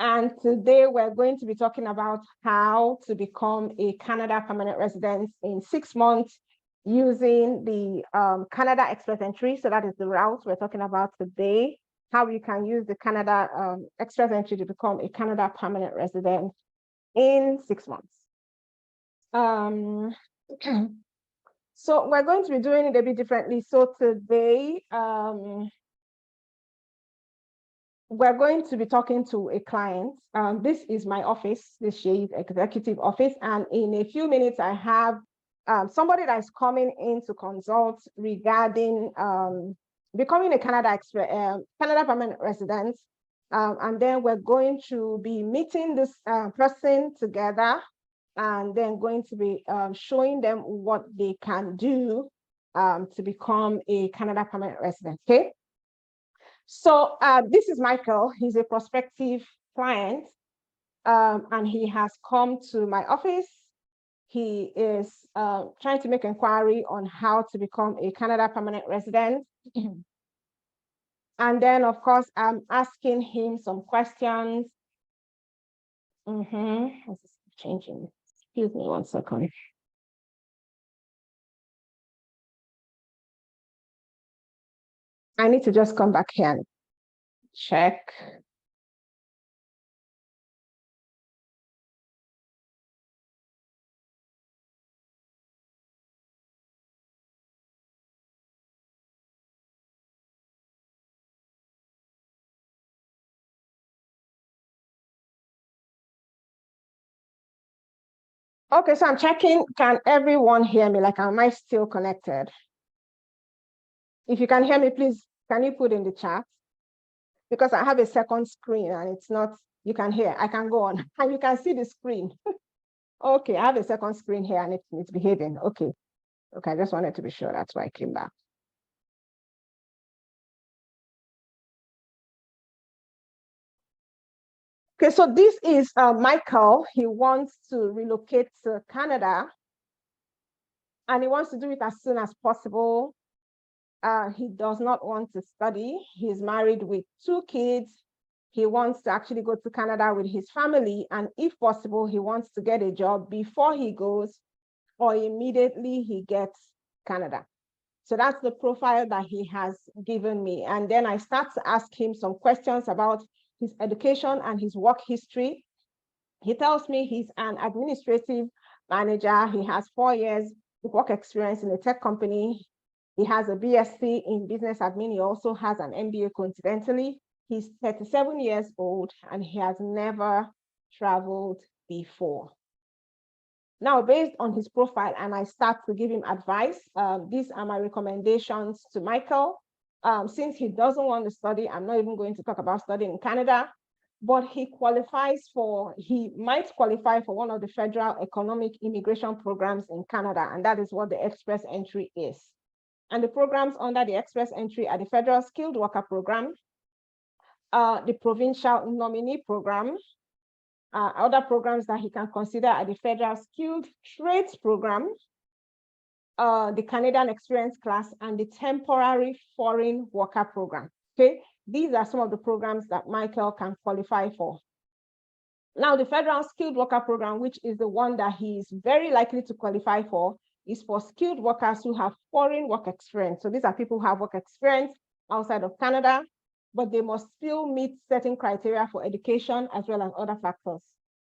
And today we're going to be talking about how to become a Canada permanent resident in 6 months using the Canada Express Entry. So that is the route we're talking about today, how you can use the Canada Express Entry to become a Canada permanent resident in 6 months. So we're going to be doing it a bit differently. So today, we're going to be talking to a client. This is my office, this is executive office. And in a few minutes, I have somebody that is coming in to consult regarding becoming a Canada permanent resident. And then we're going to be meeting this person together and then going to be showing them what they can do to become a Canada permanent resident, okay? So this is Michael. He's a prospective client, and he has come to my office. He is trying to make inquiry on how to become a Canada permanent resident. And then, of course, I'm asking him some questions. This is changing. Excuse me 1 second. I need to just come back here and check. Okay, so I'm checking, can everyone hear me? Like, am I still connected? If you can hear me, please, can you put in the chat? Because I have a second screen and it's not, you can hear, I can go on and you can see the screen. Okay, I have a second screen here and it's behaving. Okay, I just wanted to be sure, that's why I came back. Okay, so this is Michael. He wants to relocate to Canada and he wants to do it as soon as possible. He does not want to study. He's married with 2 kids. He wants to actually go to Canada with his family. And if possible, he wants to get a job before he goes or immediately he gets Canada. So that's the profile that he has given me. And then I start to ask him some questions about his education and his work history. He tells me he's an administrative manager. He has 4 years of work experience in a tech company. He has a BSc in business admin. He also has an MBA coincidentally. He's 37 years old and he has never traveled before. Now, based on his profile, and I start to give him advice, these are my recommendations to Michael. Since he doesn't want to study, I'm not even going to talk about studying in Canada, but he might qualify for one of the federal economic immigration programs in Canada, and that is what the Express Entry is. And the programs under the Express Entry are the Federal Skilled Worker Program, the Provincial Nominee Program. Other programs that he can consider are the Federal Skilled Trades Program, the Canadian Experience Class, and the Temporary Foreign Worker Program. Okay, these are some of the programs that Michael can qualify for. Now, the Federal Skilled Worker Program, which is the one that he is very likely to qualify for, is for skilled workers who have foreign work experience. So these are people who have work experience outside of Canada, but they must still meet certain criteria for education as well as other factors.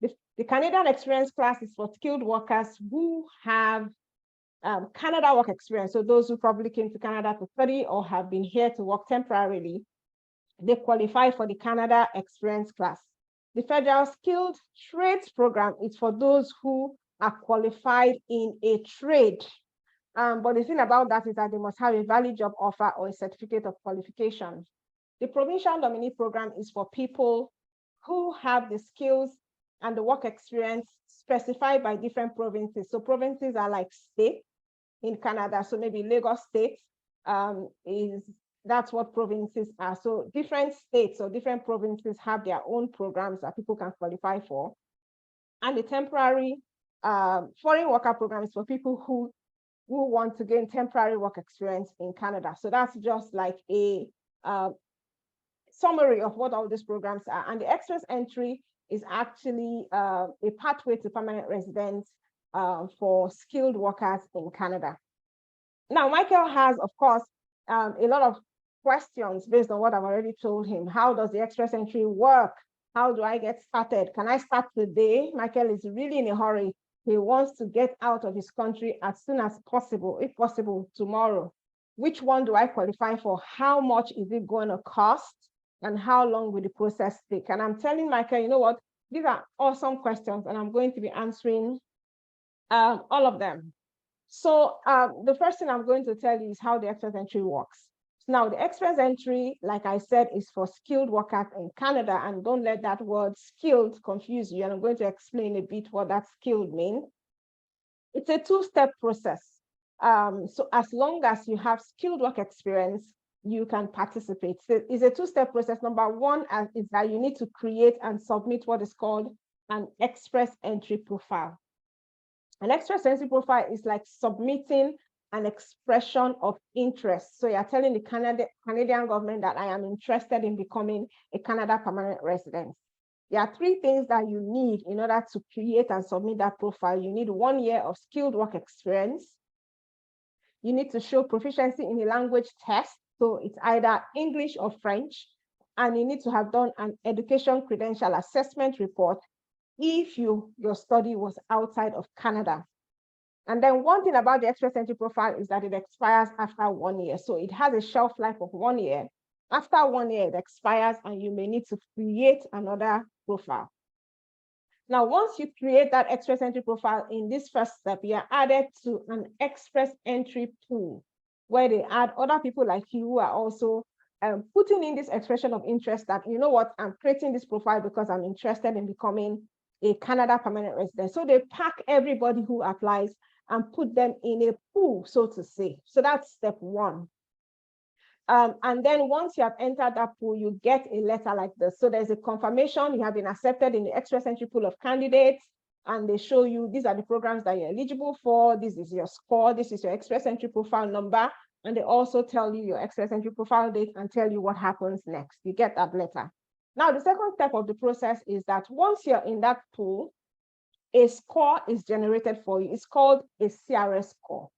The Canadian Experience Class is for skilled workers who have Canada work experience. So those who probably came to Canada to study or have been here to work temporarily, they qualify for the Canada Experience Class. The Federal Skilled Trades Program is for those who are qualified in a trade. But the thing about that is that they must have a valid job offer or a certificate of qualification. The Provincial Nominee Program is for people who have the skills and the work experience specified by different provinces. So provinces are like states in Canada. So maybe Lagos State that's what provinces are. So different states or different provinces have their own programs that people can qualify for. And the Temporary Foreign Worker Program is for people who want to gain temporary work experience in Canada. So that's just like a summary of what all these programs are. And the express entry is actually a pathway to permanent residence for skilled workers in Canada. Now, Michael has, of course, a lot of questions based on what I've already told him. How does the express entry work? How do I get started? Can I start today? Michael is really in a hurry. He wants to get out of his country as soon as possible, if possible, tomorrow. Which one do I qualify for? How much is it going to cost? And how long will the process take? And I'm telling Michael, you know what? These are awesome questions, and I'm going to be answering all of them. So the first thing I'm going to tell you is how the express entry works. Now, the express entry, like I said, is for skilled workers in Canada, and don't let that word skilled confuse you. And I'm going to explain a bit what that skilled means. It's a two-step process. So as long as you have skilled work experience, you can participate. So it's a two-step process. Number one is that you need to create and submit what is called an express entry profile. An express entry profile is like submitting an expression of interest. So you're telling the Canadian government that I am interested in becoming a Canada permanent resident. There are three things that you need in order to create and submit that profile. You need 1 year of skilled work experience. You need to show proficiency in a language test. So it's either English or French. And you need to have done an education credential assessment report if your study was outside of Canada. And then one thing about the express entry profile is that it expires after 1 year. So it has a shelf life of 1 year. After 1 year, it expires and you may need to create another profile. Now, once you create that express entry profile in this first step, you are added to an express entry pool where they add other people like you who are also putting in this expression of interest that, you know what, I'm creating this profile because I'm interested in becoming a Canada permanent resident. So they pack everybody who applies and put them in a pool, so to say. So that's step one. And then once you have entered that pool, you get a letter like this. So there's a confirmation you have been accepted in the express entry pool of candidates, and they show you these are the programs that you're eligible for. This is your score. This is your express entry profile number. And they also tell you your express entry profile date and tell you what happens next. You get that letter. Now, the second step of the process is that once you're in that pool, a score is generated for you. It's called a Crs score.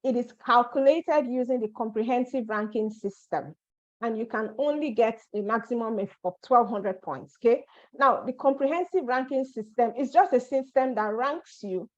It is calculated using the comprehensive ranking system, and you can only get a maximum of 1,200 points, okay? Now, the comprehensive ranking system is just a system that ranks you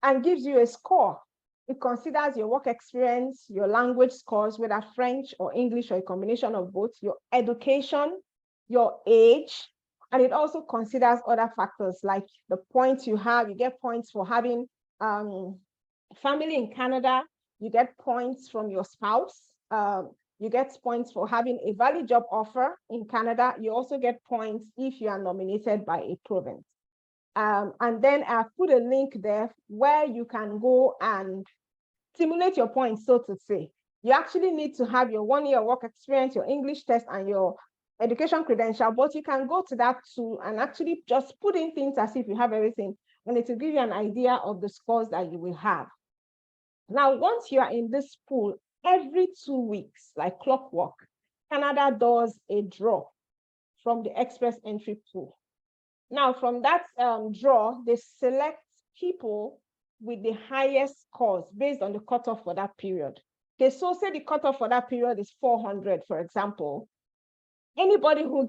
and gives you a score. It considers your work experience, your language scores, whether French or English or a combination of both, your education, your age, and it also considers other factors like the points you have. You get points for having family in Canada. You get points from your spouse. You get points for having a valid job offer in Canada. You also get points if you are nominated by a province. And then I've put a link there where you can go and simulate your points, so to say. You actually need to have your 1 year work experience, your English test, and your education credential, but you can go to that tool and actually just put in things as if you have everything, and it will give you an idea of the scores that you will have. Now, once you are in this pool, every 2 weeks, like clockwork, Canada does a draw from the express entry pool. Now, from that draw, they select people with the highest scores based on the cutoff for that period. Okay, so say the cutoff for that period is 400, for example. Anybody who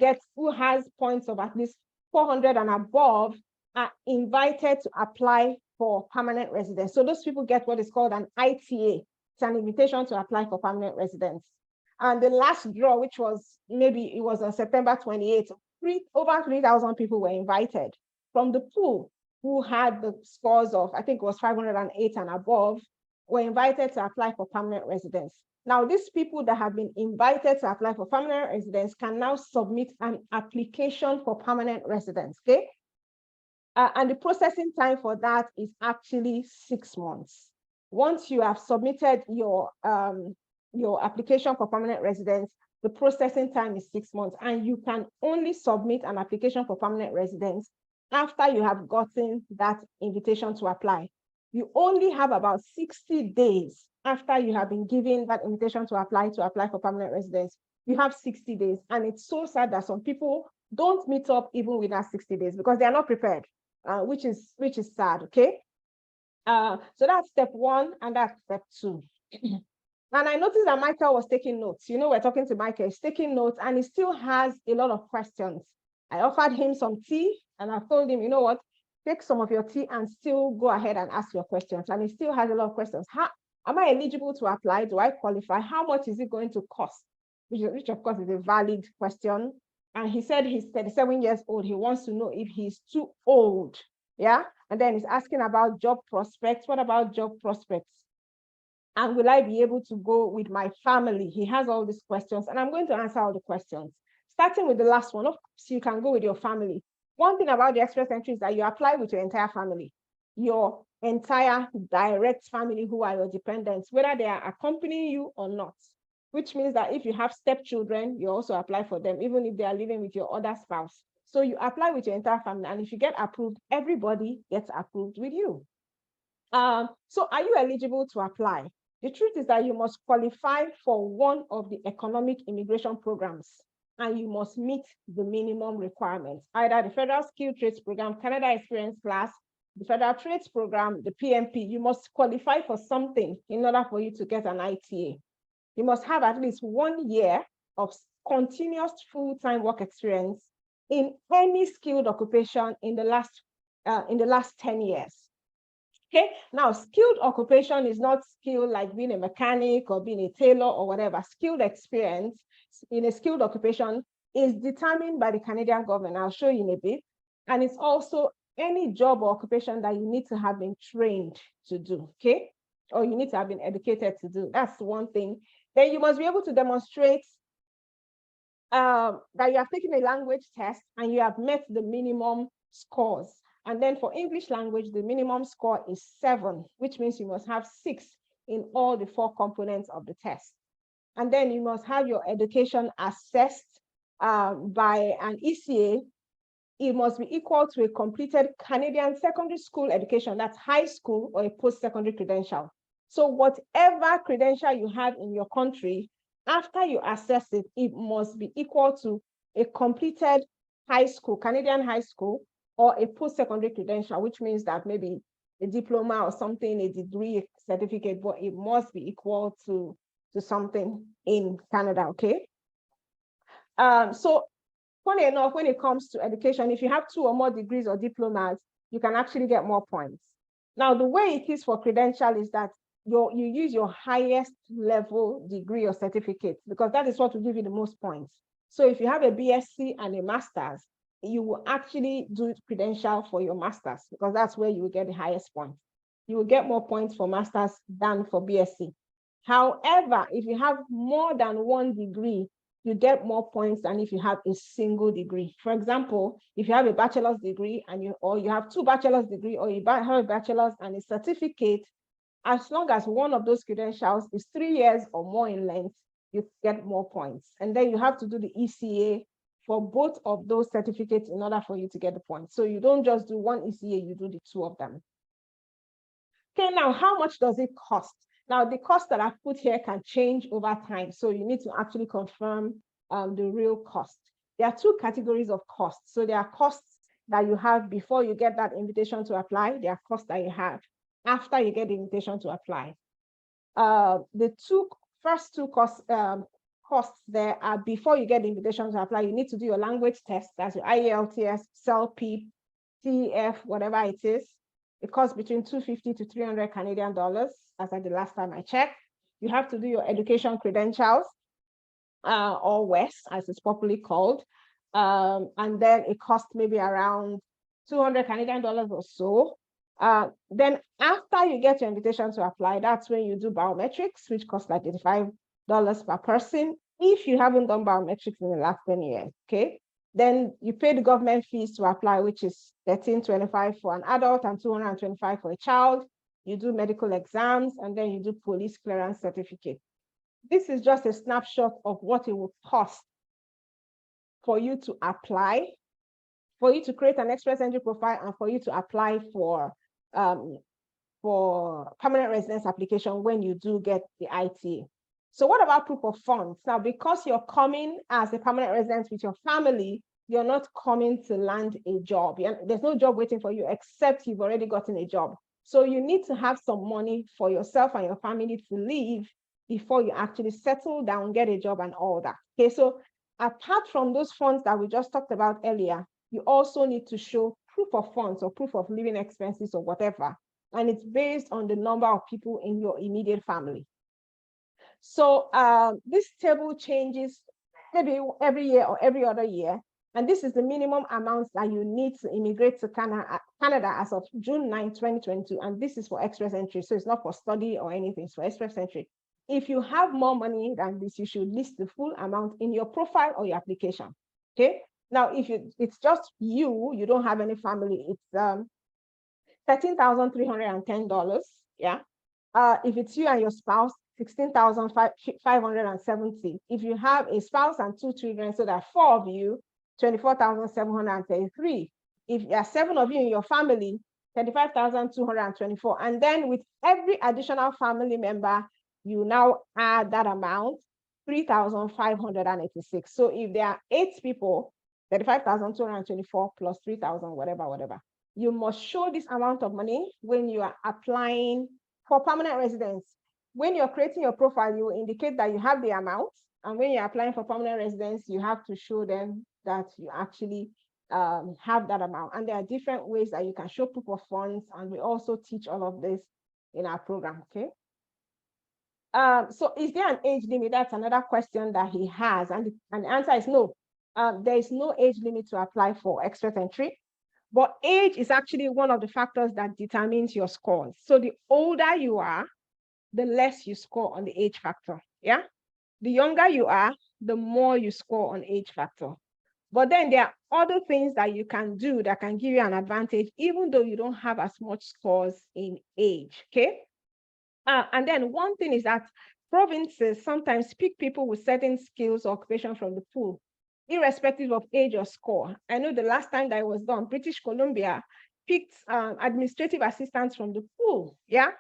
has points of at least 400 and above are invited to apply for permanent residence. So those people get what is called an ITA. It's an invitation to apply for permanent residence. And the last draw, which was maybe it was on September 28th, over 3,000 people were invited from the pool who had the scores of, I think it was 508 and above, were invited to apply for permanent residence. Now, these people that have been invited to apply for permanent residence can now submit an application for permanent residence, okay? And the processing time for that is actually 6 months. Once you have submitted your application for permanent residence, the processing time is 6 months, and you can only submit an application for permanent residence after you have gotten that invitation to apply. You only have about 60 days after you have been given that invitation to apply for permanent residence you have 60 days. And it's so sad that some people don't meet up even with that 60 days because they are not prepared, which is sad, okay? So that's step one, and that's step two. And I noticed that Michael was taking notes. You know, we're talking to Michael, he's taking notes, and he still has a lot of questions. I offered him some tea, and I told him, you know what, take some of your tea and still go ahead and ask your questions. And he still has a lot of questions. How am I eligible to apply? Do I qualify? How much is it going to cost? Which of course is a valid question. And he said he's 37 years old. He wants to know if he's too old. Yeah. And then he's asking about job prospects. What about job prospects? And will I be able to go with my family? He has all these questions, and I'm going to answer all the questions. Starting with the last one, of course, you can go with your family. One thing about the express entry is that you apply with your entire family, your entire direct family who are your dependents, whether they are accompanying you or not, which means that if you have stepchildren, you also apply for them, even if they are living with your other spouse. So you apply with your entire family, and if you get approved, everybody gets approved with you. So are you eligible to apply? The truth is that you must qualify for one of the economic immigration programs, and you must meet the minimum requirements, either the Federal Skilled Trades Program, Canada Experience Class, the Federal Trades Program, the PMP. You must qualify for something in order for you to get an ITA. You must have at least 1 year of continuous full-time work experience in any skilled occupation in the last 10 years. Okay, now skilled occupation is not skilled like being a mechanic or being a tailor or whatever. Skilled experience in a skilled occupation is determined by the Canadian government. I'll show you in a bit. And it's also any job or occupation that you need to have been trained to do, okay? Or you need to have been educated to do. That's one thing. Then you must be able to demonstrate that you have taken a language test and you have met the minimum scores. And then for English language, the minimum score is 7, which means you must have 6 in all the 4 components of the test. And then you must have your education assessed by an ECA. It must be equal to a completed Canadian secondary school education, that's high school or a post-secondary credential. So whatever credential you have in your country, after you assess it, it must be equal to a completed high school, Canadian high school, or a post-secondary credential, which means that maybe a diploma or something, a degree, a certificate, but it must be equal to something in Canada, okay? So funny enough, when it comes to education, if you have 2 or more degrees or diplomas, you can actually get more points. Now, the way it is for credential is that you use your highest level degree or certificate, because that is what will give you the most points. So if you have a BSc and a master's, you will actually do credential for your master's, because that's where you will get the highest points. You will get more points for master's than for BSc. However, if you have more than 1 degree, you get more points than if you have a single degree. For example, if you have a bachelor's degree and you have 2 bachelor's degree, or you have a bachelor's and a certificate, as long as one of those credentials is 3 years or more in length, you get more points. And then you have to do the ECA for both of those certificates in order for you to get the points. So you don't just do one ECA, you do the 2 of them. Okay, now how much does it cost? Now the cost that I've put here can change over time. So you need to actually confirm the real cost. There are 2 categories of costs. So there are costs that you have before you get that invitation to apply. There are costs that you have after you get the invitation to apply. The first two costs there are before you get the invitation to apply. You need to do your language test. That's your IELTS, CELP, TEF, whatever it is. It costs between 250 to 300 Canadian dollars, as at the last time I checked. You have to do your education credentials, or WES, as it's popularly called. And then it costs maybe around 200 Canadian dollars or so. Then after you get your invitation to apply, that's when you do biometrics, which costs like $85 per person if you haven't done biometrics in the last 10 years, okay? Then you pay the government fees to apply, which is $13.25 for an adult and $225 for a child. You do medical exams, and then you do police clearance certificate. This is just a snapshot of what it will cost for you to apply, for you to create an express entry profile, and for you to apply for permanent residence application when you do get the ITA. So what about proof of funds? Now, because you're coming as a permanent resident with your family, you're not coming to land a job. There's no job waiting for you except you've already gotten a job. So you need to have some money for yourself and your family to live before you actually settle down, get a job and all that. Okay, so apart from those funds that we just talked about earlier, you also need to show proof of funds or proof of living expenses or whatever. And it's based on the number of people in your immediate family. So this table changes maybe every year or every other year. And this is the minimum amounts that you need to immigrate to Canada as of June 9, 2022. And this is for express entry. So it's not for study or anything, it's for express entry. If you have more money than this, you should list the full amount in your profile or your application. Okay. Now, if it's just you don't have any family, it's $13,310. Yeah. If it's you and your spouse, $16,570. If you have a spouse and 2 children, so there are 4 of you, $24,733. If there are 7 of you in your family, $35,224. And then with every additional family member, you now add that amount, $3,586. So if there are 8 people, $35,224 plus 3,000, whatever. You must show this amount of money when you are applying for permanent residence. When you're creating your profile, you indicate that you have the amount. And when you're applying for permanent residence, you have to show them that you actually have that amount. And there are different ways that you can show proof of funds. And we also teach all of this in our program, okay? So is there an age limit? That's another question that he has. And the answer is no. There is no age limit to apply for express entry. But age is actually one of the factors that determines your scores. So the older you are, the less you score on the age factor. Yeah. The younger you are, the more you score on age factor. But then there are other things that you can do that can give you an advantage, even though you don't have as much scores in age. Okay. And then one thing is that provinces sometimes pick people with certain skills or occupation from the pool, irrespective of age or score. I know the last time that it was done, British Columbia picked administrative assistants from the pool. Yeah.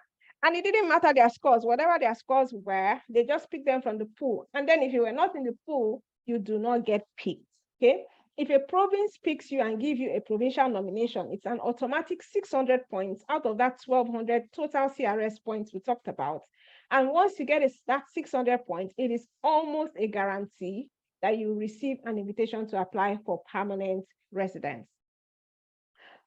And it didn't matter their scores, whatever their scores were, they just picked them from the pool. And then if you were not in the pool, you do not get picked. Okay. If a province picks you and give you a provincial nomination, it's an automatic 600 points out of that 1,200 total CRS points we talked about. And once you get that 600 points, it is almost a guarantee that you receive an invitation to apply for permanent residence.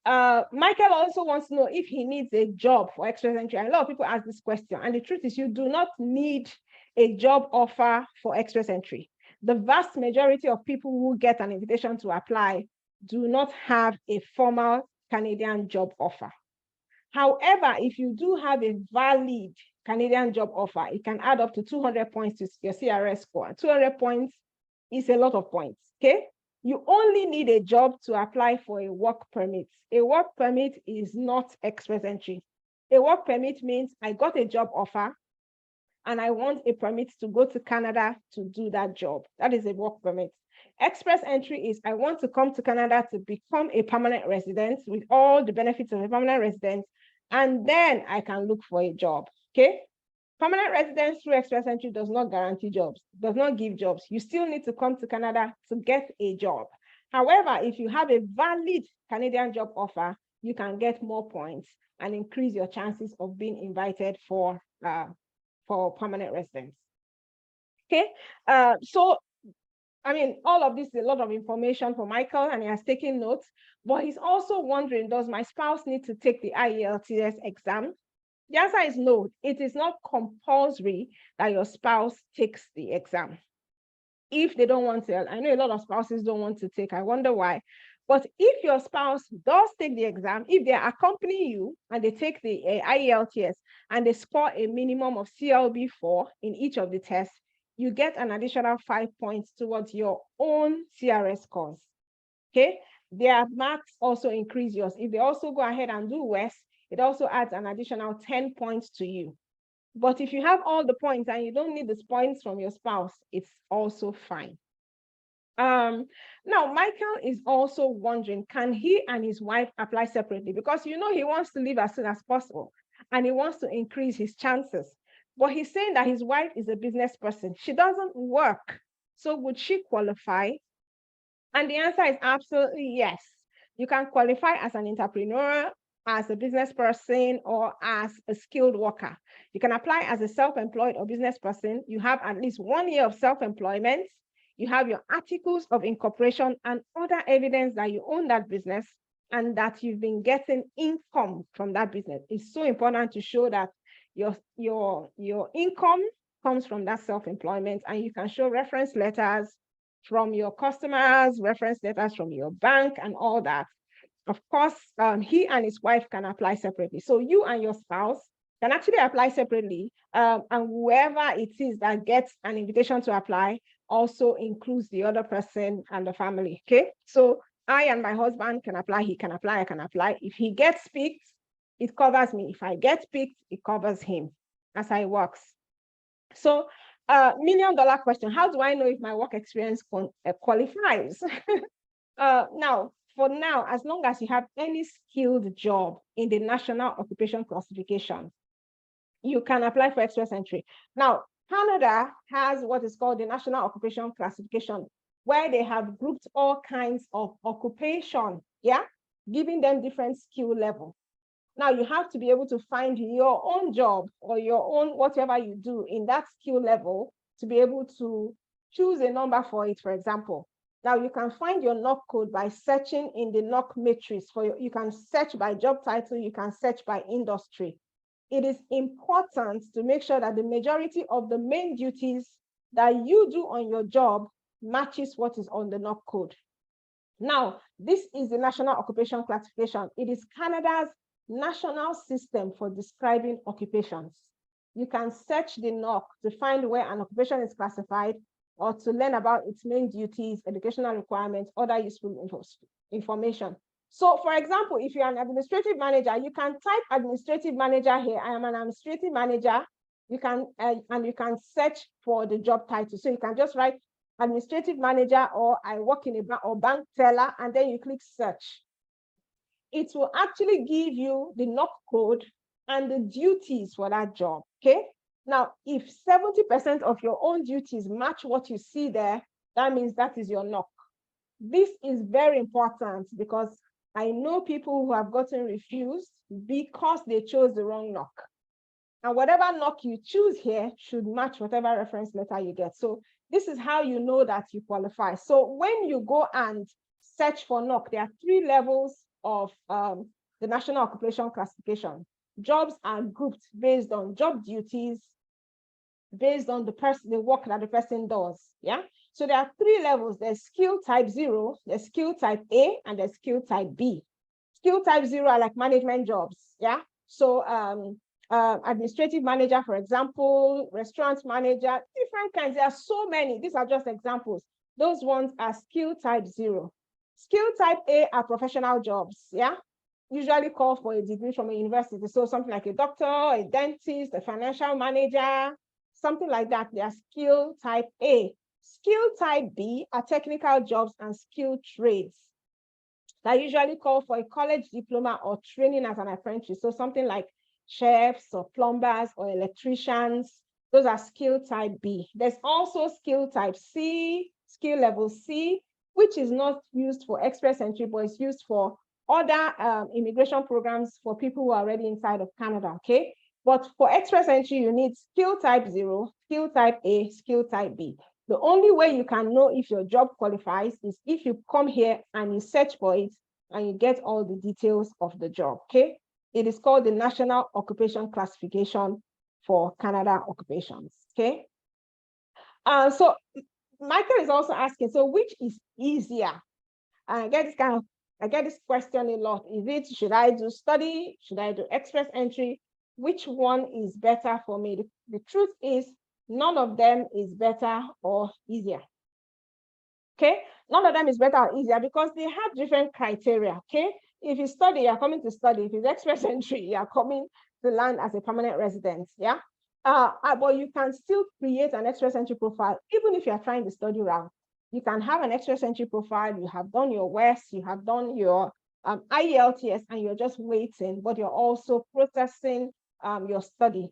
Michael also wants to know if he needs a job for express entry. And a lot of people ask this question. And the truth is, you do not need a job offer for express entry. The vast majority of people who get an invitation to apply do not have a formal Canadian job offer. However, if you do have a valid Canadian job offer, it can add up to 200 points to your CRS score. 200 points is a lot of points, okay? You only need a job to apply for a work permit. A work permit is not express entry. A work permit means I got a job offer and I want a permit to go to Canada to do that job. That is a work permit. Express entry is I want to come to Canada to become a permanent resident with all the benefits of a permanent resident, and then I can look for a job, okay? Permanent residence through express entry does not guarantee jobs, does not give jobs. You still need to come to Canada to get a job. However, if you have a valid Canadian job offer, you can get more points and increase your chances of being invited for permanent residence. Okay, so I mean, all of this is a lot of information for Michael, and he has taken notes, but he's also wondering, does my spouse need to take the Ielts exam? The answer is no. It is not compulsory that your spouse takes the exam. If they don't want to, I know a lot of spouses don't want to take, I wonder why. But if your spouse does take the exam, if they accompany you and they take the Ielts and they score a minimum of CLB4 in each of the tests, you get an additional 5 points towards your own CRS scores. Okay, their marks also increase yours. If they also go ahead and do worse, it also adds an additional 10 points to you. But if you have all the points and you don't need the points from your spouse, it's also fine. Now, Michael is also wondering, can he and his wife apply separately? Because, you know, he wants to leave as soon as possible and he wants to increase his chances. But he's saying that his wife is a business person. She doesn't work. So would she qualify? And the answer is absolutely yes. You can qualify as an entrepreneur, as a business person, or as a skilled worker. You can apply as a self-employed or business person. You have at least 1 year of self-employment. You have your articles of incorporation and other evidence that you own that business and that you've been getting income from that business. It's so important to show that your income comes from that self-employment, and you can show reference letters from your customers, reference letters from your bank, and all that. Of course, he and his wife can apply separately. So you and your spouse can actually apply separately, and whoever it is that gets an invitation to apply also includes the other person and the family, okay? So I and my husband can apply, he can apply, I can apply. If he gets picked, it covers me. If I get picked, it covers him. That's how it works. So $1 million question, how do I know if my work experience qualifies? Now, for now, as long as you have any skilled job in the National Occupation Classification, you can apply for express entry. Now, Canada has what is called the National Occupation Classification, where they have grouped all kinds of occupation, yeah, giving them different skill level. Now, you have to be able to find your own job or your own whatever you do in that skill level to be able to choose a number for it, for example. Now, you can find your NOC code by searching in the NOC matrix. You can search by job title, you can search by industry. It is important to make sure that the majority of the main duties that you do on your job matches what is on the NOC code. Now, this is the National Occupation Classification. It is Canada's national system for describing occupations. You can search the NOC to find where an occupation is classified or to learn about its main duties, educational requirements, other useful information. So for example, if you're an administrative manager, you can type administrative manager here. I am an administrative manager. You can, and you can search for the job title. So you can just write administrative manager, or I work in a bank, or bank teller, and then you click search. It will actually give you the NOC code and the duties for that job, okay? Now, if 70% of your own duties match what you see there, that means that is your NOC. This is very important because I know people who have gotten refused because they chose the wrong NOC. And whatever NOC you choose here should match whatever reference letter you get. So this is how you know that you qualify. So when you go and search for NOC, there are 3 levels of the National Occupation Classification. Jobs are grouped based on job duties, based on the work that the person does. Yeah. So there are 3 levels. There's skill type 0, there's skill type A, and there's skill type B. Skill type 0 are like management jobs. Yeah. So administrative manager, for example, restaurant manager, different kinds. There are so many. These are just examples. Those ones are skill type 0. Skill type A are professional jobs. Yeah. Usually call for a degree from a university. So something like a doctor, a dentist, a financial manager, something like that. They are skill type A. Skill type B are technical jobs and skilled trades that usually call for a college diploma or training as an apprentice. So something like chefs or plumbers or electricians. Those are skill type B. There's also skill type C, skill level C, which is not used for express entry, but it's used for other immigration programs for people who are already inside of Canada, okay? But for express entry, you need skill type 0, skill type A, skill type B. The only way you can know if your job qualifies is if you come here and you search for it and you get all the details of the job, okay? It is called the National Occupation Classification for Canada occupations, okay? So Michael is also asking, so which is easier? I get this question a lot. Is it, should I do study? Should I do express entry? Which one is better for me? The truth is, none of them is better or easier. Okay, none of them is better or easier because they have different criteria. Okay, if you study, you're coming to study. If it's express entry, you're coming to land as a permanent resident. Yeah, but you can still create an express entry profile even if you're trying the study route. You can have an express entry profile. You have done your WES, you have done your Ielts, and you're just waiting, but you're also processing your study.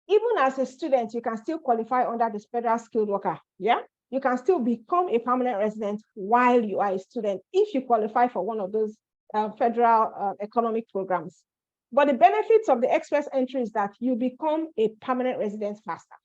even as a student, you can still qualify under this federal skilled worker. Yeah, you can still become a permanent resident while you are a student if you qualify for one of those federal economic programs. But the benefits of the express entry is that you become a permanent resident faster.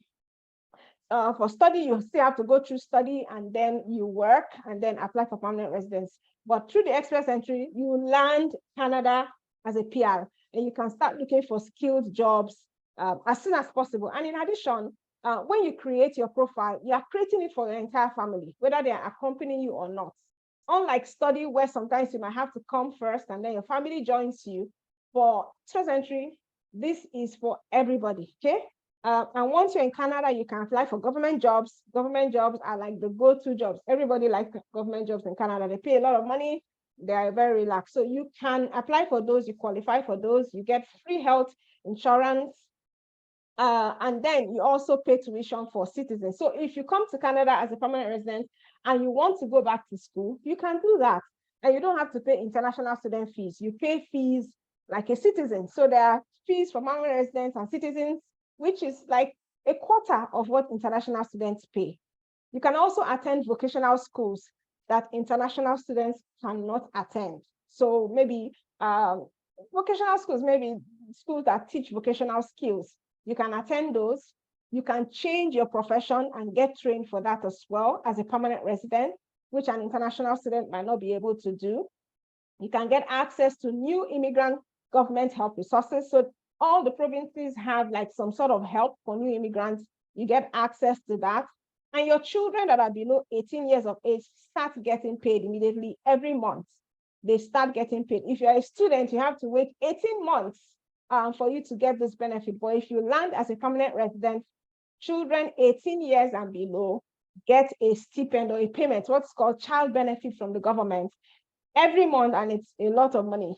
For study, you still have to go through study and then you work and then apply for permanent residence. But through the express entry, you land Canada as a PR and you can start looking for skilled jobs as soon as possible. And in addition, when you create your profile, you are creating it for your entire family, whether they are accompanying you or not. Unlike study, where sometimes you might have to come first and then your family joins you, for express entry, this is for everybody, okay? And once you're in Canada, you can apply for government jobs. Government jobs are like the go-to jobs. Everybody likes government jobs in Canada. They pay a lot of money. They are very relaxed. So you can apply for those. You qualify for those. You get free health insurance. And then you also pay tuition for citizens. So if you come to Canada as a permanent resident and you want to go back to school, you can do that. And you don't have to pay international student fees. You pay fees like a citizen. So there are fees for permanent residents and citizens, which is like a quarter of what international students pay. You can also attend vocational schools that international students cannot attend. So maybe vocational schools, maybe schools that teach vocational skills. You can attend those. You can change your profession and get trained for that as well as a permanent resident, which an international student might not be able to do. You can get access to new immigrant government help resources. So all the provinces have like some sort of help for new immigrants. You get access to that. And your children that are below 18 years of age start getting paid immediately every month. They start getting paid. If you're a student, you have to wait 18 months for you to get this benefit. But if you land as a permanent resident, children 18 years and below get a stipend or a payment, what's called child benefit from the government every month, and it's a lot of money.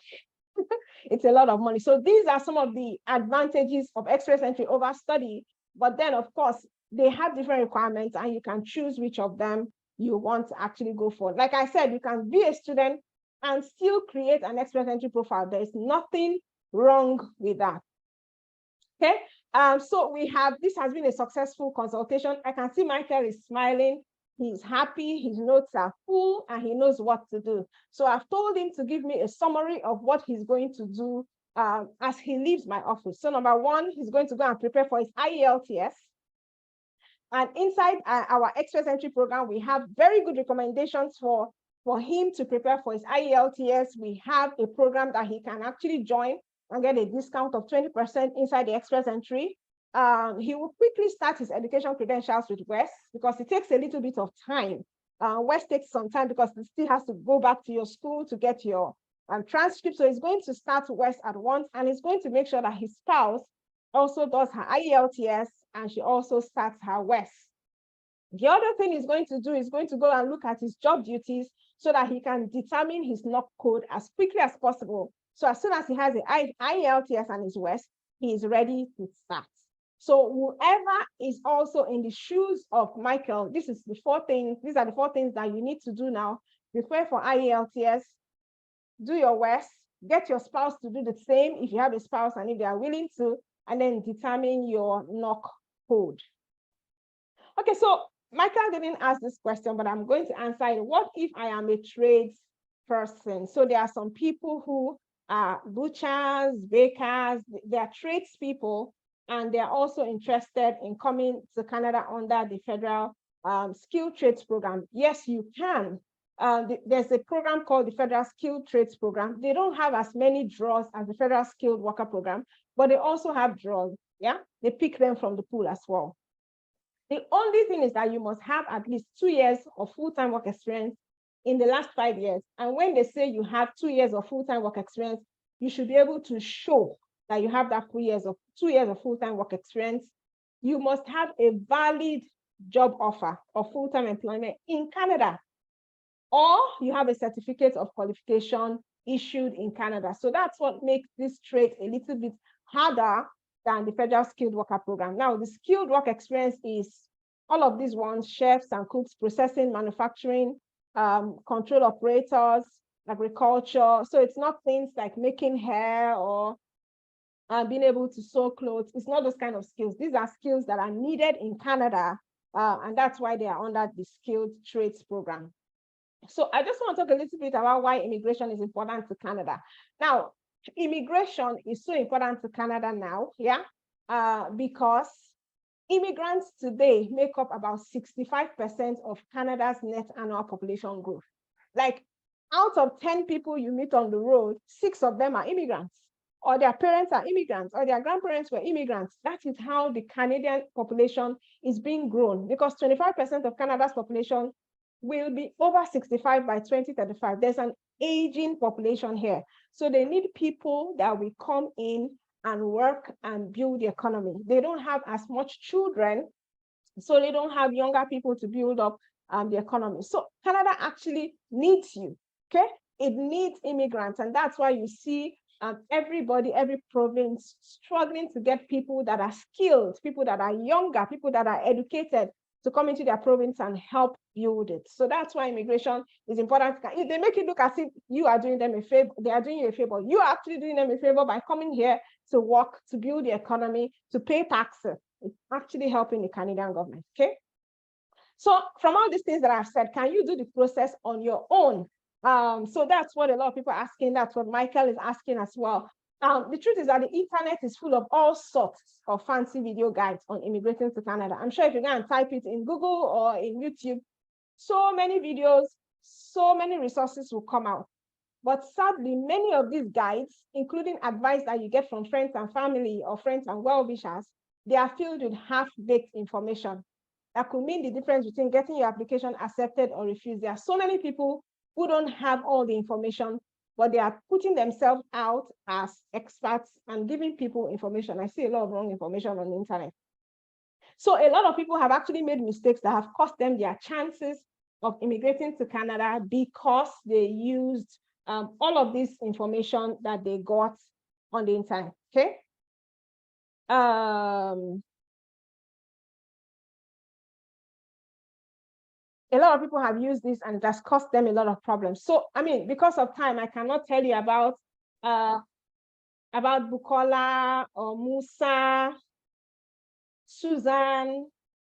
It's a lot of money. So these are some of the advantages of express entry over study. But then, of course, they have different requirements and you can choose which of them you want to actually go for. Like I said, you can be a student and still create an express entry profile. There is nothing wrong with that. Okay. So this has been a successful consultation. I can see Michael is smiling. He's happy, his notes are full, and he knows what to do. So I've told him to give me a summary of what he's going to do as he leaves my office. So number one, he's going to go and prepare for his IELTS. And inside our express entry program, we have very good recommendations for him to prepare for his IELTS. We have a program that he can actually join and get a discount of 20% inside the express entry. He will quickly start his education credentials with WES because it takes a little bit of time. WES takes some time because it still has to go back to your school to get your transcript. So he's going to start WES at once, and he's going to make sure that his spouse also does her IELTS and she also starts her WES. The other thing he's going to do is going to go and look at his job duties so that he can determine his NOC code as quickly as possible. So as soon as he has the IELTS and his WES, he is ready to start. So whoever is also in the shoes of Michael, these are the four things that you need to do now. Prepare for IELTS, do your WES, get your spouse to do the same if you have a spouse and if they are willing to, and then determine your NOC code. Okay, so Michael didn't ask this question, but I'm going to answer it. What if I am a trades person? So there are some people who are butchers, bakers, they are tradespeople, and they're also interested in coming to Canada under the federal skilled trades program. Yes, you can. There's a program called the Federal Skilled Trades Program. They don't have as many draws as the Federal Skilled Worker Program, but they also have draws. Yeah, they pick them from the pool as well. The only thing is that you must have at least 2 years of full-time work experience in the last 5 years. And when they say you have 2 years of full-time work experience, you should be able to show that you have that 2 years of full-time work experience. You must have a valid job offer of full-time employment in Canada, or you have a certificate of qualification issued in Canada. So that's what makes this trade a little bit harder than the Federal Skilled Worker Program. Now, the skilled work experience is all of these ones: chefs and cooks, processing, manufacturing, control operators, agriculture. So it's not things like making hair or being able to sew clothes. It's not those kind of skills. These are skills that are needed in Canada, and that's why they are under the skilled trades program. So I just want to talk a little bit about why immigration is important to Canada. Now, immigration is so important to Canada now, yeah, because immigrants today make up about 65% of Canada's net annual population growth. Like, out of 10 people you meet on the road, 6 of them are immigrants, or their parents are immigrants, or their grandparents were immigrants. That is how the Canadian population is being grown, because 25% of Canada's population will be over 65 by 2035. There's an aging population here. So they need people that will come in and work and build the economy. They don't have as much children, so they don't have younger people to build up the economy. So Canada actually needs you, okay? It needs immigrants, and that's why you see everybody, every province struggling to get people that are skilled, people that are younger, people that are educated to come into their province and help build it. So that's why immigration is important. If they make it look as if you are doing them a favor, they are doing you a favor. You are actually doing them a favor by coming here to work, to build the economy, to pay taxes. It's actually helping the Canadian government, okay? So from all these things that I've said, can you do the process on your own? So that's what a lot of people are asking. That's what Michael is asking as well. The truth is that the internet is full of all sorts of fancy video guides on immigrating to Canada. I'm sure if you go and type it in Google or in YouTube, so many videos, so many resources will come out. But sadly, many of these guides, including advice that you get from friends and family or friends and well-wishers, they are filled with half-baked information that could mean the difference between getting your application accepted or refused. There are so many people who don't have all the information, but they are putting themselves out as experts and giving people information. I see a lot of wrong information on the internet. So a lot of people have actually made mistakes that have cost them their chances of immigrating to Canada because they used all of this information that they got on the internet, okay? A lot of people have used this and it has cost them a lot of problems. So, I mean, because of time, I cannot tell you about Bukola or Musa, Susan,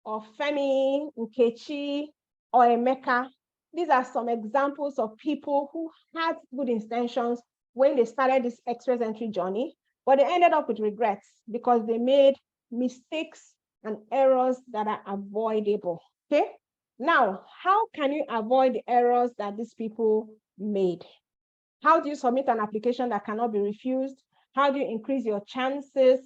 or Femi, Nkechi, or Emeka. These are some examples of people who had good intentions when they started this express entry journey, but they ended up with regrets because they made mistakes and errors that are avoidable, okay? Now, how can you avoid the errors that these people made? How do you submit an application that cannot be refused? How do you increase your chances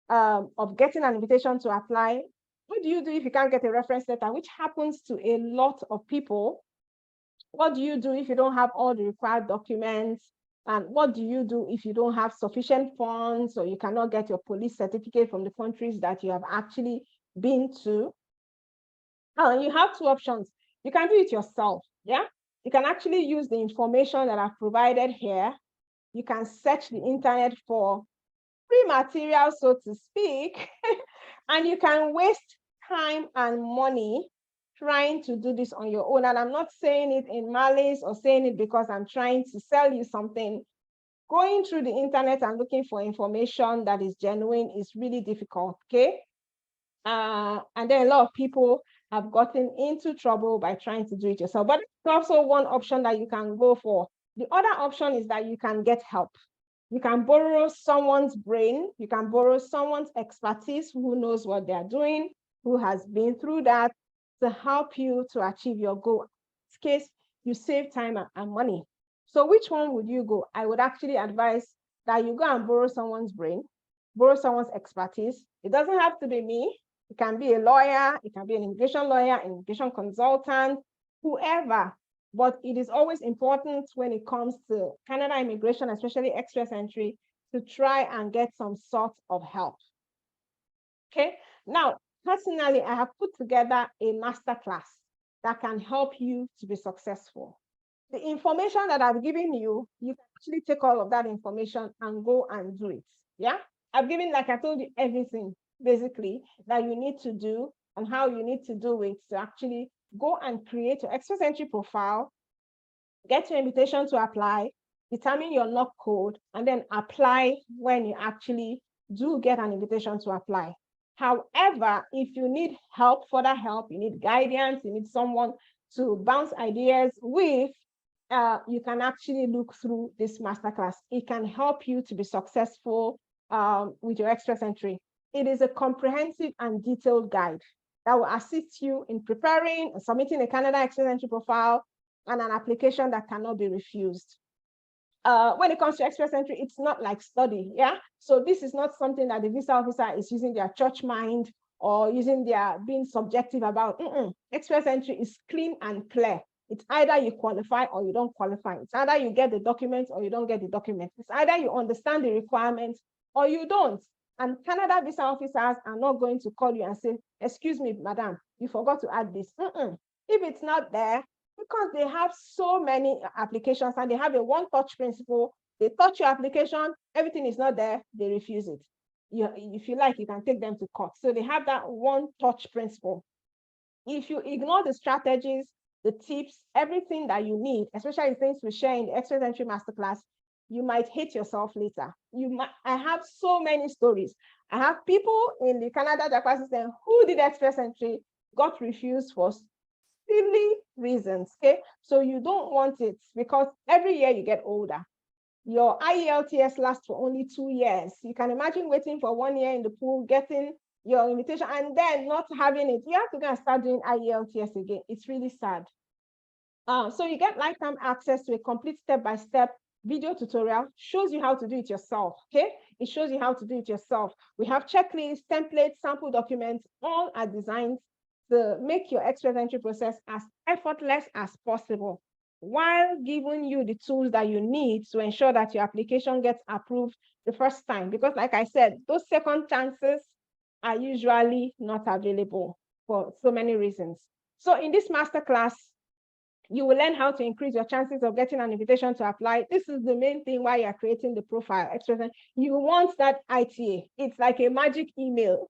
of getting an invitation to apply? What do you do if you can't get a reference letter, which happens to a lot of people? What do you do if you don't have all the required documents? And what do you do if you don't have sufficient funds or you cannot get your police certificate from the countries that you have actually been to? You have two options. You can do it yourself, yeah? You can actually use the information that I've provided here. You can search the internet for free material, so to speak, and you can waste time and money trying to do this on your own. And I'm not saying it in malice or saying it because I'm trying to sell you something. Going through the internet and looking for information that is genuine is really difficult, okay? And then a lot of people have gotten into trouble by trying to do it yourself. But it's also one option that you can go for. The other option is that you can get help. You can borrow someone's brain. You can borrow someone's expertise who knows what they're doing, who has been through that, to help you to achieve your goal. In this case, you save time and money. So which one would you go? I would actually advise that you go and borrow someone's brain, borrow someone's expertise. It doesn't have to be me. It can be a lawyer, it can be an immigration lawyer, an immigration consultant, whoever. But it is always important when it comes to Canada immigration, especially express entry, to try and get some sort of help. Okay, now, personally, I have put together a masterclass that can help you to be successful. The information that I've given you, you can actually take all of that information and go and do it. Yeah, I've given, like I told you, everything basically that you need to do and how you need to do it to actually go and create your express entry profile, get your invitation to apply, determine your knock code, and then apply when you actually do get an invitation to apply. However, if you need help, further help, you need guidance, you need someone to bounce ideas with, you can actually look through this masterclass. It can help you to be successful with your express entry. It is a comprehensive and detailed guide that will assist you in preparing and submitting a Canada express entry profile and an application that cannot be refused. When it comes to express entry, it's not like study, yeah? So this is not something that the visa officer is using their church mind or using their being subjective about. Express entry is clean and clear. It's either you qualify or you don't qualify. It's either you get the documents or you don't get the documents. It's either you understand the requirements or you don't. And Canada visa officers are not going to call you and say, excuse me, madam, you forgot to add this. If it's not there, because they have so many applications and they have a one-touch principle, they touch your application, everything is not there, they refuse it. If you like, you can take them to court. So they have that one-touch principle. If you ignore the strategies, the tips, everything that you need, especially things we share in the Express Entry Masterclass, you might hate yourself later. I have so many stories. I have people in the Canada Japan system who did Express Entry, got refused for silly reasons, okay? So you don't want it because every year you get older. Your Ielts lasts for only 2 years. You can imagine waiting for 1 year in the pool, getting your invitation, and then not having it. You have to go and start doing Ielts again. It's really sad. So you get lifetime access to a complete step-by-step video tutorial, shows you how to do it yourself, okay? It shows you how to do it yourself. We have checklists, templates, sample documents, all are designed to make your express entry process as effortless as possible, while giving you the tools that you need to ensure that your application gets approved the first time. Because like I said, those second chances are usually not available for so many reasons. So in this masterclass, you will learn how to increase your chances of getting an invitation to apply. This is the main thing why you're creating the profile. You want that ITA. It's like a magic email.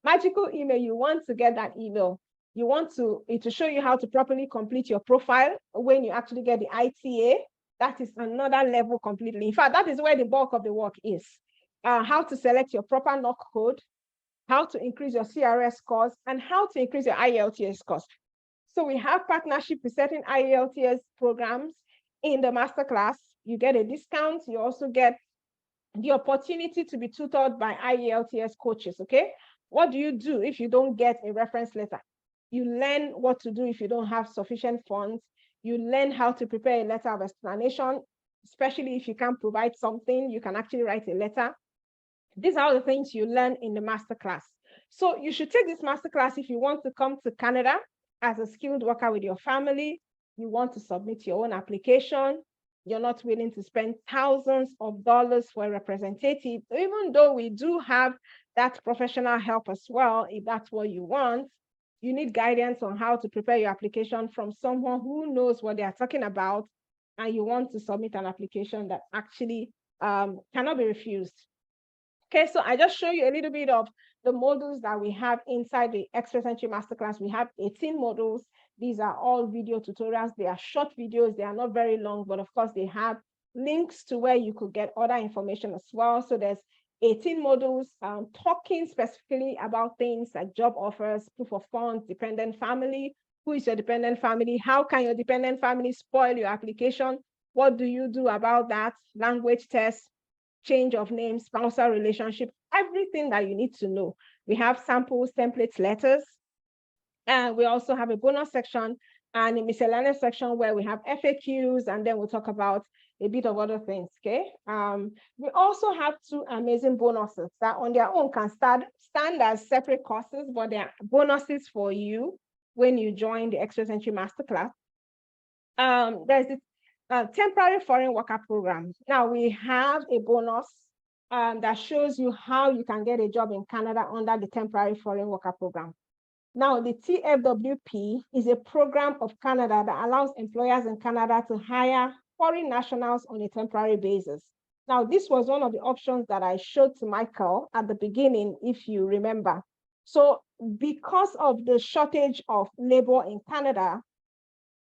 Magical email, you want to get that email. You want it to show you how to properly complete your profile when you actually get the ITA. That is another level completely. In fact, that is where the bulk of the work is. How to select your proper knock code, how to increase your CRS scores, and how to increase your Ielts scores. So we have partnership with certain Ielts programs in the masterclass. You get a discount. You also get the opportunity to be tutored by Ielts coaches, okay? What do you do if you don't get a reference letter? You learn what to do if you don't have sufficient funds. You learn how to prepare a letter of explanation, especially if you can't provide something, you can actually write a letter. These are the things you learn in the masterclass. So you should take this masterclass if you want to come to Canada as a skilled worker with your family, you want to submit your own application, you're not willing to spend thousands of dollars for a representative, even though we do have that professional help as well, if that's what you want. You need guidance on how to prepare your application from someone who knows what they are talking about, and you want to submit an application that actually cannot be refused. Okay, so I just show you a little bit of the modules that we have inside the Express Entry Masterclass. We have 18 modules. These are all video tutorials. They are short videos. They are not very long, but of course they have links to where you could get other information as well. So there's 18 modules talking specifically about things like job offers, proof of funds, dependent family. Who is your dependent family? How can your dependent family spoil your application? What do you do about that? Language tests, change of name, spousal relationship, everything that you need to know. We have samples, templates, letters, and we also have a bonus section and a miscellaneous section where we have FAQs, and then we'll talk about a bit of other things, okay? We also have 2 amazing bonuses that on their own can stand as separate courses, but they are bonuses for you when you join the Express Entry Masterclass. There's this temporary foreign worker program. Now we have a bonus that shows you how you can get a job in Canada under the temporary foreign worker program. Now the TFWP is a program of Canada that allows employers in Canada to hire foreign nationals on a temporary basis. Now this was one of the options that I showed to Michael at the beginning, if you remember. So because of the shortage of labor in Canada,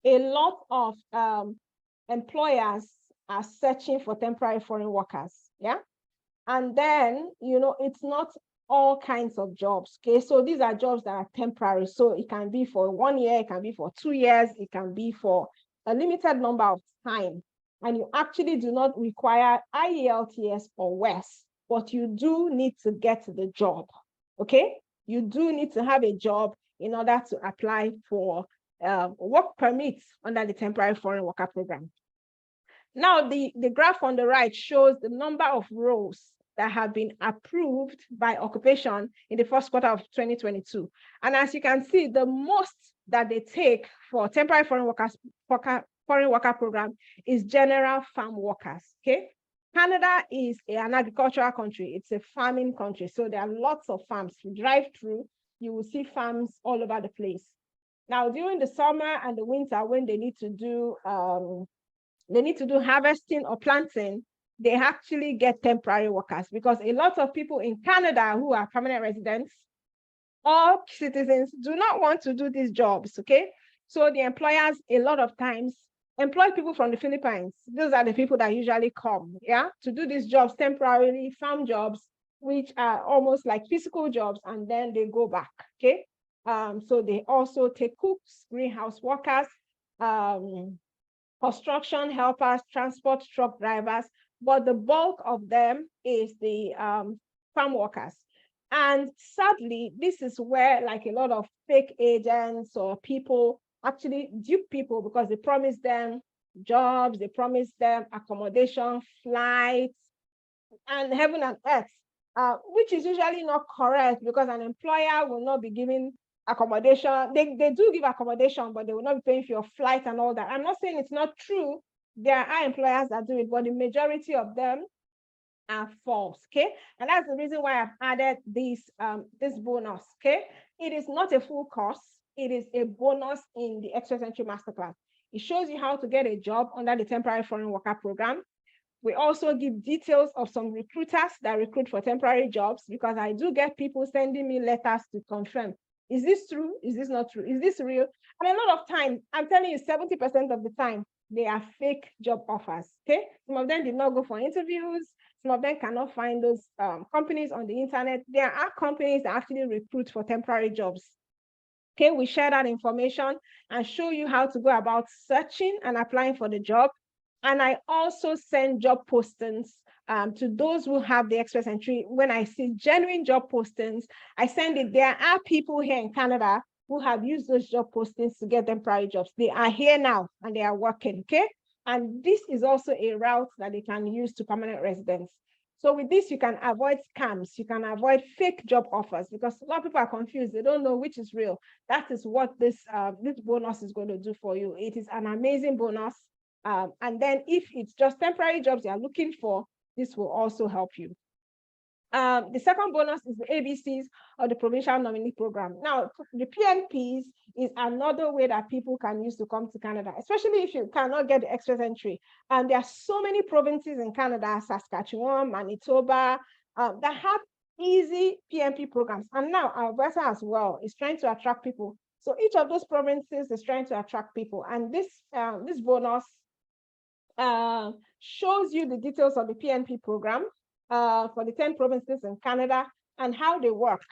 a lot of employers are searching for temporary foreign workers. Yeah. And then, you know, it's not all kinds of jobs. Okay. So these are jobs that are temporary. So it can be for 1 year, it can be for 2 years, it can be for a limited number of time. And you actually do not require IELTS or WES, but you do need to get the job. Okay. You do need to have a job in order to apply for work permits under the temporary foreign worker program. Now, the graph on the right shows the number of roles that have been approved by occupation in the first quarter of 2022. And as you can see, the most that they take for temporary foreign worker program is general farm workers. Okay. Canada is an agricultural country. It's a farming country. So there are lots of farms. You drive through, you will see farms all over the place. Now, during the summer and the winter, when they need to do harvesting or planting, they actually get temporary workers, because a lot of people in Canada who are permanent residents or citizens do not want to do these jobs. Okay. So the employers a lot of times employ people from the Philippines. Those are the people that usually come, yeah, to do these jobs temporarily, farm jobs, which are almost like physical jobs, and then they go back. Okay. So they also take cooks, greenhouse workers, construction helpers, transport truck drivers, but the bulk of them is the farm workers. And sadly, this is where like a lot of fake agents or people actually dupe people, because they promise them jobs, they promise them accommodation, flights, and heaven and earth, which is usually not correct, because an employer will not be giving accommodation. They do give accommodation, but they will not be paying for your flight and all that. I'm not saying it's not true. There are employers that do it, but the majority of them are false. Okay. And that's the reason why I've added this bonus. Okay. It is not a full course. It is a bonus in the Express Entry Masterclass. It shows you how to get a job under the temporary foreign worker program. We also give details of some recruiters that recruit for temporary jobs, because I do get people sending me letters to confirm, is this true? Is this not true? Is this real? And a lot of time, I'm telling you, 70% of the time, they are fake job offers. Okay. Some of them did not go for interviews. Some of them cannot find those companies on the internet. There are companies that actually recruit for temporary jobs. Okay, we share that information and show you how to go about searching and applying for the job. And I also send job postings to those who have the Express Entry. When I see genuine job postings, I send it. There are people here in Canada who have used those job postings to get temporary jobs. They are here now and they are working, okay? And this is also a route that they can use to permanent residents. So with this, you can avoid scams, you can avoid fake job offers, because a lot of people are confused. They don't know which is real. That is what this bonus is going to do for you. It is an amazing bonus. And then if it's just temporary jobs you are looking for, this will also help you. The second bonus is the ABCs of the Provincial Nominee Program. Now, the PNPs is another way that people can use to come to Canada, especially if you cannot get the Express Entry. And there are so many provinces in Canada, Saskatchewan, Manitoba, that have easy PNP programs. And now Alberta as well is trying to attract people. So each of those provinces is trying to attract people. And this bonus shows you the details of the PNP program for the 10 provinces in Canada and how they work,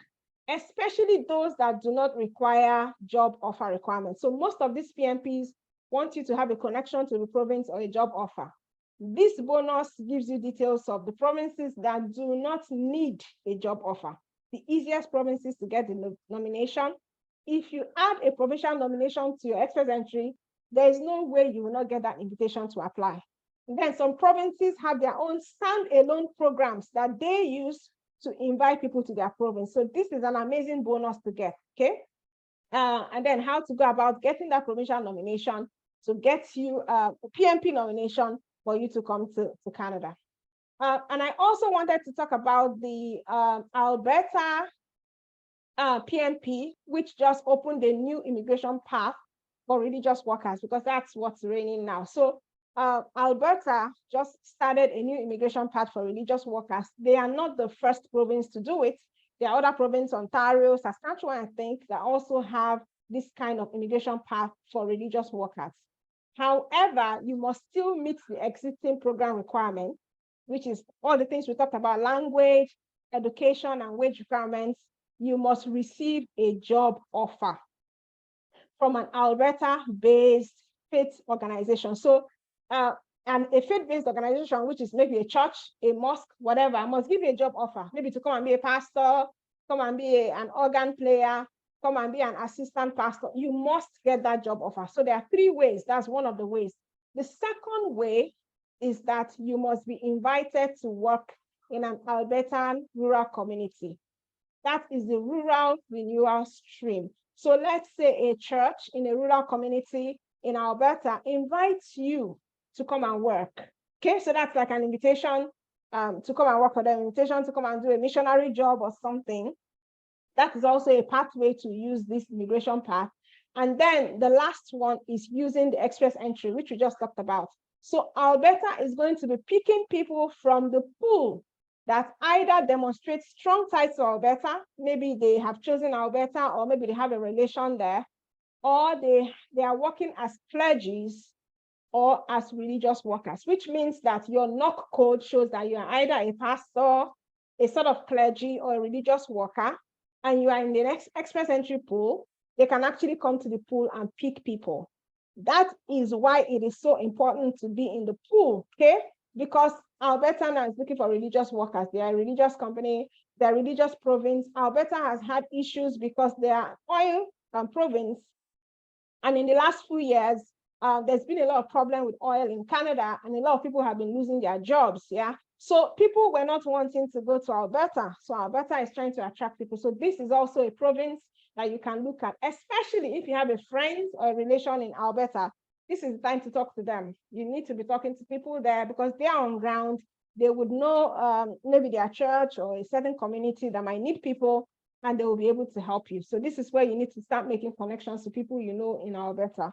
especially those that do not require job offer requirements. So most of these PNPs want you to have a connection to the province or a job offer. This bonus gives you details of the provinces that do not need a job offer. The easiest provinces to get the nomination. If you add a provincial nomination to your Express Entry, there is no way you will not get that invitation to apply. And then some provinces have their own standalone programs that they use to invite people to their province. So this is an amazing bonus to get, okay? And then how to go about getting that provincial nomination to get you a PNP nomination for you to come to Canada. And I also wanted to talk about the Alberta PNP, which just opened a new immigration path for religious workers, because that's what's reigning now. So Alberta just started a new immigration path for religious workers. They are not the first province to do it. There are other provinces, Ontario, Saskatchewan, I think, that also have this kind of immigration path for religious workers. However, you must still meet the existing program requirements, which is all the things we talked about: language, education, and wage requirements. You must receive a job offer from an Alberta-based faith organization. So, and a faith-based organization, which is maybe a church, a mosque, whatever, must give you a job offer, maybe to come and be a pastor, come and be an organ player, come and be an assistant pastor. You must get that job offer. So there are 3 ways. That's one of the ways. The second way is that you must be invited to work in an Albertan rural community. That is the rural renewal stream. So let's say a church in a rural community in Alberta invites you to come and work. Okay, so that's like an invitation to come and work for them, invitation to come and do a missionary job or something. That is also a pathway to use this immigration path. And then the last one is using the express entry, which we just talked about. So Alberta is going to be picking people from the pool that either demonstrate strong ties to Alberta, maybe they have chosen Alberta, or maybe they have a relation there, or they are working as clergies or as religious workers, which means that your NOC code shows that you are either a pastor, a sort of clergy, or a religious worker, and you are in the next express entry pool. They can actually come to the pool and pick people. That is why it is so important to be in the pool, okay? Because Alberta now is looking for religious workers. They are a religious company, they're a religious province. Alberta has had issues because they are oil province. And in the last few years, there's been a lot of problem with oil in Canada, and a lot of people have been losing their jobs, yeah? So people were not wanting to go to Alberta. So Alberta is trying to attract people. So this is also a province that you can look at, especially if you have a friend or a relation in Alberta. This is the time to talk to them. You need to be talking to people there because they are on ground. They would know maybe their church or a certain community that might need people, and they will be able to help you. So this is where you need to start making connections to people you know in Alberta.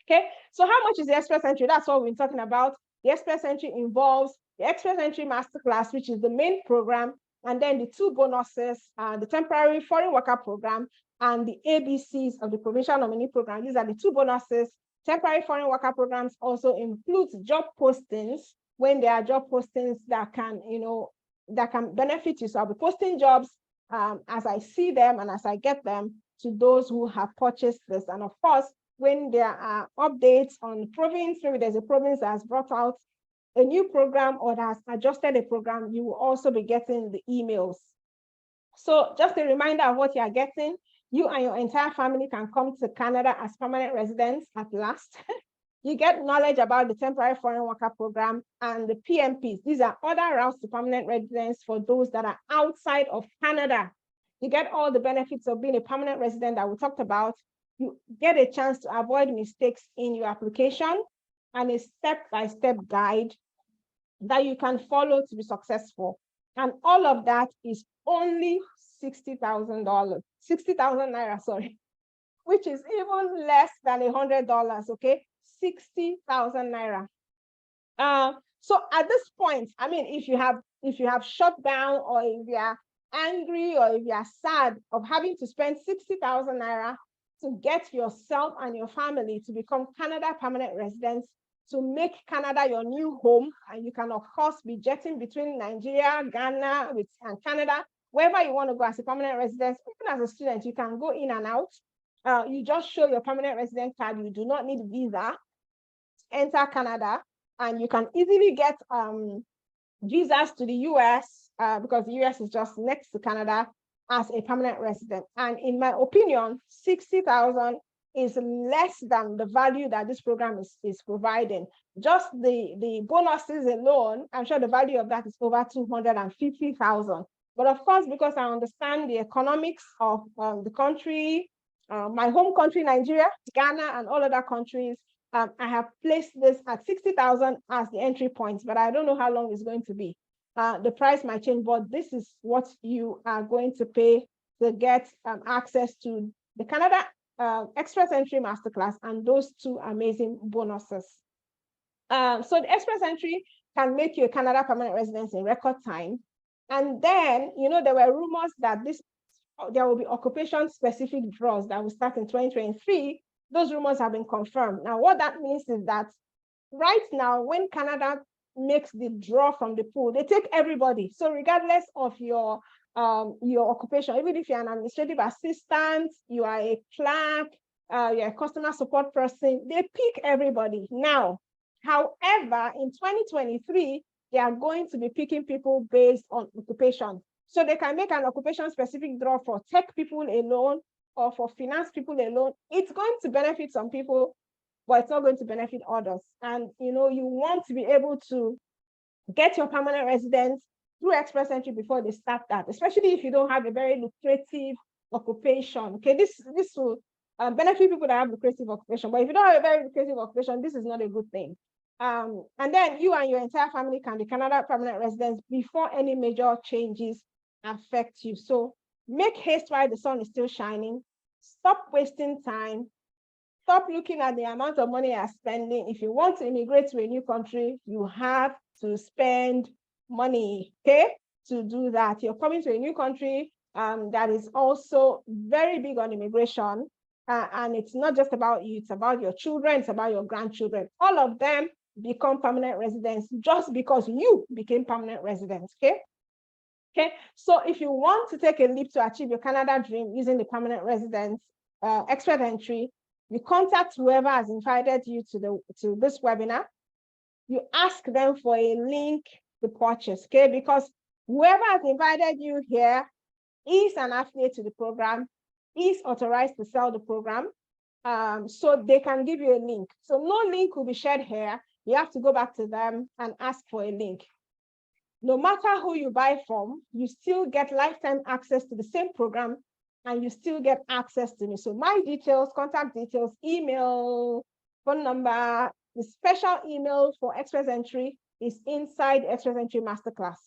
Okay, so how much is the express entry? That's what we've been talking about. The express entry involves the express entry masterclass, which is the main program, and then the 2 bonuses, the temporary foreign worker program and the ABCs of the provincial nominee program. These are the 2 bonuses. Temporary foreign worker programs also includes job postings when there are job postings that can, that can benefit you. So I'll be posting jobs as I see them and as I get them to those who have purchased this. And of course, when there are updates on the province, maybe there's a province that has brought out a new program or that has adjusted a program, you will also be getting the emails. So just a reminder of what you are getting. You and your entire family can come to Canada as permanent residents at last. You get knowledge about the temporary foreign worker program and the PMPs. These are other routes to permanent residence for those that are outside of Canada. You get all the benefits of being a permanent resident that we talked about. You get a chance to avoid mistakes in your application and a step-by-step guide that you can follow to be successful. And all of that is only $60,000, 60,000 naira, sorry, which is even less than $100, okay? 60,000 naira. So at this point, I mean, if you have shut down, or if you are angry, or if you are sad of having to spend 60,000 naira to get yourself and your family to become Canada permanent residents, to make Canada your new home, and you can of course be jetting between Nigeria, Ghana, and Canada, wherever you want to go as a permanent resident. Even as a student, you can go in and out. You just show your permanent resident card. You do not need visa to enter Canada, and you can easily get visas to the US because the US is just next to Canada as a permanent resident. And in my opinion, 60,000 is less than the value that this program is providing. Just the bonuses alone, I'm sure the value of that is over 250,000. But of course, because I understand the economics of the country, my home country, Nigeria, Ghana, and all other countries, I have placed this at 60,000 as the entry point, but I don't know how long it's going to be. The price might change, but this is what you are going to pay to get access to the Canada Express Entry Masterclass and those 2 amazing bonuses. So the Express Entry can make you a Canada permanent resident in record time. And then, there were rumors that there will be occupation-specific draws that will start in 2023, Those rumors have been confirmed. Now, what that means is that right now, when Canada makes the draw from the pool, they take everybody. So regardless of your occupation, even if you're an administrative assistant, you are a clerk, you're a customer support person, they pick everybody. Now, however, in 2023, they are going to be picking people based on occupation. So they can make an occupation-specific draw for tech people alone or for finance people alone. It's going to benefit some people, but it's not going to benefit others. And you want to be able to get your permanent residence through express entry before they start that, especially if you don't have a very lucrative occupation. Okay, this will benefit people that have lucrative occupation, but if you don't have a very lucrative occupation, this is not a good thing. And then you and your entire family can be Canada permanent residents before any major changes affect you. So make haste while the sun is still shining. Stop wasting time. Stop looking at the amount of money you're spending. If you want to immigrate to a new country, you have to spend money, okay, to do that. You're coming to a new country that is also very big on immigration. And it's not just about you, it's about your children, it's about your grandchildren. All of them become permanent residents just because you became permanent residents, okay? Okay, so if you want to take a leap to achieve your Canada dream using the permanent residence express entry, you contact whoever has invited you to this webinar. You ask them for a link to purchase, okay? Because whoever has invited you here is an affiliate to the program, is authorized to sell the program, so they can give you a link. So no link will be shared here. You have to go back to them and ask for a link. No matter who you buy from, you still get lifetime access to the same program, and you still get access to me. So my details, contact details, email, phone number, the special email for express entry is inside Express Entry Masterclass.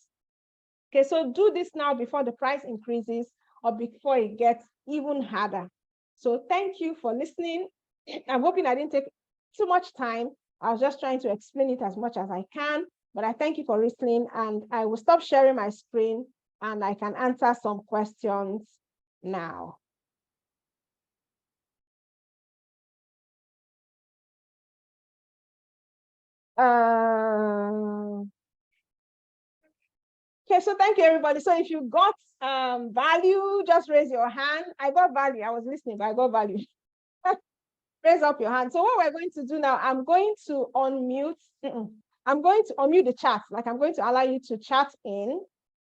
Okay, so do this now before the price increases or before it gets even harder. So thank you for listening. I'm hoping I didn't take too much time. I was just trying to explain it as much as I can, but I thank you for listening, and I will stop sharing my screen and I can answer some questions now. Okay, so thank you, everybody. So if you got value, just raise your hand. I got value. I was listening, but I got value. Raise up your hand. So what we're going to do now, I'm going to unmute. I'm going to unmute the chat. Like, I'm going to allow you to chat in.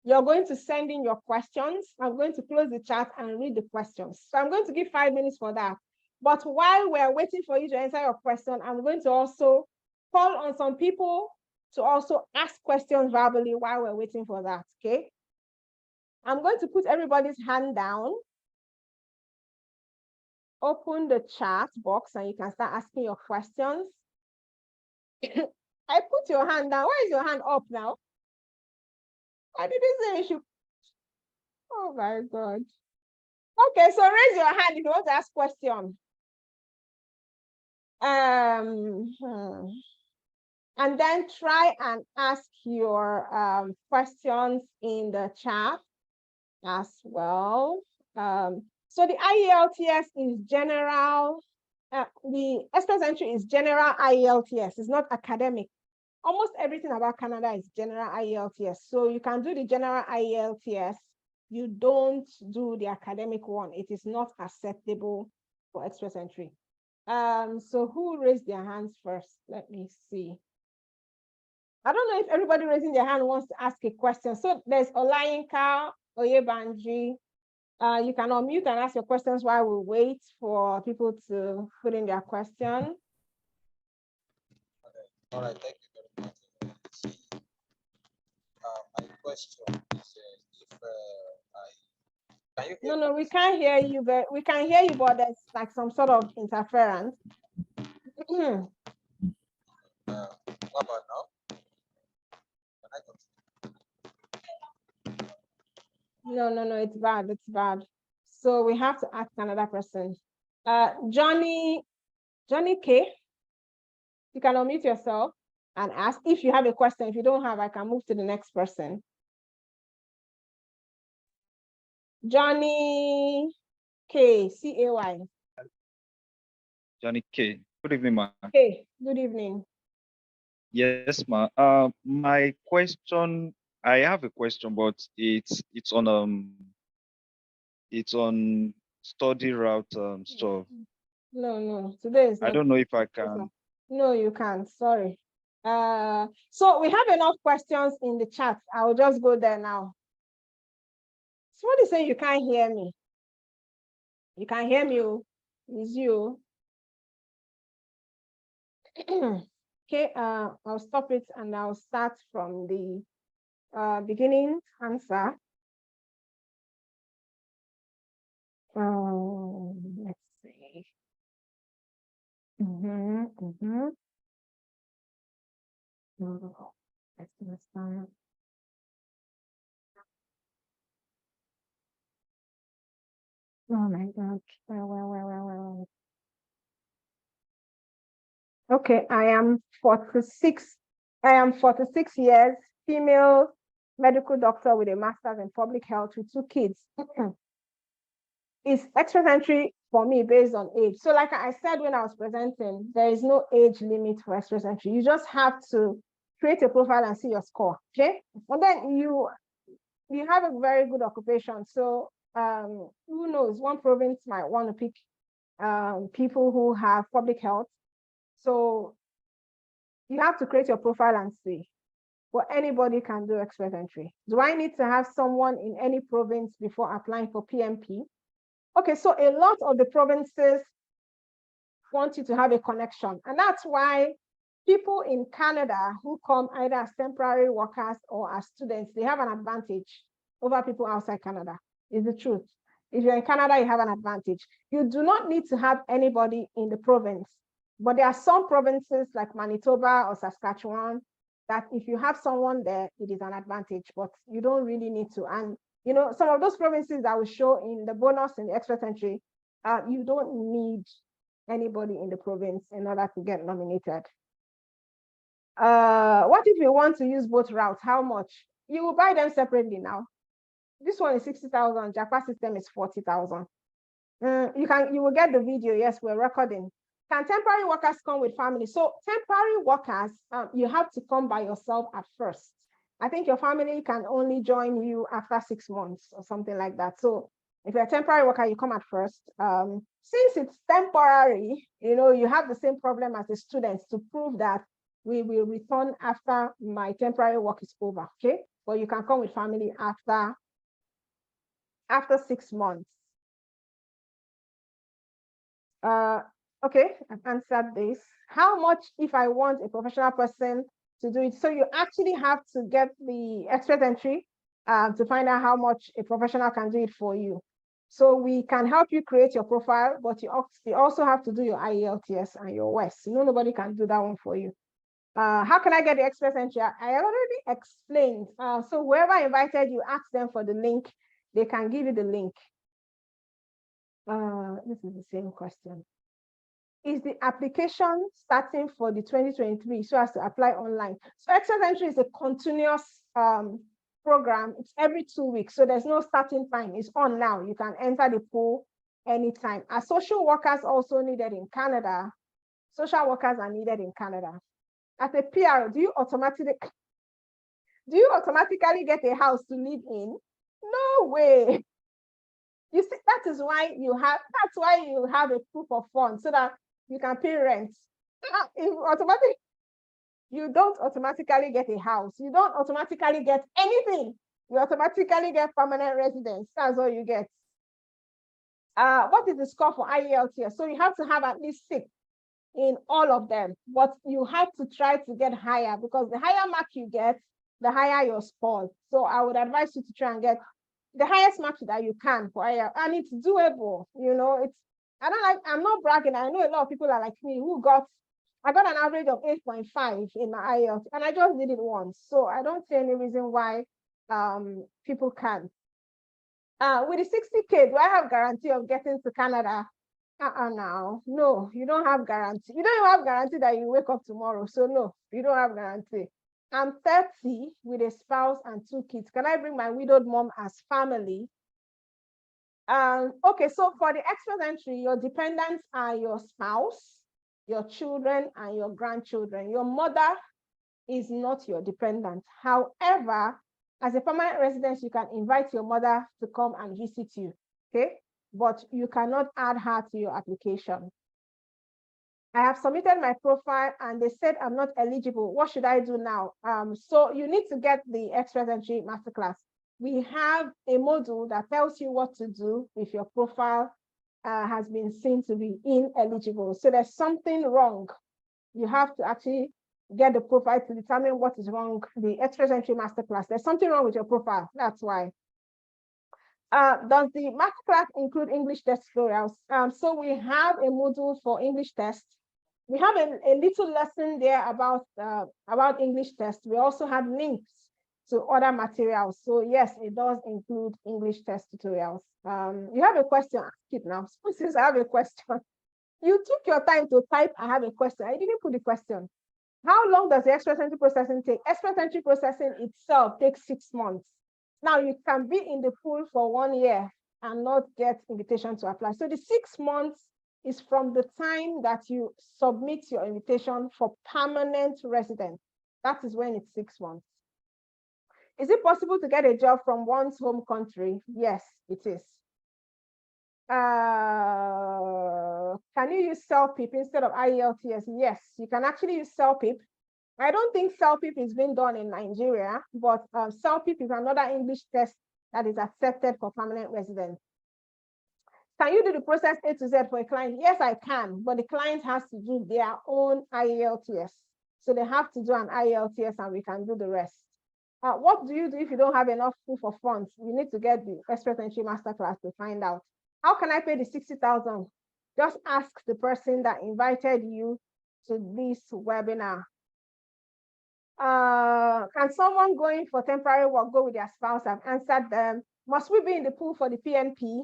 You're going to send in your questions. I'm going to close the chat and read the questions. So I'm going to give 5 minutes for that. But while we're waiting for you to answer your question, I'm going to also call on some people to also ask questions verbally while we're waiting for that, okay? I'm going to put everybody's hand down. Open the chat box and you can start asking your questions. I put your hand down. Why is your hand up now? I didn't say you should. Oh my God. Okay, so raise your hand if you want to ask questions. And then try and ask your questions in the chat as well. So the IELTS is general. The express entry is general IELTS. It's not academic. Almost everything about Canada is general IELTS. So you can do the general IELTS. You don't do the academic one. It is not acceptable for express entry. So who raised their hands first? Let me see. I don't know if everybody raising their hand wants to ask a question. So there's Olayinka, Oyebanji. You can unmute and ask your questions while we wait for people to put in their question. All right, thank you very much. My question is if can you hear No, we can't hear you, but we can hear you, but there's like some sort of interference. what about now? Can I continue? No, it's bad. It's bad. So we have to ask another person. Johnny K, you can unmute yourself and ask if you have a question. If you don't have, I can move to the next person. Johnny K, C-A-Y. Johnny K. Good evening, ma. Hey, good evening. Yes, ma. My question, I have a question, but it's on study route stuff. No, today is I not. don't know if I It's not. can. No, you can't. Sorry. So we have enough questions in the chat. I will just go there now. Somebody saying you can't hear me. You can hear me. Oh. It's you. Okay, I'll stop it and I'll start from the beginning answer. Let's see. Oh, let's understand. Oh my God. Well. Okay, I am 46. I am 46 years, female medical doctor with a master's in public health with 2 kids. It's extra entry for me based on age. So like I said when I was presenting, there is no age limit for extra entry. You just have to create a profile and see your score, okay? And then you have a very good occupation. So who knows, one province might want to pick people who have public health. So you have to create your profile and see. But anybody can do express entry. Do I need to have someone in any province before applying for PMP? Okay, so a lot of the provinces want you to have a connection. And that's why people in Canada who come either as temporary workers or as students, they have an advantage over people outside Canada, is the truth. If you're in Canada, you have an advantage. You do not need to have anybody in the province, but there are some provinces like Manitoba or Saskatchewan that if you have someone there, it is an advantage, but you don't really need to. And you know, some of those provinces that will show in the bonus in the extra entry, you don't need anybody in the province in order to get nominated. What if you want to use both routes? How much? You will buy them separately now. This one is 60,000. Japa system is 40,000. You will get the video. Yes, we're recording. Can temporary workers come with family? So temporary workers, you have to come by yourself at first. I think your family can only join you after 6 months or something like that. So if you're a temporary worker, you come at first. Since it's temporary, you know, you have the same problem as the students to prove that we will return after my temporary work is over, okay? But you can come with family after 6 months. Okay, I've answered this. How much if I want a professional person to do it? So you actually have to get the extra entry to find out how much a professional can do it for you. So we can help you create your profile, but you also have to do your Ielts and your WES. You know, nobody can do that one for you. How can I get the express entry? I already explained. So whoever invited you, ask them for the link. They can give you the link. This is the same question. Is the application starting for the 2023 so as to apply online? So express entry is a continuous program. It's every 2 weeks. So there's no starting time. It's on now. You can enter the pool anytime. Are social workers also needed in Canada? Social workers are needed in Canada. As a PR, do you automatically get a house to live in? No way. You see, that's why you have a proof of funds so that you can pay rent. You don't automatically get a house. You don't automatically get anything. You automatically get permanent residence. That's all you get. What is the score for Ielts here? So you have to have at least 6 in all of them, but you have to try to get higher because the higher mark you get, the higher your score. So I would advise you to try and get the highest mark that you can for IELTS, and it's doable. You know, I'm not bragging. I know a lot of people are like me I got an average of 8.5 in my IELTS, and I just did it once. So I don't see any reason why people can. With the 60K, do I have guarantee of getting to Canada? Now, no, you don't have guarantee. You don't even have guarantee that you wake up tomorrow. So no, you don't have guarantee. I'm 30 with a spouse and 2 kids. Can I bring my widowed mom as family? Okay, so for the express entry, your dependents are your spouse, your children, and your grandchildren. Your mother is not your dependent. However, as a permanent resident, you can invite your mother to come and visit you, okay? But you cannot add her to your application. I have submitted my profile and they said I'm not eligible. What should I do now? So you need to get the Express Entry Masterclass. We have a module that tells you what to do if your profile has been seen to be ineligible. So there's something wrong. You have to actually get the profile to determine what is wrong. The Express Entry Masterclass, there's something wrong with your profile. That's why. Does the Masterclass include English test tutorials? So we have a module for English tests. We have a little lesson there about English tests. We also have links to other materials. So yes, it does include English test tutorials. You have a question, ask it now. Since I have a question, you took your time to type, I have a question. I didn't put the question. How long does the express entry processing take? Express entry processing itself takes 6 months. Now you can be in the pool for 1 year and not get invitation to apply. So the 6 months is from the time that you submit your invitation for permanent residence. That is when it's 6 months. Is it possible to get a job from one's home country? Yes, it is. Can you use CELPIP instead of IELTS? Yes, you can actually use CELPIP. I don't think CELPIP is being done in Nigeria, but CELPIP is another English test that is accepted for permanent residents. Can you do the process A to Z for a client? Yes, I can, but the client has to do their own IELTS. So they have to do an IELTS and we can do the rest. What do you do if you don't have enough proof of funds? You need to get the Express Entry Masterclass to find out. How can I pay the 60,000? Just ask the person that invited you to this webinar. Can someone going for temporary work go with their spouse? I've answered them. Must we be in the pool for the PNP?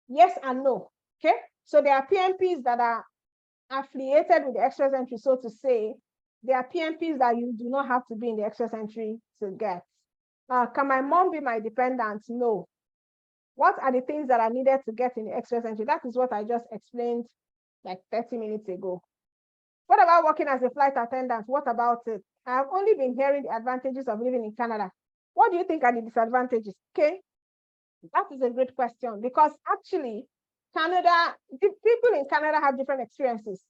Yes and no. Okay, so there are PNPs that are affiliated with the Express Entry, so to say. There are PNPs that you do not have to be in the Express Entry to get. Can my mom be my dependent? No. What are the things that are needed to get in the Express Entry? That is what I just explained like 30 minutes ago. What about working as a flight attendant? What about it? I've only been hearing the advantages of living in Canada. What do you think are the disadvantages? Okay, that is a great question, because actually Canada, people in Canada have different experiences.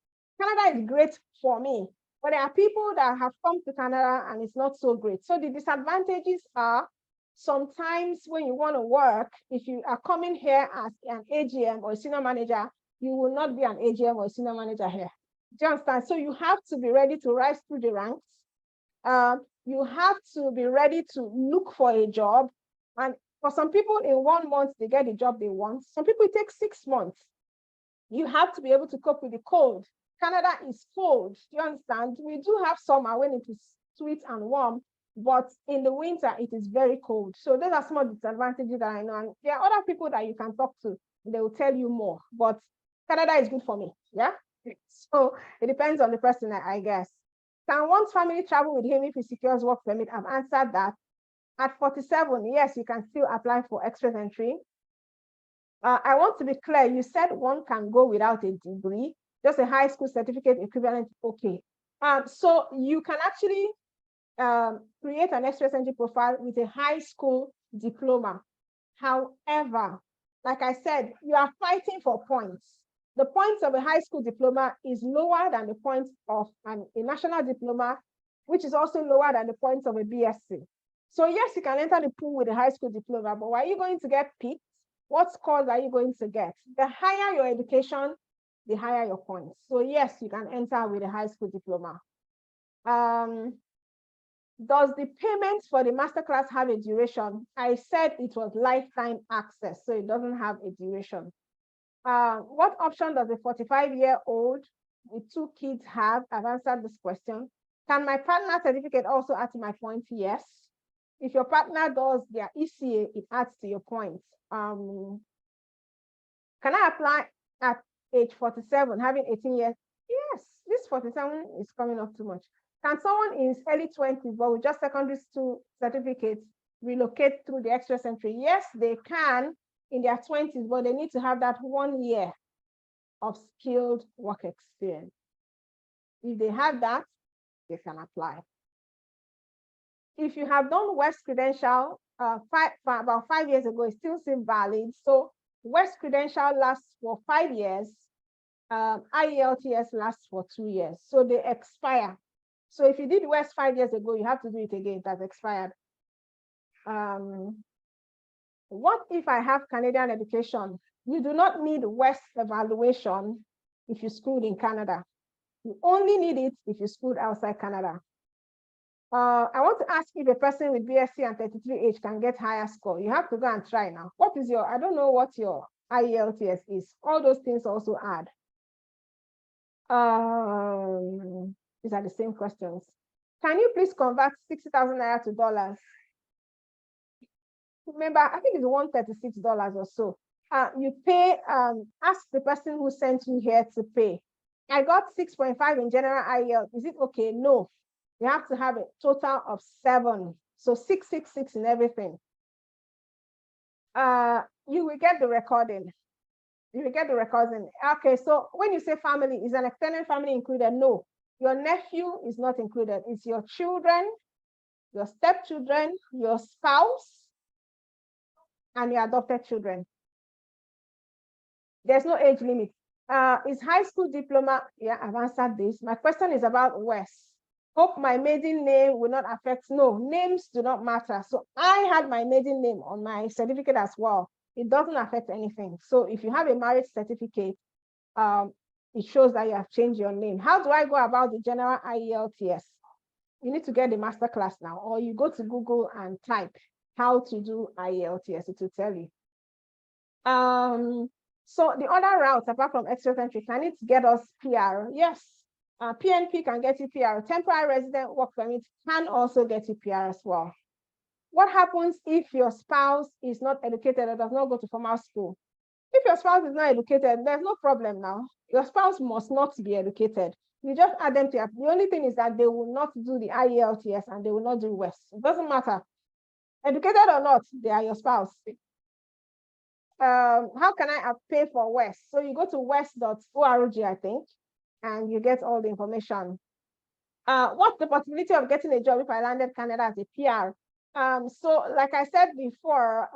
Canada is great for me, but there are people that have come to Canada and it's not so great. So the disadvantages are sometimes when you want to work, if you are coming here as an AGM or a senior manager, you will not be an AGM or a senior manager here. Do you understand? So you have to be ready to rise through the ranks. You have to be ready to look for a job. And for some people, in 1 month, they get the job they want. Some people, it takes 6 months. You have to be able to cope with the cold. Canada is cold. Do you understand? We do have summer when it is sweet and warm, but in the winter, it is very cold. So those are some of the disadvantages that I know. And there are other people that you can talk to. They will tell you more, but Canada is good for me. Yeah. So it depends on the person, I guess. Can one's family travel with him if he secures work permit? I've answered that. At 47, yes, you can still apply for Express Entry. I want to be clear. You said one can go without a degree, just a high school certificate equivalent. Okay. So you can actually create an Express Entry profile with a high school diploma. However, like I said, you are fighting for points. The points of a high school diploma is lower than the points of a national diploma, which is also lower than the points of a BSc. So yes, you can enter the pool with a high school diploma, but are you going to get picked? What scores are you going to get? The higher your education, the higher your points. So yes, you can enter with a high school diploma. Does the payment for the masterclass have a duration? I said it was lifetime access, so it doesn't have a duration. What option does a 45-year-old with 2 kids have? I've answered this question. Can my partner certificate also add to my points? Yes. If your partner does their ECA, it adds to your points. Can I apply at age 47, having 18 years? Yes, this 47 is coming up too much. Can someone in his early 20s, but with just secondary school certificates, relocate through the Express Entry? Yes, they can, in their 20s, but they need to have that 1 year of skilled work experience. If they have that, they can apply. If you have done West Credential about 5 years ago, it's still valid. So West Credential lasts for 5 years. IELTS lasts for 2 years. So they expire. So if you did West 5 years ago, you have to do it again. It has expired. What if I have Canadian education? You do not need West evaluation if you schooled in Canada. You only need it if you schooled outside Canada. I want to ask if a person with BSc and 33H can get higher score. You have to go and try now. What is your, I don't know what your IELTS is. All those things also add. These are the same questions. Can you please convert 60,000 naira to dollars? Remember, I think it's $136 or so. You pay, ask the person who sent you here to pay. I got 6.5 in general IELTS. Is it okay? No. You have to have a total of 7. So 666 in everything. You will get the recording. You will get the recording. Okay, so when you say family, is an extended family included? No. Your nephew is not included. It's your children, your stepchildren, your spouse, and your adopted children. There's no age limit. Is high school diploma? Yeah, I've answered this. My question is about West. Hope my maiden name will not affect. No, names do not matter. So I had my maiden name on my certificate as well. It doesn't affect anything. So if you have a marriage certificate, it shows that you have changed your name. How do I go about the general IELTS? You need to get the masterclass now, or you go to Google and type how to do IELTS. It will tell you. So the other routes, apart from express entry, can it get us PR? Yes. PNP can get you PR. Temporary resident work permit can also get you PR as well. What happens if your spouse is not educated or does not go to formal school? If your spouse is not educated, there's no problem now. Your spouse must not be educated. You just add them to your, the only thing is that they will not do the IELTS and they will not do West. It doesn't matter. Educated or not, they are your spouse. How can I pay for West? So you go to west.org, I think, and you get all the information. What's the possibility of getting a job if I landed Canada as a PR? So like I said before,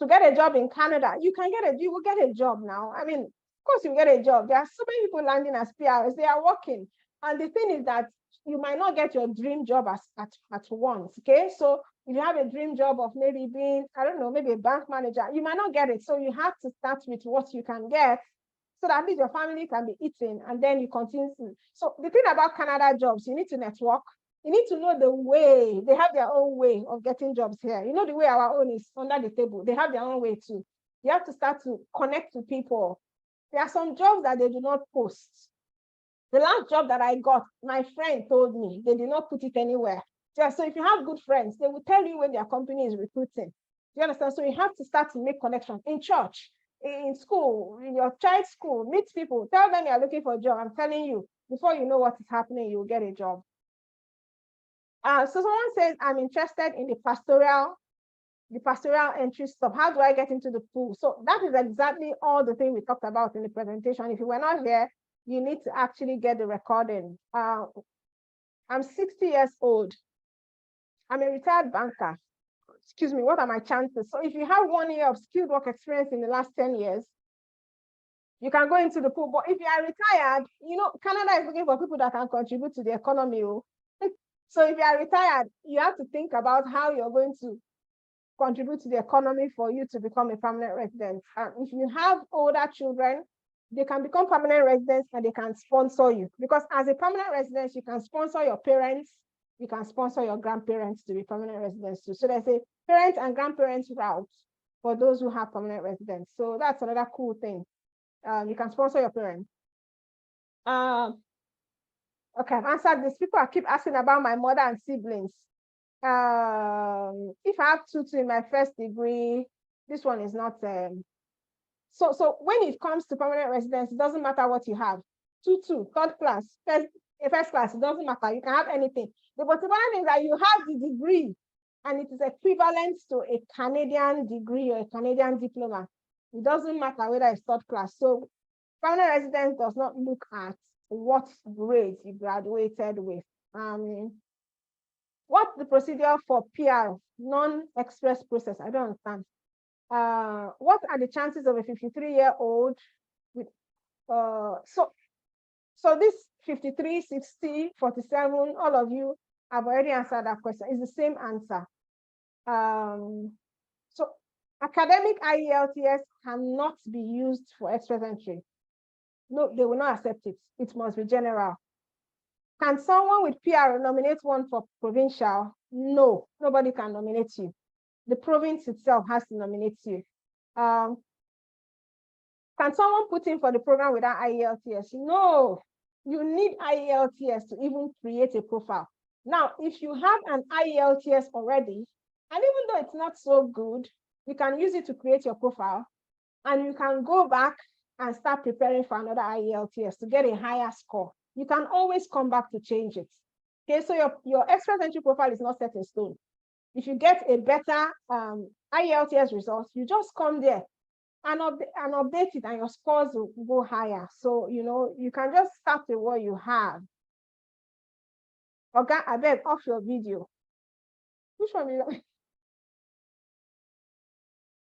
to get a job in Canada, you will get a job now. I mean, of course you get a job. There are so many people landing as PRs, they are working. And the thing is that you might not get your dream job at once, okay? So if you have a dream job of maybe being, I don't know, maybe a bank manager, you might not get it. So you have to start with what you can get so that at least your family can be eating and then you continue. So the thing about Canada jobs, you need to network. You need to know the way. They have their own way of getting jobs here. You know, the way our own is under the table. They have their own way too. You have to start to connect to people. There are some jobs that they do not post. The last job that I got, my friend told me they did not put it anywhere. So if you have good friends, they will tell you when their company is recruiting. Do you understand? So you have to start to make connections in church, in school, in your child's school, meet people, tell them you're looking for a job. I'm telling you, before you know what is happening, you'll get a job. So someone says, I'm interested in the pastoral entry stuff. How do I get into the pool? So that is exactly all the thing we talked about in the presentation. If you were not here, you need to actually get the recording. I'm 60 years old. I'm a retired banker. Excuse me, what are my chances? So if you have 1 year of skilled work experience in the last 10 years, you can go into the pool. But if you are retired, you know, Canada is looking for people that can contribute to the economy. So if you are retired, you have to think about how you're going to contribute to the economy for you to become a permanent resident. If you have older children, they can become permanent residents and they can sponsor you. Because as a permanent resident, you can sponsor your parents, you can sponsor your grandparents to be permanent residents too. So there's a parent and grandparents route for those who have permanent residents. So that's another cool thing. You can sponsor your parents. Okay, I've answered this. People keep asking about my mother and siblings. If I have 2 in my first degree, this one is not. So when it comes to permanent residence, it doesn't matter what you have. 2, third class, first class, it doesn't matter. You can have anything. The important thing is that you have the degree. and it is equivalent to a Canadian degree or a Canadian diploma. It doesn't matter whether it's third class. So permanent residence does not look at what grade you graduated with. What's the procedure for PR, non-express process? I don't understand. What are the chances of a 53-year-old with, so this 53, 60, 47, all of you have already answered that question. It's the same answer. So academic IELTS cannot be used for express entry. No, they will not accept it. It must be general. Can someone with PR nominate one for provincial? No, nobody can nominate you. The province itself has to nominate you. Can someone put in for the program without IELTS? No, you need IELTS to even create a profile. Now, if you have an IELTS already, and even though it's not so good, you can use it to create your profile, and you can go back and start preparing for another IELTS to get a higher score. You can always come back to change it. Okay, so your express entry profile is not set in stone. If you get a better IELTS result, you just come there and update it, and your scores will go higher. So, you know, you can just start with what you have. Okay, I beg, off your video. Which one is that?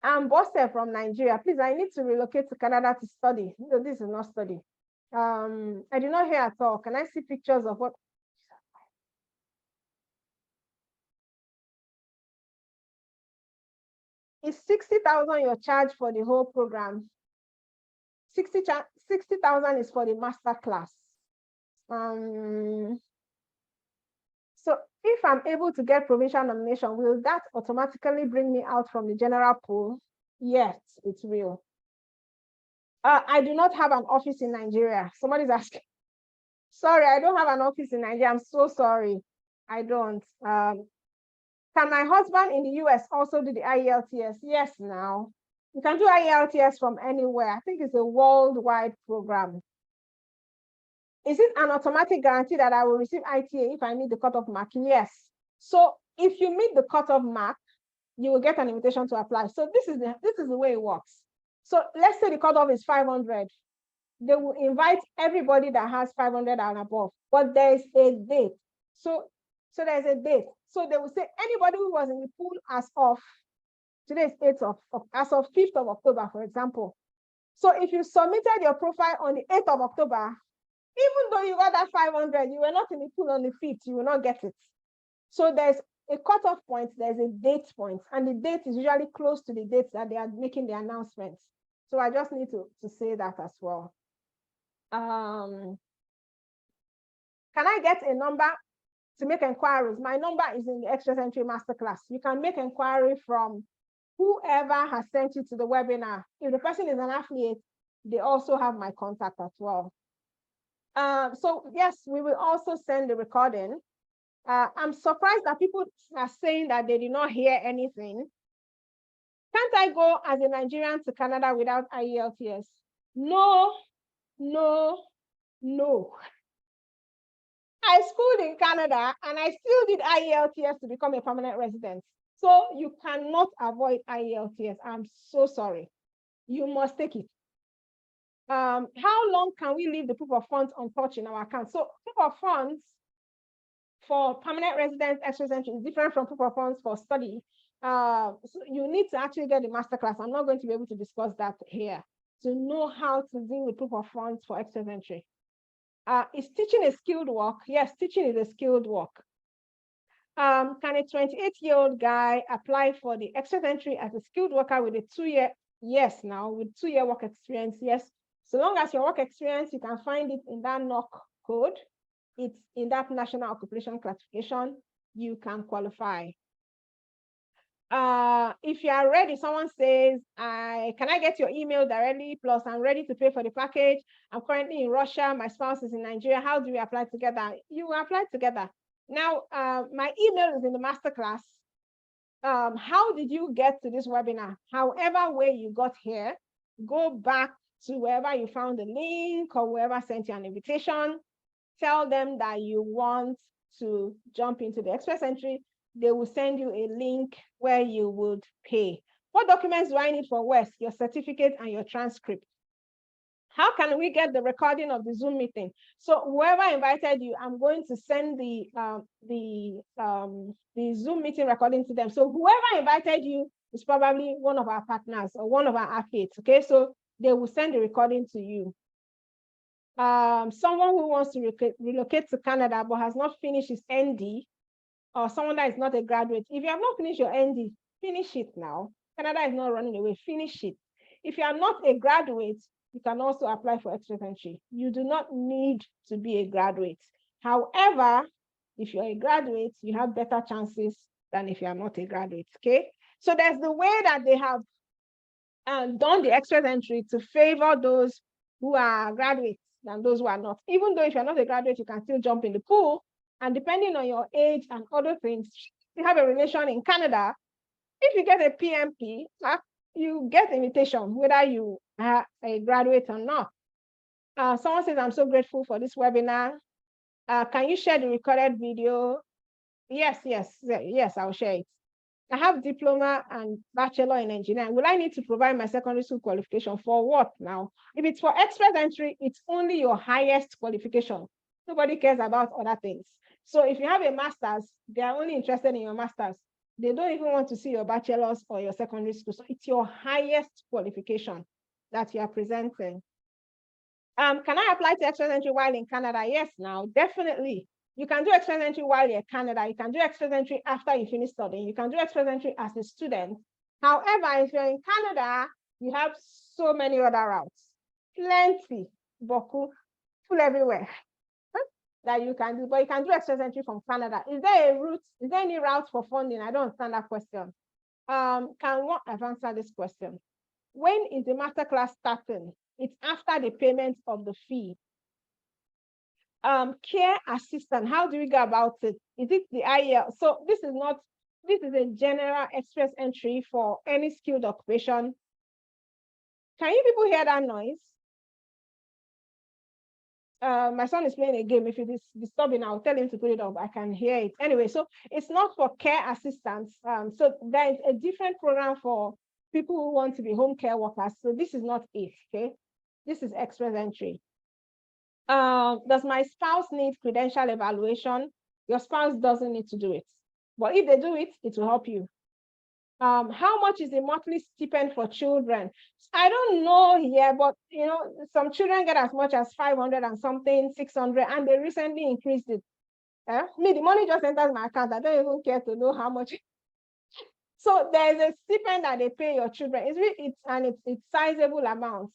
I'm Bosse from Nigeria. Please, I need to relocate to Canada to study. No, this is not study. I did not hear at all. Can I see pictures of what? Is 60,000 your charge for the whole program? 60,000 is for the master class. So if I'm able to get provincial nomination, will that automatically bring me out from the general pool? Yes, it's real. I do not have an office in Nigeria. Somebody's asking. Sorry, I don't have an office in Nigeria. I'm so sorry. I don't. Can my husband in the US also do the IELTS? Yes, now. You can do IELTS from anywhere. I think it's a worldwide program. Is it an automatic guarantee that I will receive ITA if I meet the cutoff mark? Yes. So if you meet the cutoff mark, you will get an invitation to apply. So this is the way it works. So let's say the cutoff is 500. They will invite everybody that has 500 and above, but there is a date. So there's a date. So they will say anybody who was in the pool as of, today is 8th as of 5th of October, for example. So if you submitted your profile on the 8th of October, even though you got that 500, you were not in the pool on the 5th, you will not get it. So there's a cutoff point, there's a date point, and the date is usually close to the dates that they are making the announcements. So I just need to say that as well. Can I get a number to make inquiries? My number is in the Express Entry Masterclass. You can make inquiry from whoever has sent you to the webinar. If the person is an affiliate, they also have my contact as well. So yes, we will also send the recording. I'm surprised that people are saying that they did not hear anything. Can't I go as a Nigerian to Canada without IELTS? No, no, no. I schooled in Canada and I still did IELTS to become a permanent resident. So you cannot avoid IELTS. I'm so sorry. You must take it. How long can we leave the proof of funds untouched in our account? So proof of funds for permanent residence express entry is different from proof of funds for study. So you need to actually get the masterclass. I'm not going to be able to discuss that here to know how to deal with proof of funds for express entry. Is teaching a skilled work? Yes, teaching is a skilled work. Can a 28-year-old guy apply for the express entry as a skilled worker with a 2-year? Yes, now with 2-year work experience, yes. So long as your work experience, you can find it in that NOC code. It's in that National Occupation Classification, you can qualify. If you are ready, someone says, can I get your email directly? Plus, I'm ready to pay for the package. I'm currently in Russia. My spouse is in Nigeria. How do we apply together? You will apply together. Now, my email is in the masterclass. How did you get to this webinar? However way you got here, go back to wherever you found the link or whoever sent you an invitation. Tell them that you want to jump into the express entry. they will send you a link where you would pay. What documents do I need for West? Your certificate and your transcript. How can we get the recording of the Zoom meeting? So whoever invited you, I'm going to send the Zoom meeting recording to them. So whoever invited you is probably one of our partners or one of our affiliates. Okay, so they will send the recording to you. Someone who wants to relocate to Canada but has not finished his ND, or someone that is not a graduate. If you have not finished your ND, finish it now. Canada is not running away. Finish it. If you are not a graduate, you can also apply for express entry. You do not need to be a graduate. However, if you're a graduate, you have better chances than if you are not a graduate, okay? So there's the way that they have done the express entry to favor those who are graduates than those who are not. Even though if you're not a graduate, you can still jump in the pool. And depending on your age and other things, you have a relation in Canada. If you get a PMP, you get invitation, whether you are a graduate or not. Someone says, I'm so grateful for this webinar. Can you share the recorded video? Yes, I'll share it. I have diploma and bachelor in engineering. Will I need to provide my secondary school qualification for what now? If it's for express entry, it's only your highest qualification. Nobody cares about other things. So if you have a master's, they are only interested in your master's. They don't even want to see your bachelor's or your secondary school. So it's your highest qualification that you are presenting. Can I apply to express entry while in Canada? Yes, now, definitely. You can do express entry while you're in Canada. You can do express entry after you finish studying. You can do express entry as a student. However, if you're in Canada, you have so many other routes. Plenty, beaucoup, full everywhere that you can do. But you can do express entry from Canada. Is there a route? Is there any route for funding? I don't understand that question. I've answered this question. When is the masterclass starting? It's after the payment of the fee. Care assistant, how do we go about it? Is it the Ielts? So this is a general express entry for any skilled occupation. Can you people hear that noise? My son is playing a game. If it is disturbing, I'll tell him to put it off. I can hear it. Anyway, so it's not for care assistants. So there is a different program for people who want to be home care workers. So this is not it, okay? This is express entry. Does my spouse need credential evaluation? Your spouse doesn't need to do it. But if they do it, it will help you. How much is the monthly stipend for children? I don't know here, but you know, some children get as much as 500 and something, 600, and they recently increased it. Me, the money just enters my account. I don't even care to know how much. So there's a stipend that they pay your children. It's sizable amounts.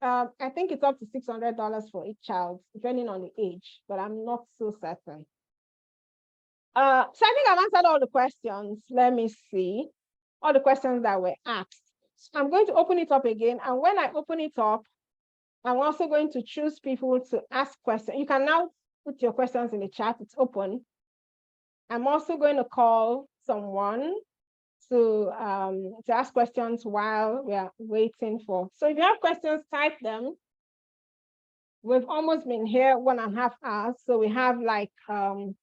I think it's up to $600 for each child, depending on the age, but I'm not so certain. So I think I've answered all the questions. Let me see. All the questions that were asked. So I'm going to open it up again. And when I open it up, I'm also going to choose people to ask questions. You can now put your questions in the chat. It's open. I'm also going to call someone to ask questions while we are waiting for. So if you have questions, type them. We've almost been here 1.5 hours. So we have like 30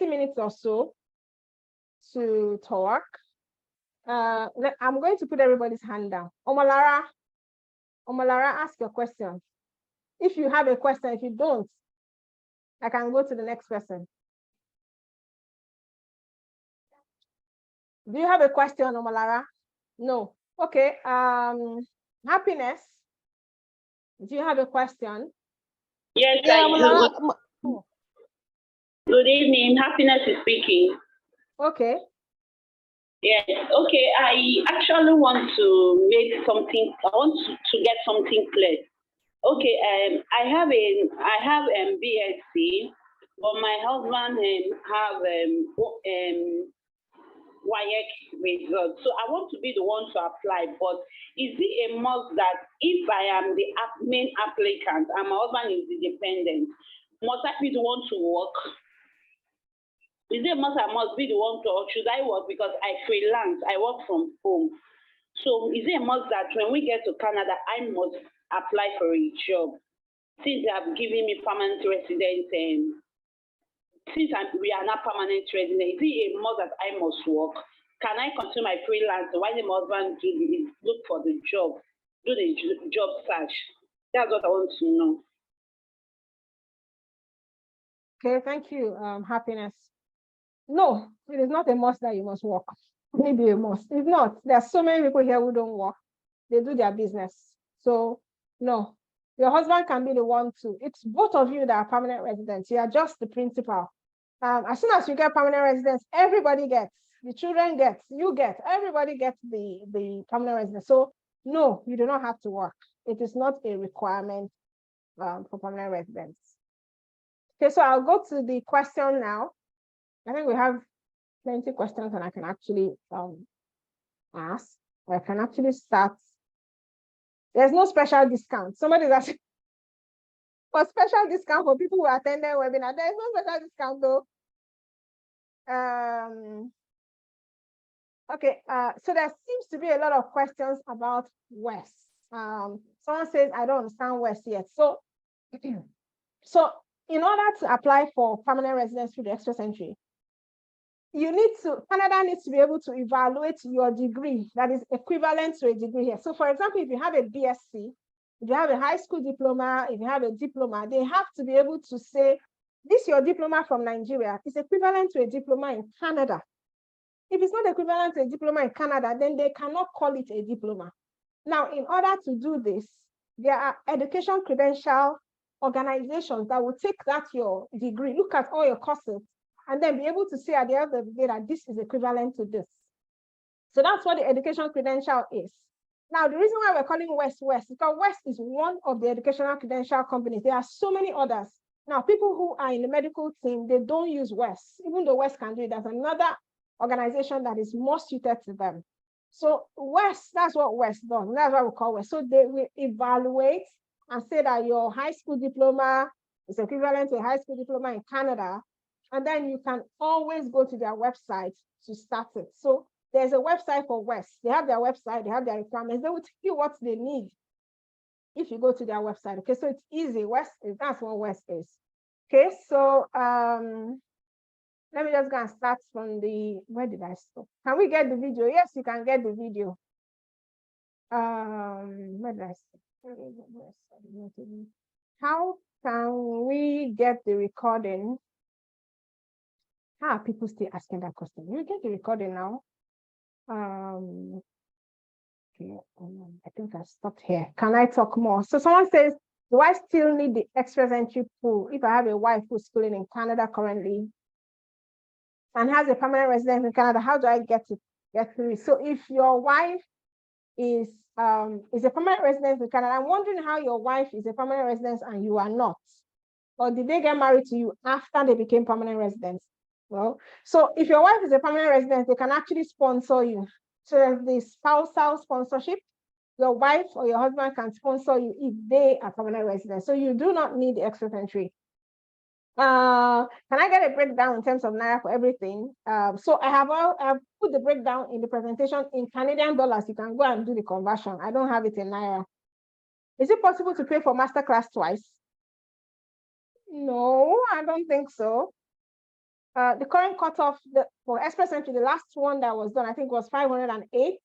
minutes or so to talk. I'm going to put everybody's hand down. Omolara, ask your question. If you have a question, if you don't, I can go to the next person. Do you have a question, Omolara? No. Okay. Happiness. Do you have a question? Yes, yeah, I do. Good evening. Happiness is speaking. Okay. Yes. Okay. I actually want to make something. I want to get something clear. Okay. I have BSc, but my husband have WAEC results. So I want to be the one to apply. But is it a must that if I am the main applicant and my husband is the dependent, must I be the one to work? Is it a must I must be the one to, or should I work because I freelance, I work from home? So is it a must that when we get to Canada, I must apply for a job since they have given me permanent residence since we are not permanent resident, is it a must that I must work? Can I continue my freelance while the husband look for the job, do the job search? That's what I want to know. Okay, thank you, Happiness. No, it is not a must that you must work. Maybe a must. If not, there are so many people here who don't work. They do their business. So no, your husband can be the one too. It's both of you that are permanent residents. You are just the principal. As soon as you get permanent residence, everybody gets, the children get, you get, everybody gets the permanent residence. So no, you do not have to work. It is not a requirement for permanent residents. Okay, so I'll go to the question now. I think we have plenty of questions and I can actually ask, or I can actually start. There's no special discount. Somebody's asking for special discount for people who attend the webinar. There is no special discount though. Okay, so there seems to be a lot of questions about WES. Someone says, I don't understand WES yet. So, so in order to apply for permanent residence through the express entry, Canada needs to be able to evaluate your degree that is equivalent to a degree here. So for example, if you have a BSc, if you have a high school diploma, if you have a diploma, they have to be able to say, this your diploma from Nigeria is equivalent to a diploma in Canada. If it's not equivalent to a diploma in Canada, then they cannot call it a diploma. Now, in order to do this, there are education credential organizations that will take that your degree, look at all your courses, and then be able to say at the end of the day that this is equivalent to this. So that's what the education credential is. Now, the reason why we're calling WES is because WES is one of the educational credential companies. There are so many others. Now, people who are in the medical team, they don't use WES, even though WES can do it. There's another organization that is more suited to them. So WES, that's what WES does. That's what we call WES. So they will evaluate and say that your high school diploma is equivalent to a high school diploma in Canada. And then you can always go to their website to start it. So there's a website for WES. They have their website, they have their requirements. They will tell you what they need if you go to their website. Okay, so it's easy. That's what WES is. Okay, so let me just go and start from where did I stop? Can we get the video? Yes, you can get the video. Where did I stop? How can we get the recording? How are people still asking that question? You get the recording now. Okay, I think I stopped here. Can I talk more? So someone says, do I still need the express entry pool if I have a wife who's schooling in Canada currently and has a permanent residence in Canada? How do I get through it? So if your wife is a permanent resident in Canada, I'm wondering how your wife is a permanent resident and you are not. Or did they get married to you after they became permanent residents? Well, so if your wife is a permanent resident, they can actually sponsor you. So there's the spousal sponsorship. Your wife or your husband can sponsor you if they are permanent residents. So you do not need the express entry. Can I get a breakdown in terms of Naira for everything? So I have put the breakdown in the presentation in Canadian dollars. You can go and do the conversion. I don't have it in Naira. Is it possible to pay for Masterclass twice? No, I don't think so. The current cutoff for express entry, the last one that was done, I think was 508,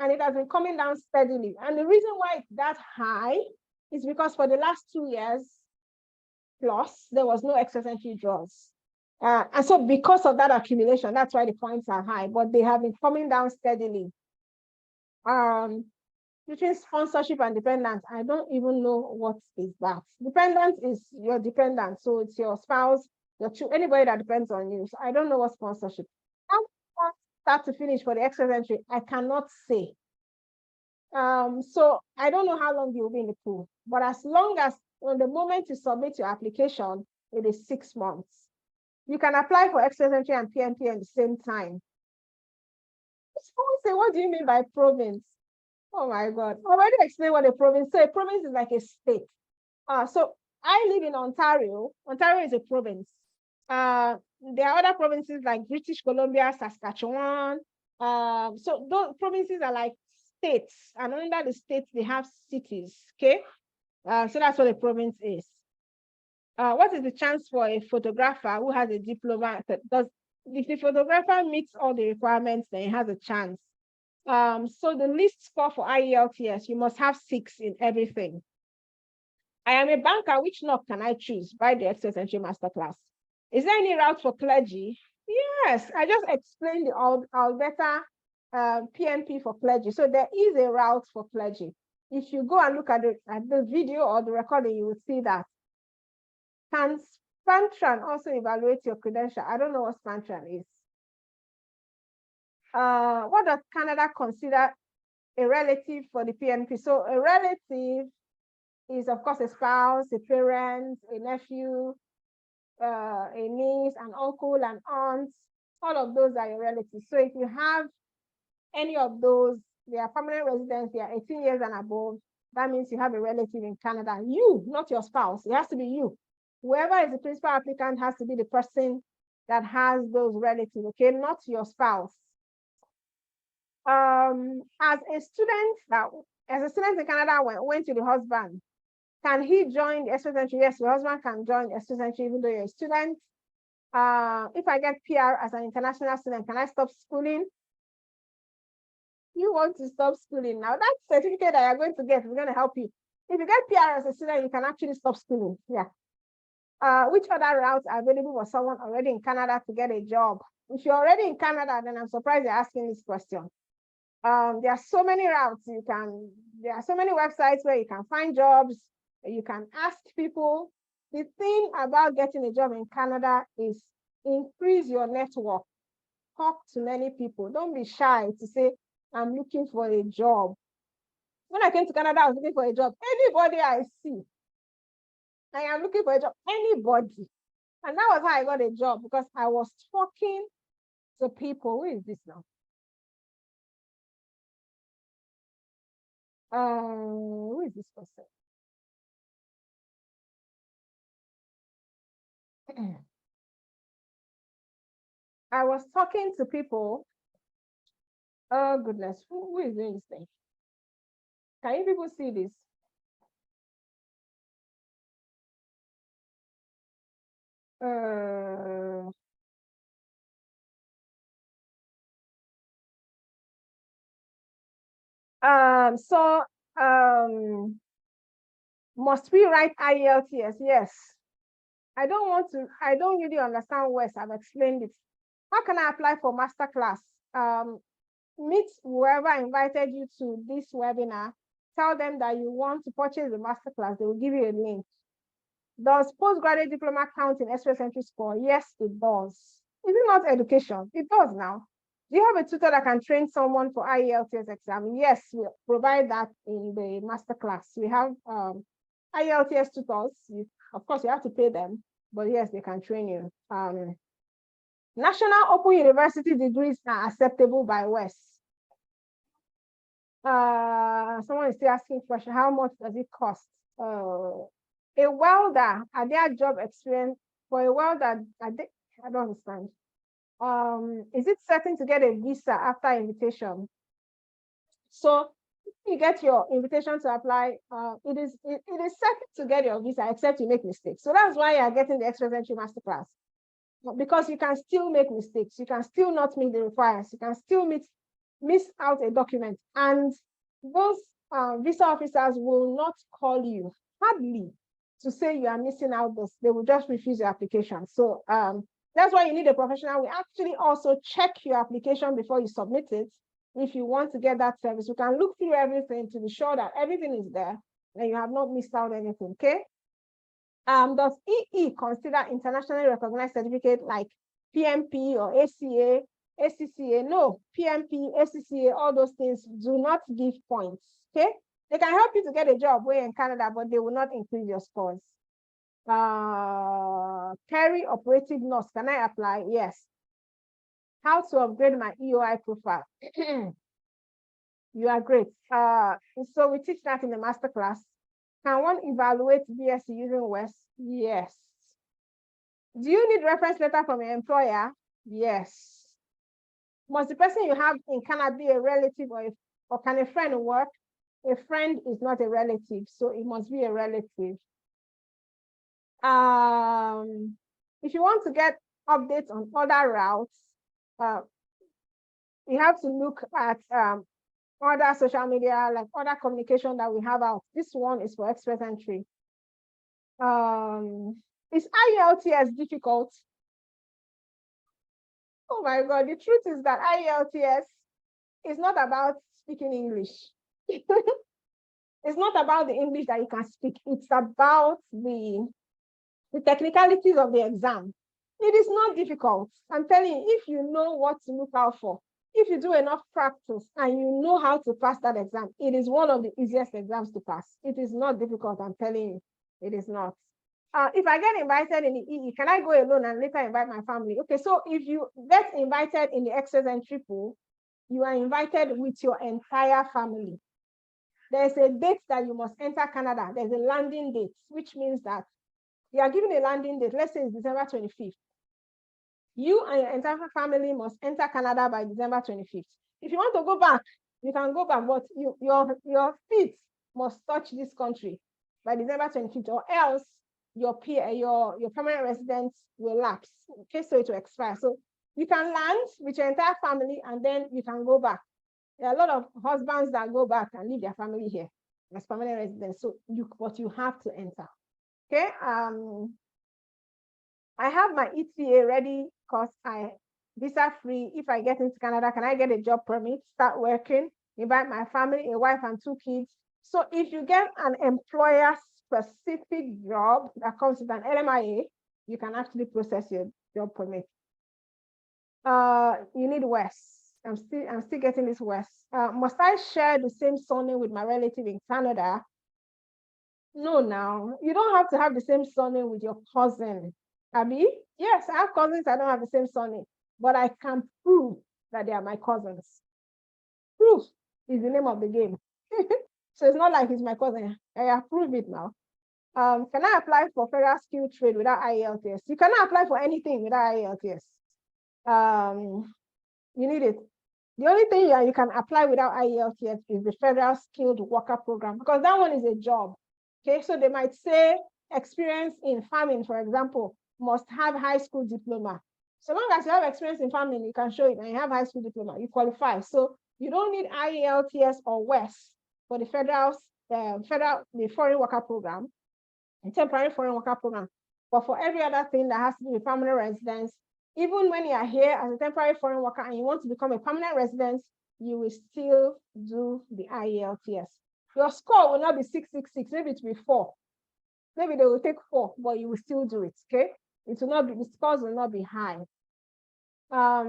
and it has been coming down steadily. And the reason why it's that high is because for the last 2 years plus, there was no express entry draws. And so because of that accumulation, that's why the points are high, but they have been coming down steadily. Between sponsorship and dependent, I don't even know what is that. Dependent is your dependent, so it's your spouse, anybody that depends on you. So I don't know what sponsorship. From start to finish for the express entry, I cannot say. So I don't know how long you'll be in the pool, but as long as on the moment you submit your application, it is 6 months. You can apply for express entry and PNP at the same time. Someone say, what do you mean by province? Oh my God, I already explained what a province is. So a province is like a state. So I live in Ontario. Ontario is a province. There are other provinces like British Columbia, Saskatchewan. So those provinces are like states, and under the states, they have cities, okay? So that's what a province is. What is the chance for a photographer who has a diploma? If the photographer meets all the requirements, then he has a chance. So the least score for IELTS, you must have 6 in everything. I am a banker. Which knock can I choose? By the Excess Entry Masterclass. Is there any route for clergy? Yes, I just explained the Alberta PNP for clergy. So there is a route for clergy. If you go and look at the video or the recording, you will see that. Can Spantran also evaluate your credential? I don't know what Spantran is. What does Canada consider a relative for the PNP? So a relative is, of course, a spouse, a parent, a nephew, a niece, an uncle, an aunt. All of those are your relatives. So if you have any of those, they are permanent residents, they are 18 years and above, that means you have a relative in Canada. You, not your spouse. It has to be you. Whoever is the principal applicant has to be the person that has those relatives, okay? Not your spouse. As a student in Canada went to the husband, can he join the Express Entry? Yes, your husband can join the Express Entry even though you're a student. If I get PR as an international student, can I stop schooling? You want to stop schooling now. That certificate that you're going to get is going to help you. If you get PR as a student, you can actually stop schooling. Yeah. Which other routes are available for someone already in Canada to get a job? If you're already in Canada, then I'm surprised you're asking this question. There are so many routes there are so many websites where you can find jobs, you can ask people. The thing about getting a job in Canada is increase your network. Talk to many people. Don't be shy to say, I'm looking for a job. When I came to Canada, I was looking for a job. Anybody I see, I am looking for a job. Anybody. And that was how I got a job, because I was talking to people. Who is this now? Who is this person? I was talking to people. Oh goodness, who is doing this thing? Can you people see this? Must we write IELTS? Yes. I don't really understand West. I've explained it. How can I apply for Masterclass? Meet whoever invited you to this webinar. Tell them that you want to purchase the Masterclass. They will give you a link. Does postgraduate diploma count in Express Entry Score? Yes, it does. Is it not education? It does now. Do you have a tutor that can train someone for IELTS exam? Yes, we provide that in the Masterclass. We have IELTS tutors. Of course, you have to pay them, but yes, they can train you. National Open University degrees are acceptable by West. Someone is still asking a question, how much does it cost? A welder, are there job experience for a welder? I don't understand. Is it certain to get a visa after invitation? So if you get your invitation to apply, it is certain to get your visa, except you make mistakes. So that's why you're getting the Express Entry Masterclass, because you can still make mistakes. You can still not meet the requirements. You can still miss out a document, and those visa officers will not call you, hardly, to say you are missing out this. They will just refuse your application. So that's why you need a professional. We actually also check your application before you submit it. If you want to get that service, we can look through everything to be sure that everything is there and you have not missed out anything. Okay. Does EE consider internationally recognized certificate like PMP or ACA, ACCA? No, PMP, ACCA, all those things do not give points. Okay. They can help you to get a job way in Canada, but they will not increase your scores. Carry operative nurse, can I apply? Yes. How to upgrade my EOI profile? You are great. So we teach that in the masterclass. Can one evaluate BSc using West? Yes. Do you need reference letter from your employer? Yes. Must the person you have in Canada be a relative, or can a friend work? A friend is not a relative, so it must be a relative. If you want to get updates on other routes, you have to look at other social media, like other communication that we have out. This one is for express entry. Is IELTS difficult? Oh my God, the truth is that IELTS is not about speaking English. It's not about the English that you can speak. It's about the technicalities of the exam. It is not difficult. I'm telling you, if you know what to look out for, if you do enough practice and you know how to pass that exam, it is one of the easiest exams to pass. It is not difficult, I'm telling you, it is not. If I get invited in the EE, can I go alone and later invite my family? Okay, so if you get invited in the express entry pool, you are invited with your entire family. There's a date that you must enter Canada. There's a landing date, which means that you are given a landing date. Let's say it's December 25th. You and your entire family must enter Canada by December 25th. If you want to go back, you can go back, but your feet must touch this country by December 25th, or else your permanent residence will lapse. Okay, so it will expire. So you can land with your entire family and then you can go back. There are a lot of husbands that go back and leave their family here as permanent residents. So but you have to enter. Okay. I have my ETA ready because I visa free. If I get into Canada, can I get a job permit, start working, invite my family, a wife and 2 kids? So if you get an employer specific job that comes with an LMIA, you can actually process your job permit. You need West. I'm still getting this West. Must I share the same surname with my relative in Canada? No, now you don't have to have the same surname with your cousin. Abby? Yes, I have cousins that don't have the same surname, but I can prove that they are my cousins. Proof is the name of the game. So it's not like he's my cousin. I approve it now. Can I apply for federal skill trade without IELTS? You cannot apply for anything without IELTS. You need it. The only thing you can apply without IELTS is the federal skilled worker program, because that one is a job. Okay, so they might say experience in farming, for example, must have high school diploma. So long as you have experience in farming, you can show it and you have high school diploma, you qualify. So you don't need IELTS or WES for the the foreign worker program, the temporary foreign worker program. But for every other thing that has to do with permanent residence, even when you are here as a temporary foreign worker and you want to become a permanent resident, you will still do the IELTS. Your score will not be 666, maybe it will be 4. Maybe they will take 4, but you will still do it, okay? It will not be, the scores will not be high. I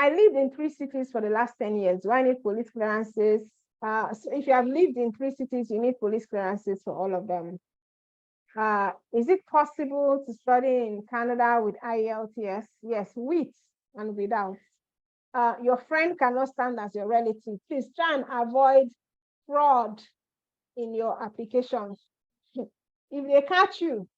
lived in 3 cities for the last 10 years. Do I need police clearances? So if you have lived in 3 cities, you need police clearances for all of them. Is it possible to study in Canada with IELTS? Yes, with and without. Your friend cannot stand as your relative. Please try and avoid fraud in your application. If they catch you,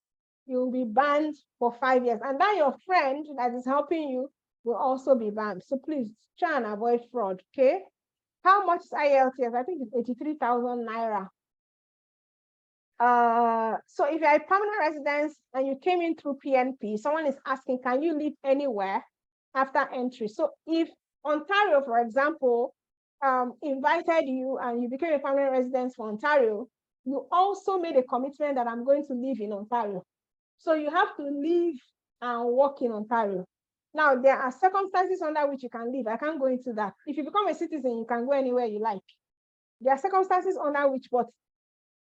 you'll be banned for 5 years. And then your friend that is helping you will also be banned. So please try and avoid fraud, okay? How much is IELTS? I think it's 83,000 Naira. So if you're a permanent resident and you came in through PNP, someone is asking, can you live anywhere after entry? So if Ontario, for example, invited you and you became a permanent resident for Ontario, you also made a commitment that I'm going to live in Ontario. So you have to live and work in Ontario. Now, there are circumstances under which you can live. I can't go into that. If you become a citizen, you can go anywhere you like. There are circumstances under which, but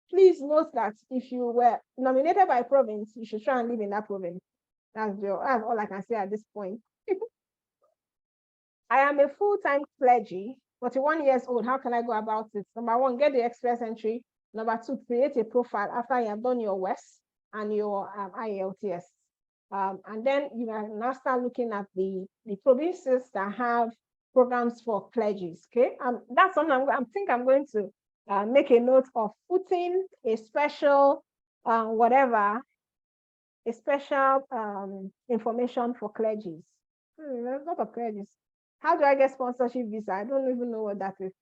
please note that if you were nominated by a province, you should try and live in that province. That's all I can say at this point. I am a full-time clergy, 41 years old. How can I go about it? Number 1, get the express entry. Number 2, create a profile after you have done your WES and your IELTS. And then you can now start looking at the provinces that have programs for clergies. Okay, that's something I think I'm going to make a note of, putting a special information for clergies. There's a lot of clergies. How do I get sponsorship visa? I don't even know what that is.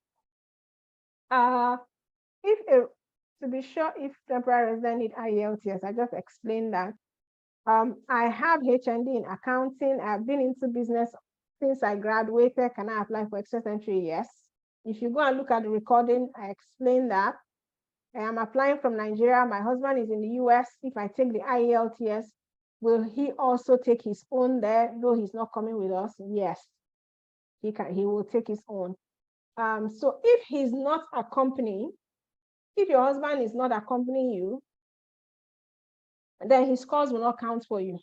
to be sure if temporary resident need IELTS, I just explained that. I have HND in accounting. I've been into business since I graduated. Can I apply for express entry? Yes. If you go and look at the recording, I explained that. I am applying from Nigeria. My husband is in the US. If I take the IELTS, will he also take his own there, though he's not coming with us? Yes, he will take his own. So if he's not accompanying, if your husband is not accompanying you, then his scores will not count for you.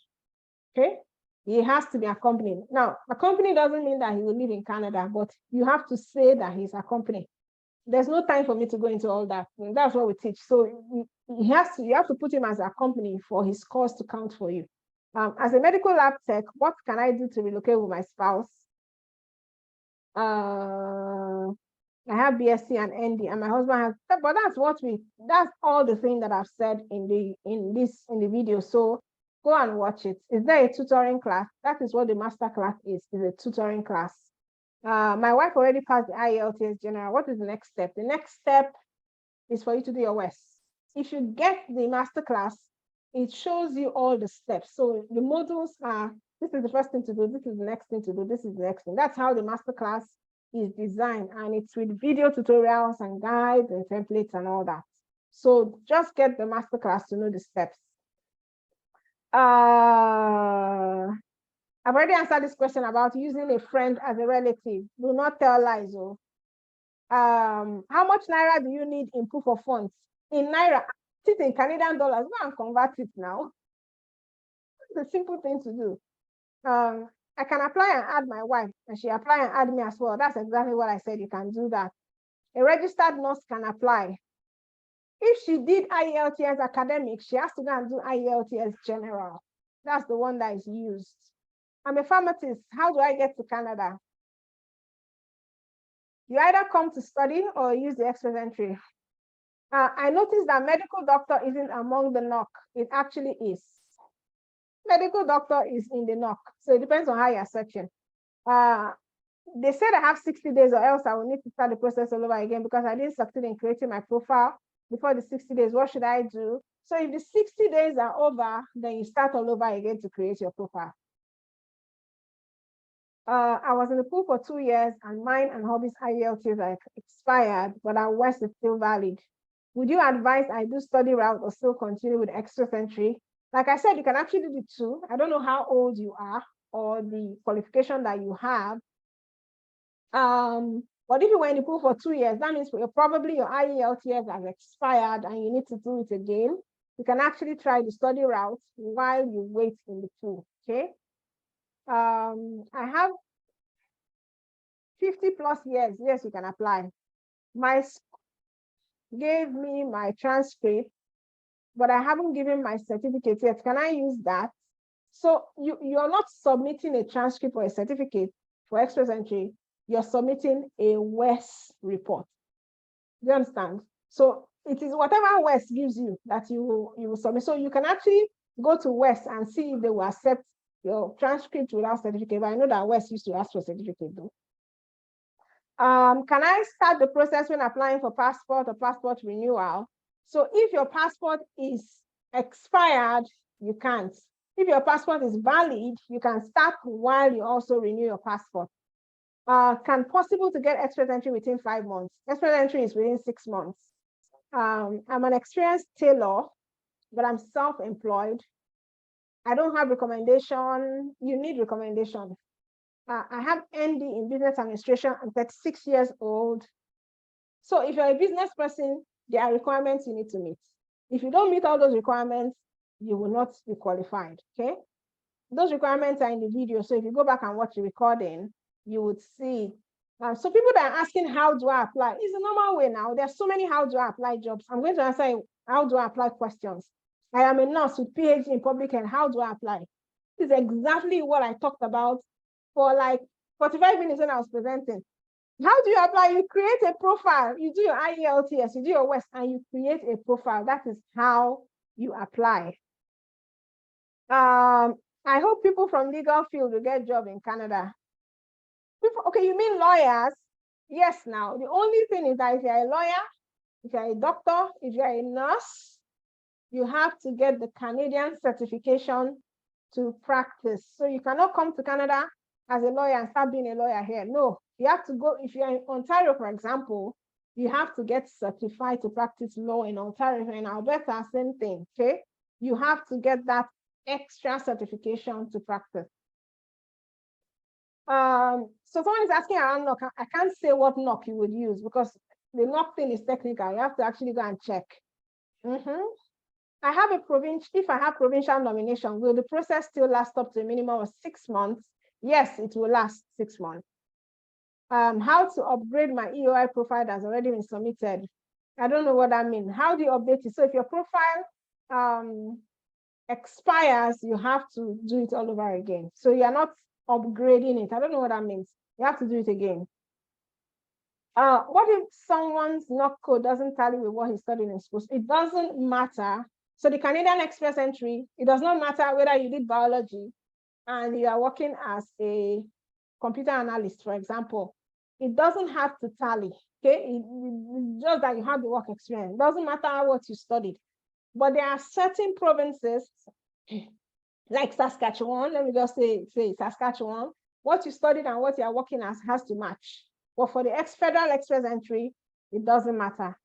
Okay, he has to be accompanied. Now, accompany doesn't mean that he will live in Canada, but you have to say that he's accompanied. There's no time for me to go into all that. And that's what we teach. So you have to put him as accompany for his scores to count for you. As a medical lab tech, what can I do to relocate with my spouse? I have BSc and ND, and my husband has. But that's all the thing that I've said in the video. So go and watch it. Is there a tutoring class? That is what the Masterclass is a tutoring class. My wife already passed the IELTS general. What is the next step? The next step is for you to do your WES. If you get the Masterclass, it shows you all the steps. So the modules are, this is the first thing to do, this is the next thing to do, this is the next thing. That's how the Masterclass is designed, and it's with video tutorials and guides and templates and all that. So just get the Masterclass to know the steps. I've already answered this question about using a friend as a relative. Do not tell lies. Oh. How much Naira do you need in proof of funds? In Naira, it in Canadian dollars, go and convert it now. It's a simple thing to do. I can apply and add my wife, and she apply and add me as well. That's exactly what I said. You can do that. A registered nurse can apply. If she did IELTS academic, she has to go and do IELTS general. That's the one that is used. I'm a pharmacist. How do I get to Canada? You either come to study or use the express entry. I noticed that medical doctor isn't among the NOC. It actually is. Medical doctor is in the NOC. So it depends on how you're searching. They said I have 60 days or else I will need to start the process all over again because I didn't succeed in creating my profile before the 60 days. What should I do? So if the 60 days are over, then you start all over again to create your profile. I was in the pool for 2 years and mine and hobbies IELTS are expired, but our WES is still valid. Would you advise I do study route or still continue with express entry? Like I said, you can actually do the two. I don't know how old you are or the qualification that you have. But if you were in the pool for 2 years, that means probably your IELTS has expired and you need to do it again. You can actually try the study route while you wait in the pool, okay? I have 50 plus years. Yes, you can apply. My gave me my transcript, but I haven't given my certificate yet. Can I use that? So you're not submitting a transcript or a certificate for express entry. You're submitting a WES report. Do you understand? So it is whatever WES gives you that you will submit. So you can actually go to WES and see if they will accept your transcript without certificate. But I know that WES used to ask for certificate though. Can I start the process when applying for passport or passport renewal? So if your passport is expired, you can't. If your passport is valid, you can start while you also renew your passport. Can possible to get express entry within 5 months? Express entry is within 6 months. I'm an experienced tailor, but I'm self-employed. I don't have recommendation. You need recommendation. I have ND in business administration. I'm 36 years old. So if you're a business person, there are requirements you need to meet. If you don't meet all those requirements, you will not be qualified, okay? Those requirements are in the video. So if you go back and watch the recording, you would see. So people that are asking, how do I apply? It's a normal way now. There's so many how do I apply jobs. I'm going to answer how do I apply questions. I am a nurse with PhD in public health. How do I apply? This is exactly what I talked about for like 45 minutes when I was presenting. How do you apply? You create a profile. You do your IELTS, you do your WES, and you create a profile. That is how you apply. I hope people from legal field will get a job in Canada. Okay, you mean lawyers? Yes, now. The only thing is that if you're a lawyer, If you're a doctor, if you're a nurse, you have to get the Canadian certification to practice. So you cannot come to Canada as a lawyer and start being a lawyer here. No, you have to go, if you're in Ontario, for example, you have to get certified to practice law in Ontario. In Alberta, same thing, okay? You have to get that extra certification to practice. So someone is asking around NOC. I can't say what NOC you would use because the NOC thing is technical. You have to actually go and check. I have a provincial, if I have provincial nomination, will the process still last up to a minimum of 6 months? Yes, it will last 6 months. How to upgrade my EOI profile has already been submitted. I don't know what that means. How do you update it? So if your profile expires, you have to do it all over again. So you're not upgrading it. I don't know what that means. You have to do it again. What if someone's NOC code doesn't tally with what he studied in school? It doesn't matter. So the Canadian Express entry, it does not matter whether you did biology and you are working as a computer analyst, for example. It doesn't have to tally, okay? It's just that you have the work experience. It doesn't matter what you studied. But there are certain provinces, like Saskatchewan, let me just say Saskatchewan, what you studied and what you are working as has to match. But for the federal express entry, it doesn't matter.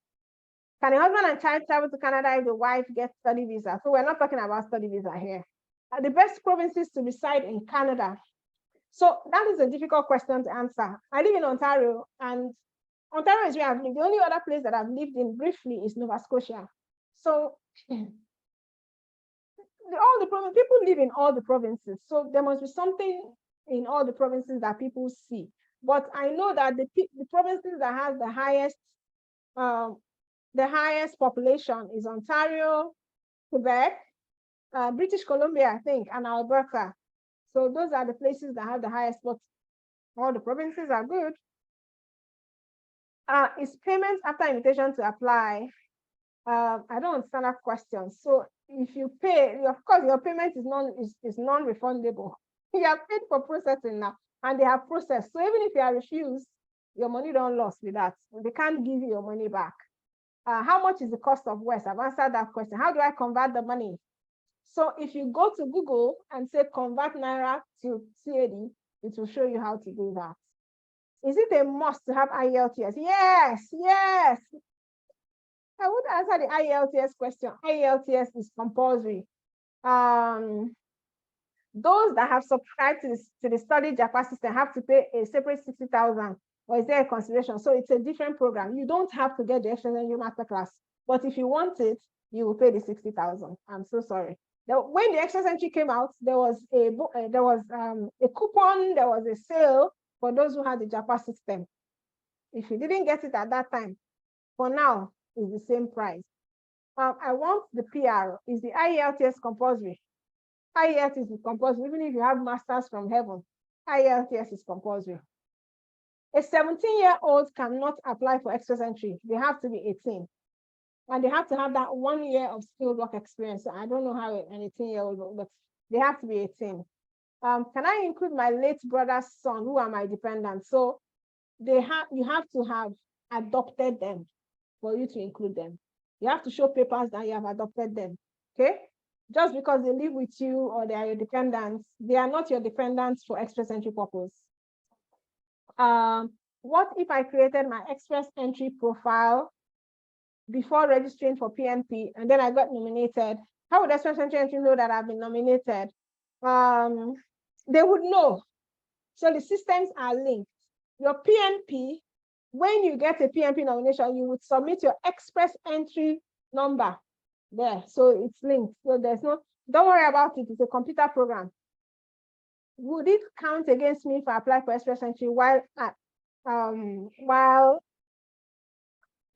Can a husband and child travel to Canada if the wife gets study visa? So we're not talking about study visa here. The best provinces to reside in Canada. So that is a difficult question to answer. I live in Ontario, and Ontario is where I've lived. The only other place that I've lived in briefly is Nova Scotia. So all the provinces, people live in all the provinces. So there must be something in all the provinces that people see. But I know that the provinces that have the highest population is Ontario, Quebec, British Columbia, I think, and Alberta. So those are the places that have the highest, but all the provinces are good. Is payment after invitation to apply? I don't understand that question. So if you pay, of course, your payment is non-refundable. You are paid for processing now, and they have processed. So even if you are refused, your money don't lost with that. They can't give you your money back. How much is the cost of West? I've answered that question. How do I convert the money? So if you go to Google and say convert Naira to CAD, it will show you how to do that. Is it a must to have Ielts? Yes, yes. I would answer the Ielts question. Ielts is compulsory. Those that have subscribed to the study Japa system have to pay a separate 60,000, or is there a consideration? So it's a different program. You don't have to get the Extended Masterclass, but if you want it, you will pay the 60,000. I'm so sorry. When the extra entry came out, there was a coupon, there was a sale for those who had the Japa system. If you didn't get it at that time, for now, it's the same price. I want the PR. Is the Ielts compulsory? Ielts is compulsory, even if you have masters from heaven. Ielts is compulsory. A 17-year-old cannot apply for express entry. They have to be 18. And they have to have that 1 year of skilled work experience. So I don't know how an 18-year-old, but they have to be 18. Can I include my late brother's son, who are my dependents? So you have to have adopted them for you to include them. You have to show papers that you have adopted them, okay? Just because they live with you or they are your dependents, they are not your dependents for express entry purpose. What if I created my express entry profile before registering for PNP and then I got nominated? How would express entry know that I've been nominated? They would know. So the systems are linked. Your PNP, when you get a PNP nomination, you would submit your express entry number there. So it's linked. So there's no, don't worry about it. It's a computer program. Would it count against me if I apply for express entry while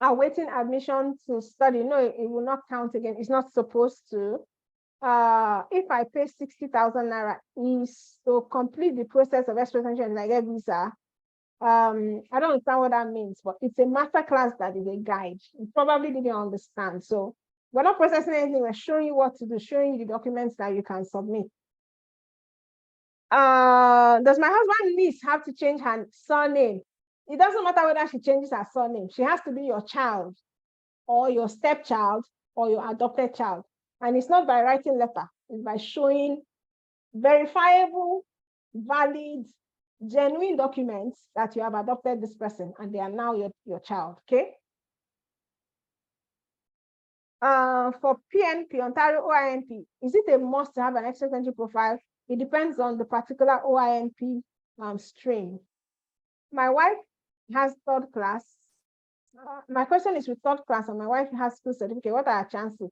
awaiting admission to study? No, it will not count again. It's not supposed to. If I pay 60,000 Naira is to complete the process of express entry and I get visa. I don't understand what that means, but it's a masterclass that is a guide. You probably didn't understand. So we're not processing anything, we're showing you what to do, showing you the documents that you can submit. Does my husband's niece have to change her surname? It doesn't matter whether she changes her surname. She has to be your child. or your stepchild or your adopted child. And it's not by writing letter, it's by showing verifiable, valid, genuine documents that you have adopted this person and they are now your child, okay? For PNP, Ontario OINP, is it a must to have an express entry profile? It depends on the particular OINP stream. My wife has third class. My question is with third class and my wife has school certificate. What are our chances?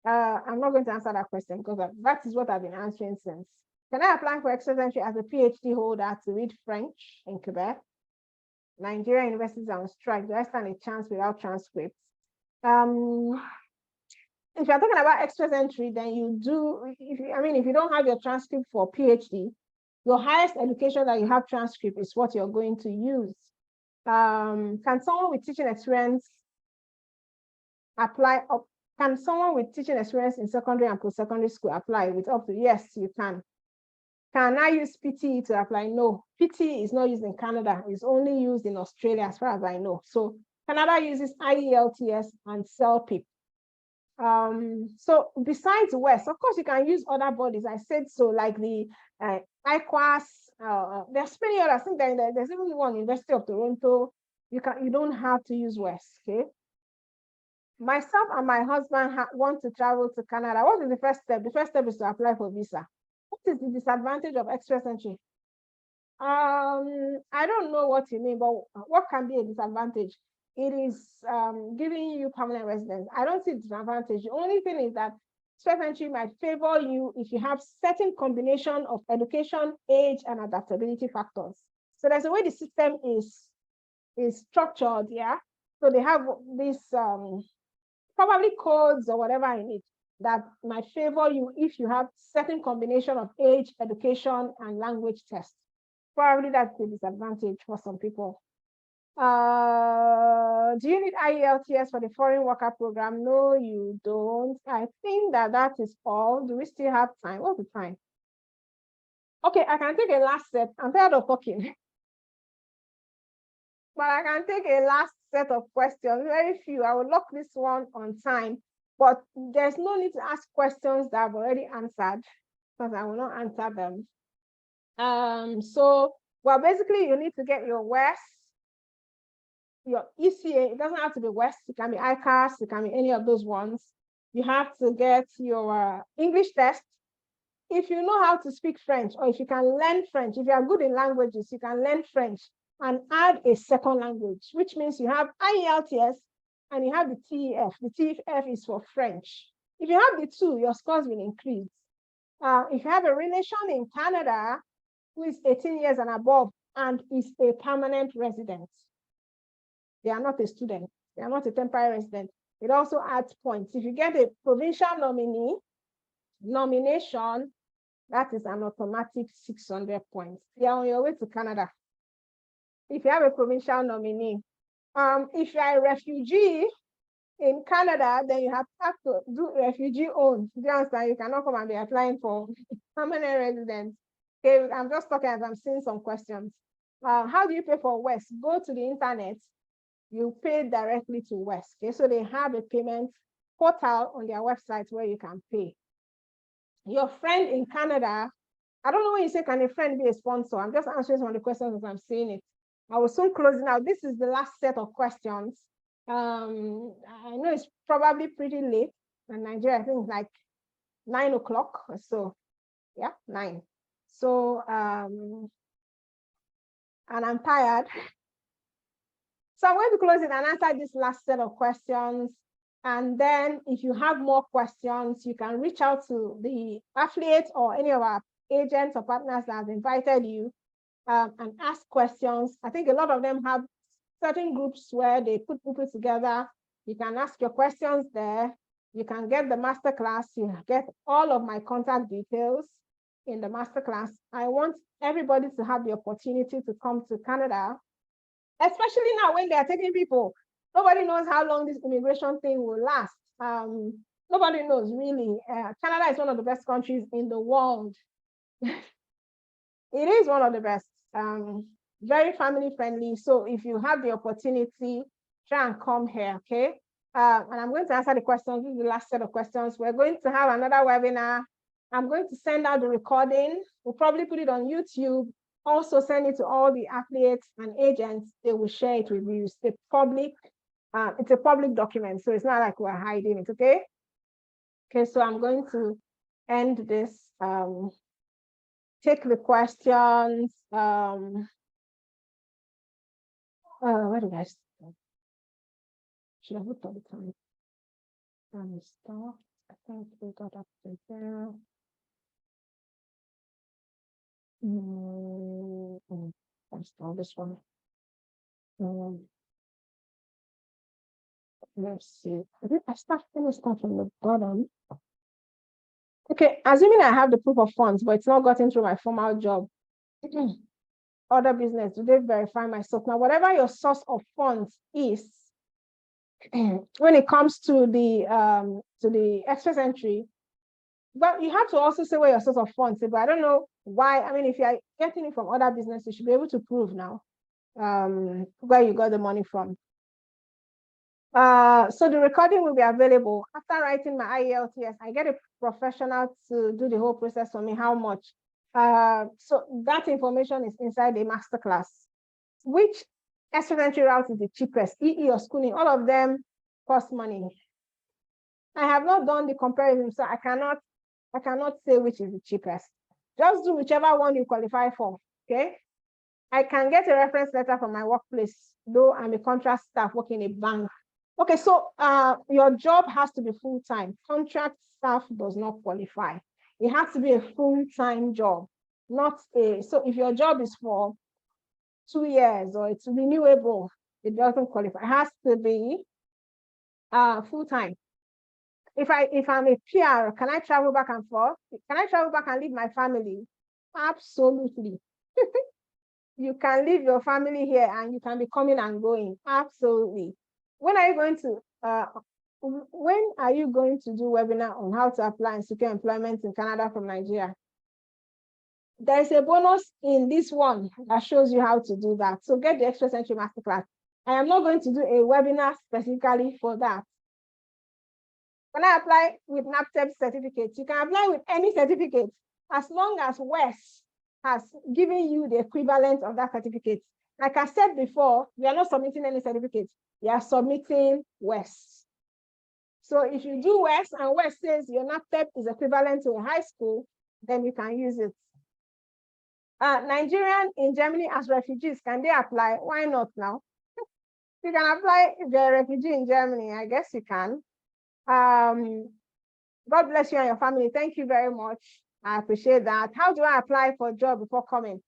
I'm not going to answer that question because that is what I've been answering since. Can I apply for express entry as a PhD holder to read French in Quebec? Nigerian universities are on strike. Do I stand a chance without transcripts? If you're talking about express entry, then you do, if you don't have your transcript for PhD, your highest education that you have transcript is what you're going to use. Can someone with teaching experience apply up? Can someone with teaching experience in secondary and post-secondary school apply with up to? Yes, you can. Can I use PTE to apply? No, PTE is not used in Canada. It's only used in Australia as far as I know. So Canada uses Ielts and CELPIP. So besides West, of course, you can use other bodies. I said so, like the IQAS. There's many others. I think there's even one, University of Toronto. You don't have to use West. Okay. Myself and my husband want to travel to Canada. What is the first step? The first step is to apply for visa. What is the disadvantage of express entry? I don't know what you mean, but what can be a disadvantage? It is giving you permanent residence. I don't see disadvantage. The only thing is that express entry might favor you if you have certain combination of education, age, and adaptability factors. So there's a way the system is structured, yeah. So they have this probably codes or whatever in it that might favor you if you have certain combination of age, education, and language tests. Probably that's the disadvantage for some people. Do you need Ielts for the foreign worker program? No, you don't. I think that is all. Do we still have time? What's the time? Okay, I can take a last set. I'm tired of talking. But I can take a last set of questions, very few. I will lock this one on time, but there's no need to ask questions that I've already answered because I will not answer them. So, well, basically you need to get your West, your ECA. It doesn't have to be West, it can be ICAS, it can be any of those ones. You have to get your English test. If you know how to speak French, or if you can learn French, if you are good in languages, you can learn French and add a second language, which means you have Ielts and you have the TEF. The TEF is for French. If you have the two, your scores will increase. If you have a relation in Canada who is 18 years and above and is a permanent resident, they are not a student, they are not a temporary resident, it also adds points. If you get a provincial nomination, that is an automatic 600 points. You are on your way to Canada. If you have a provincial nominee, if you are a refugee in Canada, then you have to do refugee own. Do you understand? You cannot come and be applying for permanent residence. Okay, I'm just talking as I'm seeing some questions. How do you pay for West? Go to the internet, you pay directly to West. Okay, so they have a payment portal on their website where you can pay. Your friend in Canada, I don't know when you say, can a friend be a sponsor? I'm just answering some of the questions as I'm seeing it. I will soon close it out. This is the last set of questions. I know it's probably pretty late in Nigeria. I think it's like 9 o'clock or so. Yeah, 9. So, and I'm tired. So I'm going to close it and answer this last set of questions. And then if you have more questions, you can reach out to the affiliate or any of our agents or partners that have invited you and ask questions. I think a lot of them have certain groups where they put people together. You can ask your questions there. You can get the masterclass. You get all of my contact details in the masterclass. I want everybody to have the opportunity to come to Canada, especially now when they are taking people. Nobody knows how long this immigration thing will last. Nobody knows really. Canada is one of the best countries in the world. It is one of the best, very family friendly. So if you have the opportunity, try and come here, okay? And I'm going to answer the questions. This is the last set of questions. We're going to have another webinar. I'm going to send out the recording. We'll probably put it on YouTube. Also send it to all the affiliates and agents. They will share it with you. It's a public document, so it's not like we're hiding it, okay? Okay, so I'm going to end this. Take the questions. Where did I start? Should I put all the time? And start. I think we got up to there. Let's start this one. Let's see. I start from the bottom. Okay, assuming I have the proof of funds, but it's not gotten through my formal job. Other business, do they verify my source? Now, whatever your source of funds is, when it comes to the express entry, but you have to also say where your source of funds is. But I don't know why. I mean, if you are getting it from other business, you should be able to prove now where you got the money from. So the recording will be available after writing my IELTS. I get a professional to do the whole process for me. How much? So that information is inside the masterclass. Which express entry route is the cheapest? EE or schooling? All of them cost money. I have not done the comparison, so I cannot say which is the cheapest. Just do whichever one you qualify for. Okay. I can get a reference letter from my workplace, though I'm a contract staff working in a bank. Okay, so your job has to be full-time. Contract staff does not qualify. It has to be a full-time job, not a, so if your job is for 2 years or it's renewable, it doesn't qualify. It has to be full-time. If I'm a PR, can I travel back and forth? Can I travel back and leave my family? Absolutely. You can leave your family here and you can be coming and going. Absolutely. When are you going to do webinar on how to apply and secure employment in Canada from Nigeria? There's a bonus in this one that shows you how to do that. So get the Express Entry Masterclass. I am not going to do a webinar specifically for that. When I apply with NAPTEP certificates, you can apply with any certificate as long as WES has given you the equivalent of that certificate. Like I said before, we are not submitting any certificates. We are submitting WES. So if you do WES and WES says your NAPTEP is equivalent to a high school, then you can use it. Nigerian in Germany as refugees, can they apply? Why not now? You can apply if you're a refugee in Germany. I guess you can. God bless you and your family. Thank you very much. I appreciate that. How do I apply for a job before coming?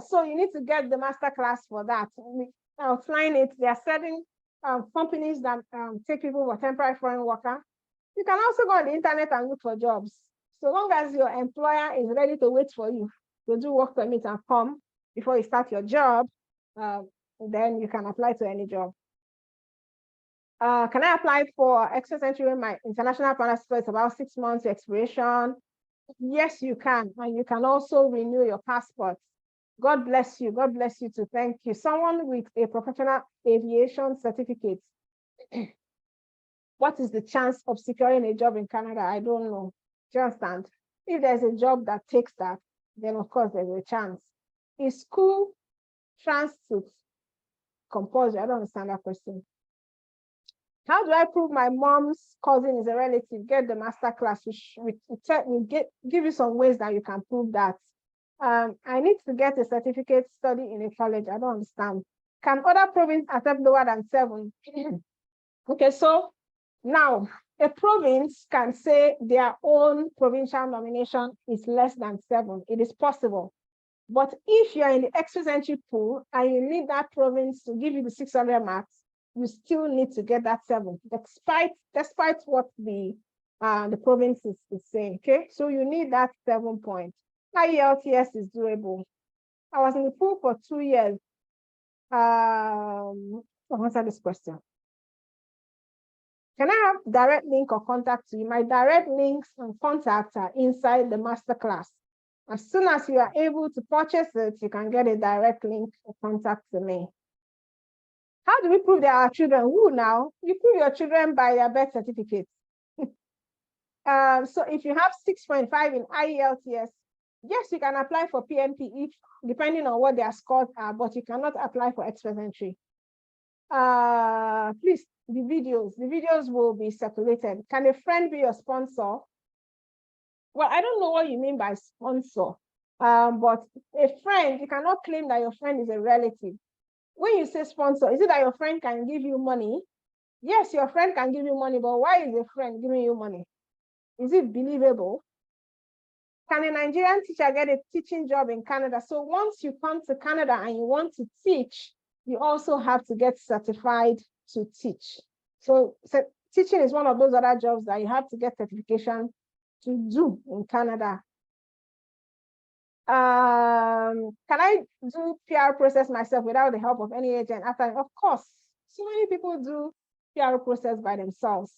So you need to get the masterclass for that. We outline it. There are certain companies that take people for temporary foreign worker. You can also go on the internet and look for jobs. So long as your employer is ready to wait for you to do work permit and come before you start your job, then you can apply to any job. Can I apply for Express Entry when my international passport is about 6 months expiration? Yes, you can. And you can also renew your passport. God bless you. God bless you too. Thank you. Someone with a professional aviation certificate. What is the chance of securing a job in Canada? I don't know. Do you understand? If there's a job that takes that, then of course there's a chance. Is school transit compulsory? I don't understand that question. How do I prove my mom's cousin is a relative? Get the masterclass, which will give you some ways that you can prove that. I need to get a certificate study in a college. I don't understand. Can other provinces accept lower than 7? Okay, so now a province can say their own provincial nomination is less than 7. It is possible. But if you're in the express entry pool and you need that province to give you the 600 marks, you still need to get that 7, despite what the province is saying. Okay, so you need that 7 point. IELTS is doable. I was in the pool for 2 years. I'll answer this question. Can I have direct link or contact to you? My direct links and contacts are inside the masterclass. As soon as you are able to purchase it, you can get a direct link or contact to me. How do we prove they are our children? Who now? You prove your children by their birth certificate. So if you have 6.5 in Ielts, yes, you can apply for PNP if, depending on what their scores are, but you cannot apply for express entry. Please, the videos will be circulated. Can a friend be your sponsor? Well, I don't know what you mean by sponsor, but a friend, you cannot claim that your friend is a relative. When you say sponsor, is it that your friend can give you money? Yes, your friend can give you money, but why is a friend giving you money? Is it believable? Can a Nigerian teacher get a teaching job in Canada? So once you come to Canada and you want to teach, you also have to get certified to teach. So teaching is one of those other jobs that you have to get certification to do in Canada. Can I do PR process myself without the help of any agent? Of course, so many people do PR process by themselves.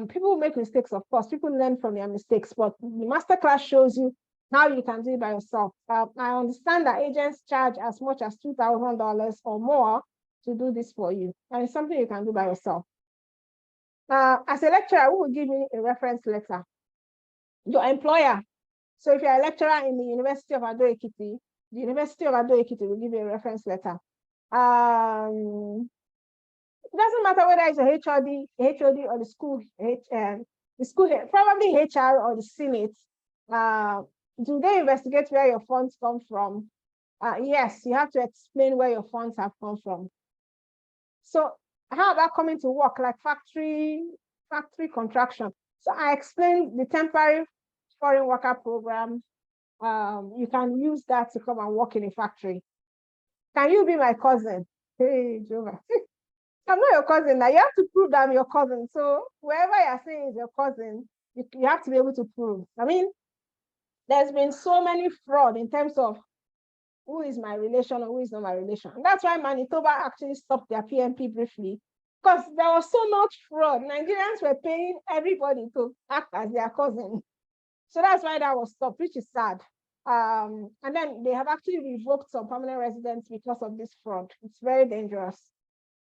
People make mistakes, of course. People learn from their mistakes, but the masterclass shows you how you can do it by yourself. I understand that agents charge as much as $2,000 or more to do this for you, and it's something you can do by yourself. As a lecturer, who will give me a reference letter? Your employer. So if you're a lecturer in the University of Ado-Ekiti, the University of Ado-Ekiti will give you a reference letter. It doesn't matter whether it's a HOD or the school, probably HR or the Senate. Do they investigate where your funds come from? Yes, you have to explain where your funds have come from. So how about coming to work, like factory contraction? So I explained the temporary foreign worker program. You can use that to come and work in a factory. Can you be my cousin? Hey, Jehovah. I'm not your cousin. Now you have to prove that I'm your cousin. So whoever you're saying is your cousin, you have to be able to prove. I mean, there's been so many fraud in terms of who is my relation or who is not my relation. And that's why Manitoba actually stopped their PNP briefly, because there was so much fraud. Nigerians were paying everybody to act as their cousin. So that's why that was stopped, which is sad. And then they have actually revoked some permanent residents because of this fraud. It's very dangerous.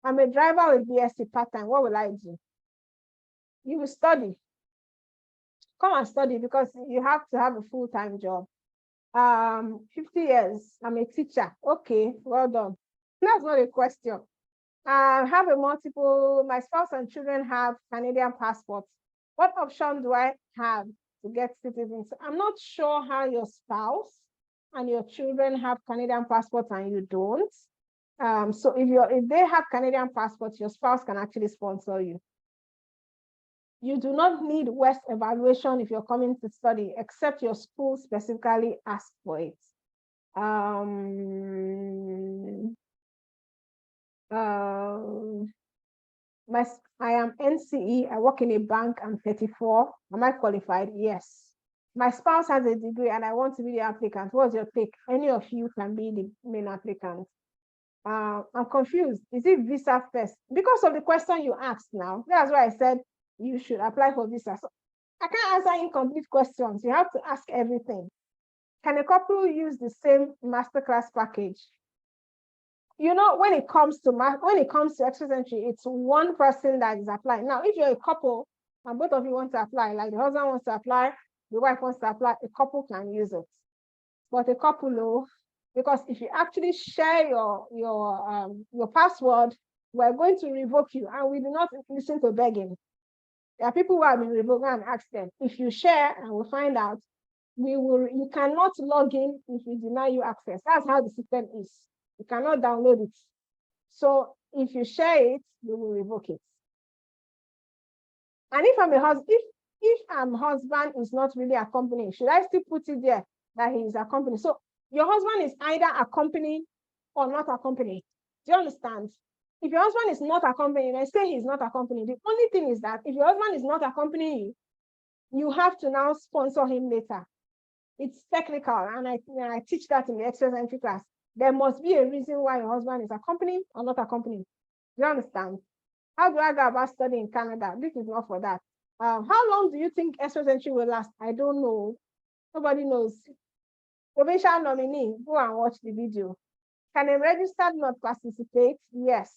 I'm a driver with BSc part-time. What will I do? You will study. Come and study, because you have to have a full-time job. 50 years, I'm a teacher. Okay, well done. That's not a question. Have a multiple, my spouse and children have Canadian passports. What option do I have to get citizenship? I'm not sure how your spouse and your children have Canadian passports and you don't. So if they have Canadian passports, your spouse can actually sponsor you. You do not need West evaluation if you're coming to study, except your school specifically asks for it. I am NCE, I work in a bank, I'm 34. Am I qualified? Yes. My spouse has a degree and I want to be the applicant. What's your take? Any of you can be the main applicant. I'm confused. Is it visa first? Because of the question you asked now, that's why I said you should apply for visa. So I can't answer incomplete questions. You have to ask everything. Can a couple use the same masterclass package? You know, when it comes to express entry, it's one person that is applying. Now, if you're a couple and both of you want to apply, like the husband wants to apply, the wife wants to apply, a couple can use it. But a couple, no, because if you actually share your password, we're going to revoke you, and we do not listen to begging. There are people who have been revoked, and ask them. If you share and we find out, you cannot log in if we deny you access. That's how the system is. You cannot download it. So if you share it, we will revoke it. And if I'm a husband, if husband is not really accompanying, should I still put it there that he is accompanying? So your husband is either accompanying or not accompanying. Do you understand? If your husband is not accompanying, I say he's not accompanying. The only thing is that if your husband is not accompanying you, you have to now sponsor him later. It's technical, and I teach that in the express entry class. There must be a reason why your husband is accompanying or not accompanying. Do you understand? How do I go about studying in Canada? This is not for that. How long do you think express entry will last? I don't know. Nobody knows. Provincial nominee, go and watch the video. Can a registered not participate? Yes.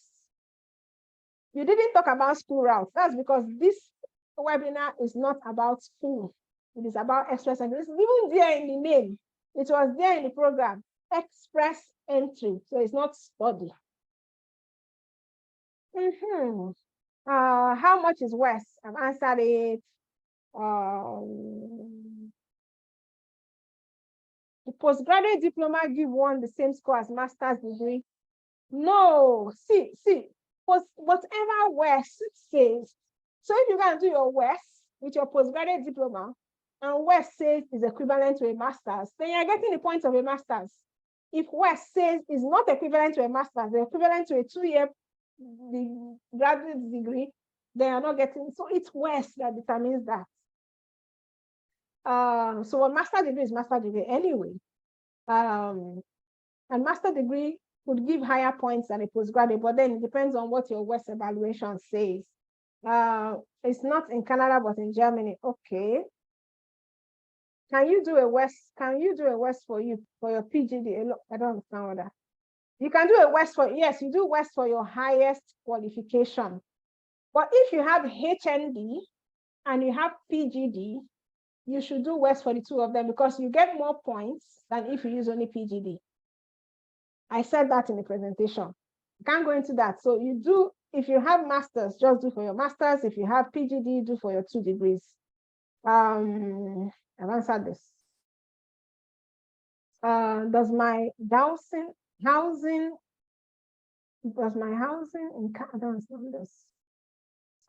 You didn't talk about school routes. That's because this webinar is not about school. It is about express entry. It's even there in the name. It was there in the program, express entry. So it's not study. How much is West? I've answered it. The postgraduate diploma give one the same score as master's degree. No, see, whatever West says. So if you can do your West with your postgraduate diploma, and West says is equivalent to a master's, then you're getting the points of a master's. If West says is not equivalent to a master's, they're equivalent to a 2-year graduate degree, they are not getting. So it's West that determines that. So a master degree is master degree anyway. And master degree would give higher points than a postgraduate, but then it depends on what your West evaluation says. It's not in Canada, but in Germany. Okay. Can you do a West? Can you do a West for your PGD? I don't understand what that. You can do a West for, yes, you do West for your highest qualification. But if you have HND and you have PGD, you should do West for the two of them because you get more points than if you use only PGD. I said that in the presentation. I can't go into that. So you do, if you have masters, just do for your masters. If you have PGD, do for your 2 degrees. I've answered this. Does my housing in Canada, I don't understand this.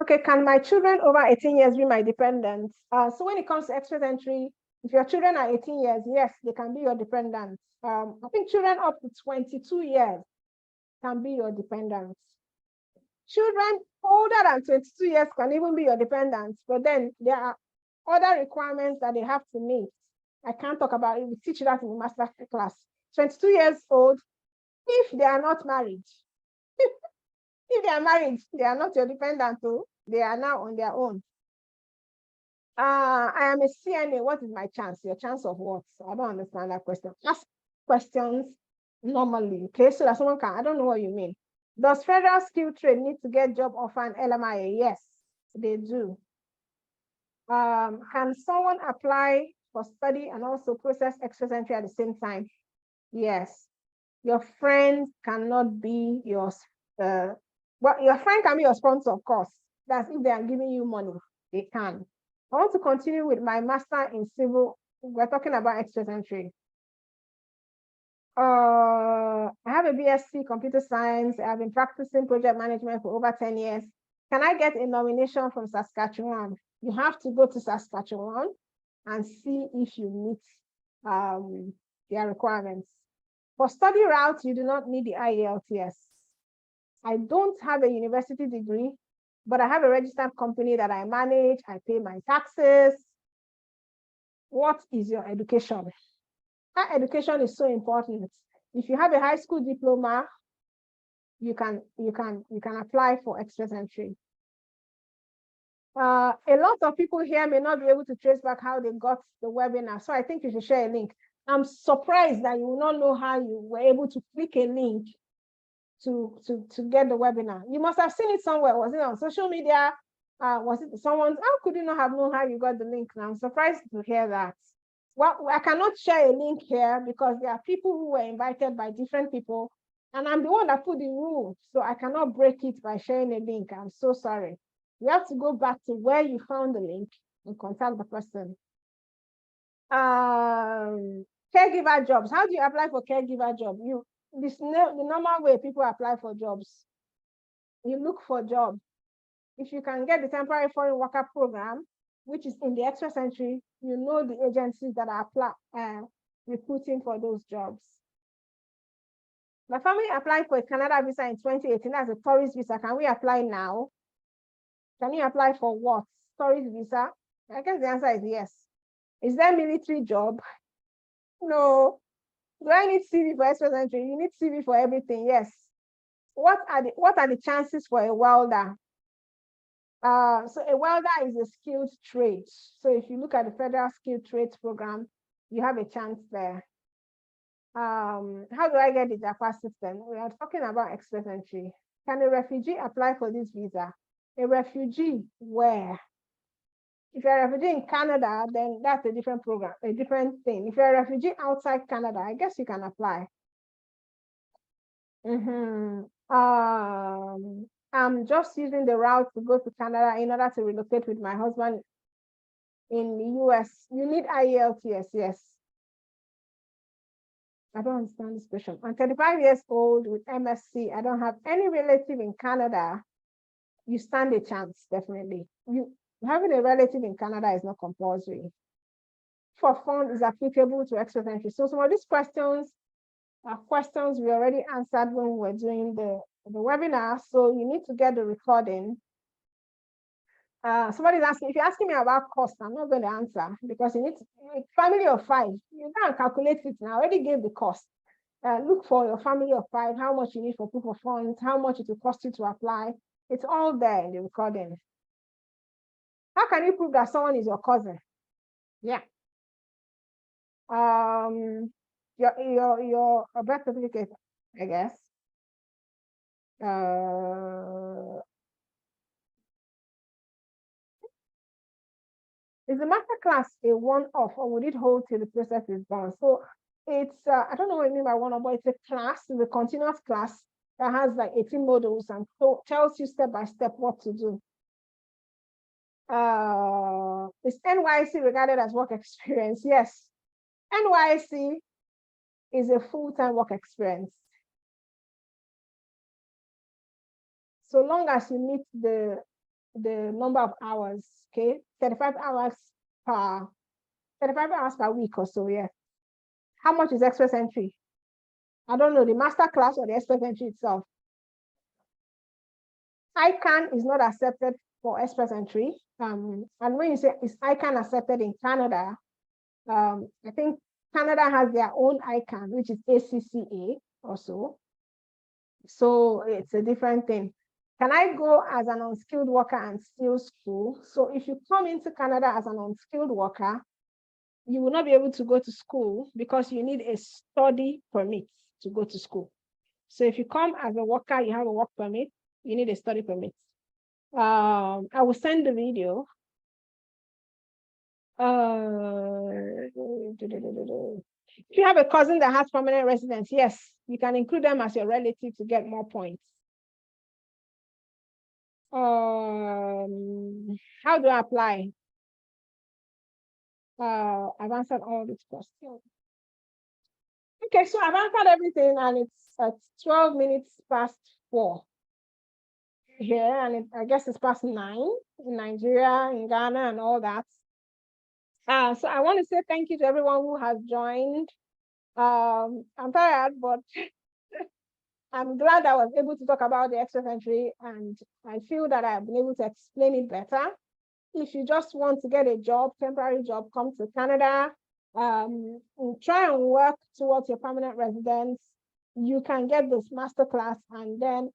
Okay, can my children over 18 years be my dependents? So when it comes to express entry, if your children are 18 years, yes, they can be your dependents. I think children up to 22 years can be your dependents. Children older than 22 years can even be your dependents, but then there are other requirements that they have to meet. I can't talk about it. We teach that in the master class. 22 years old, if they are not married, if they are married, they are not your dependent too. They are now on their own. I am a CNA. What is my chance? Your chance of what? I don't understand that question. Ask questions normally, okay? So that someone can, I don't know what you mean. Does federal skill trade need to get job offer and LMIA? Yes, they do. Can someone apply for study and also process express entry at the same time? Yes. Your friend cannot be your, well, your friend can be your sponsor, of course. That's if they are giving you money, they can. I want to continue with my master in civil. We're talking about express entry. I have a BSc computer science. I've been practicing project management for over 10 years. Can I get a nomination from Saskatchewan? You have to go to Saskatchewan and see if you meet their requirements. For study routes, you do not need the IELTS. I don't have a university degree, but I have a registered company that I manage. I pay my taxes. What is your education? That education is so important. If you have a high school diploma, you can apply for express entry. A lot of people here may not be able to trace back how they got the webinar, so I think you should share a link. I'm surprised that you will not know how you were able to click a link to get the webinar. You must have seen it somewhere. Was it on social media? Was it someone's? How could you not have known how you got the link? Now I'm surprised to hear that. Well, I cannot share a link here because there are people who were invited by different people, and I'm the one that put the rule, so I cannot break it by sharing a link. I'm so sorry. You have to go back to where you found the link and contact the person. Caregiver jobs. How do you apply for caregiver job? The normal way people apply for jobs. You look for jobs. If you can get the temporary foreign worker program, which is in the express entry, you know the agencies that are recruiting for those jobs. My family applied for a Canada visa in 2018 as a tourist visa. Can we apply now? Can you apply for what? Tourist visa? I guess the answer is yes. Is there a military job? No. Do I need CV for express entry? You need CV for everything, yes. What are the chances for a welder? So a welder is a skilled trade. So if you look at the federal skilled trades program, you have a chance there. How do I get the JAPA system? We are talking about express entry. Can a refugee apply for this visa? A refugee where? If you're a refugee in Canada, then that's a different program, a different thing. If you're a refugee outside Canada, I guess you can apply. I'm just using the route to go to Canada in order to relocate with my husband in the US. You need Ielts, yes. I don't understand this question. I'm 35 years old with MSc. I don't have any relative in Canada. You stand a chance, definitely. Having a relative in Canada is not compulsory. For fund is applicable to express entry. So some of these questions are questions we already answered when we were doing the webinar. So you need to get the recording. Somebody's asking, if you're asking me about cost, I'm not going to answer because you need to, family of 5, you can't calculate it now. I already gave the cost. Look for your family of 5, how much you need for proof of funds, how much it will cost you to apply. It's all there in the recording. How can you prove that someone is your cousin? Yeah. Your birth certificate, I guess. Is the Masterclass a one-off or would it hold till the process is done? So it's, I don't know what I mean by one-off, but it's a class, it's a continuous class that has like 18 modules and tells you step by step what to do. Is NYC regarded as work experience? Yes. NYC is a full-time work experience. So long as you meet the number of hours, okay, 35 hours per week or so, yeah. How much is express entry? I don't know, the master class or the express entry itself. ICANN is not accepted for express entry. And when you say is ICANN accepted in Canada, I think Canada has their own ICANN, which is ACCA also. So it's a different thing. Can I go as an unskilled worker and still school? So if you come into Canada as an unskilled worker, you will not be able to go to school because you need a study permit to go to school. So if you come as a worker, you have a work permit, you need a study permit. I will send the video. If you have a cousin that has permanent residence, yes, you can include them as your relative to get more points. How do I apply? I've answered all these questions. Okay, so I've answered everything and it's at 12 minutes past 4 here, and I guess it's past 9 in Nigeria, in Ghana, and all that. So I want to say thank you to everyone who has joined. I'm tired, but I'm glad I was able to talk about the express entry, and I feel that I've been able to explain it better. If you just want to get a job, temporary job, come to Canada, try and work towards your permanent residence. You can get this masterclass and then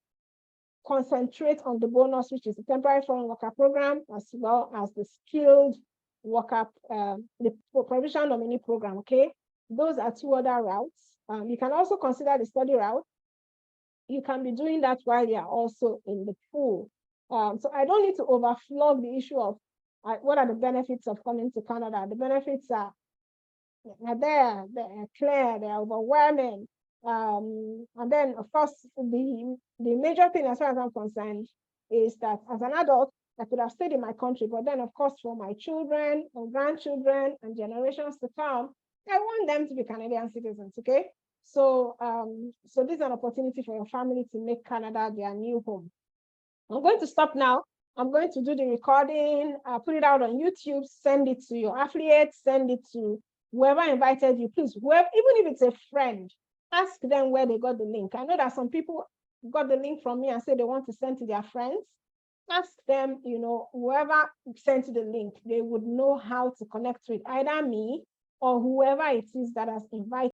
concentrate on the bonus, which is the temporary foreign worker program, as well as the skilled worker, the provincial nominee program. Okay, those are 2 other routes. You can also consider the study route. You can be doing that while you're also in the pool. So I don't need to overflog the issue of what are the benefits of coming to Canada. The benefits are there, they're clear, they're overwhelming. And then, of course, the major thing as far as I'm concerned is that as an adult, I could have stayed in my country, but then, of course, for my children and grandchildren and generations to come, I want them to be Canadian citizens, okay? So, so this is an opportunity for your family to make Canada their new home. I'm going to stop now. I'm going to do the recording, put it out on YouTube, send it to your affiliates, send it to whoever invited you. Please, whoever, even if it's a friend, ask them where they got the link. I know that some people got the link from me and say they want to send to their friends. Ask them, you know, whoever sent the link, they would know how to connect with either me or whoever it is that has invited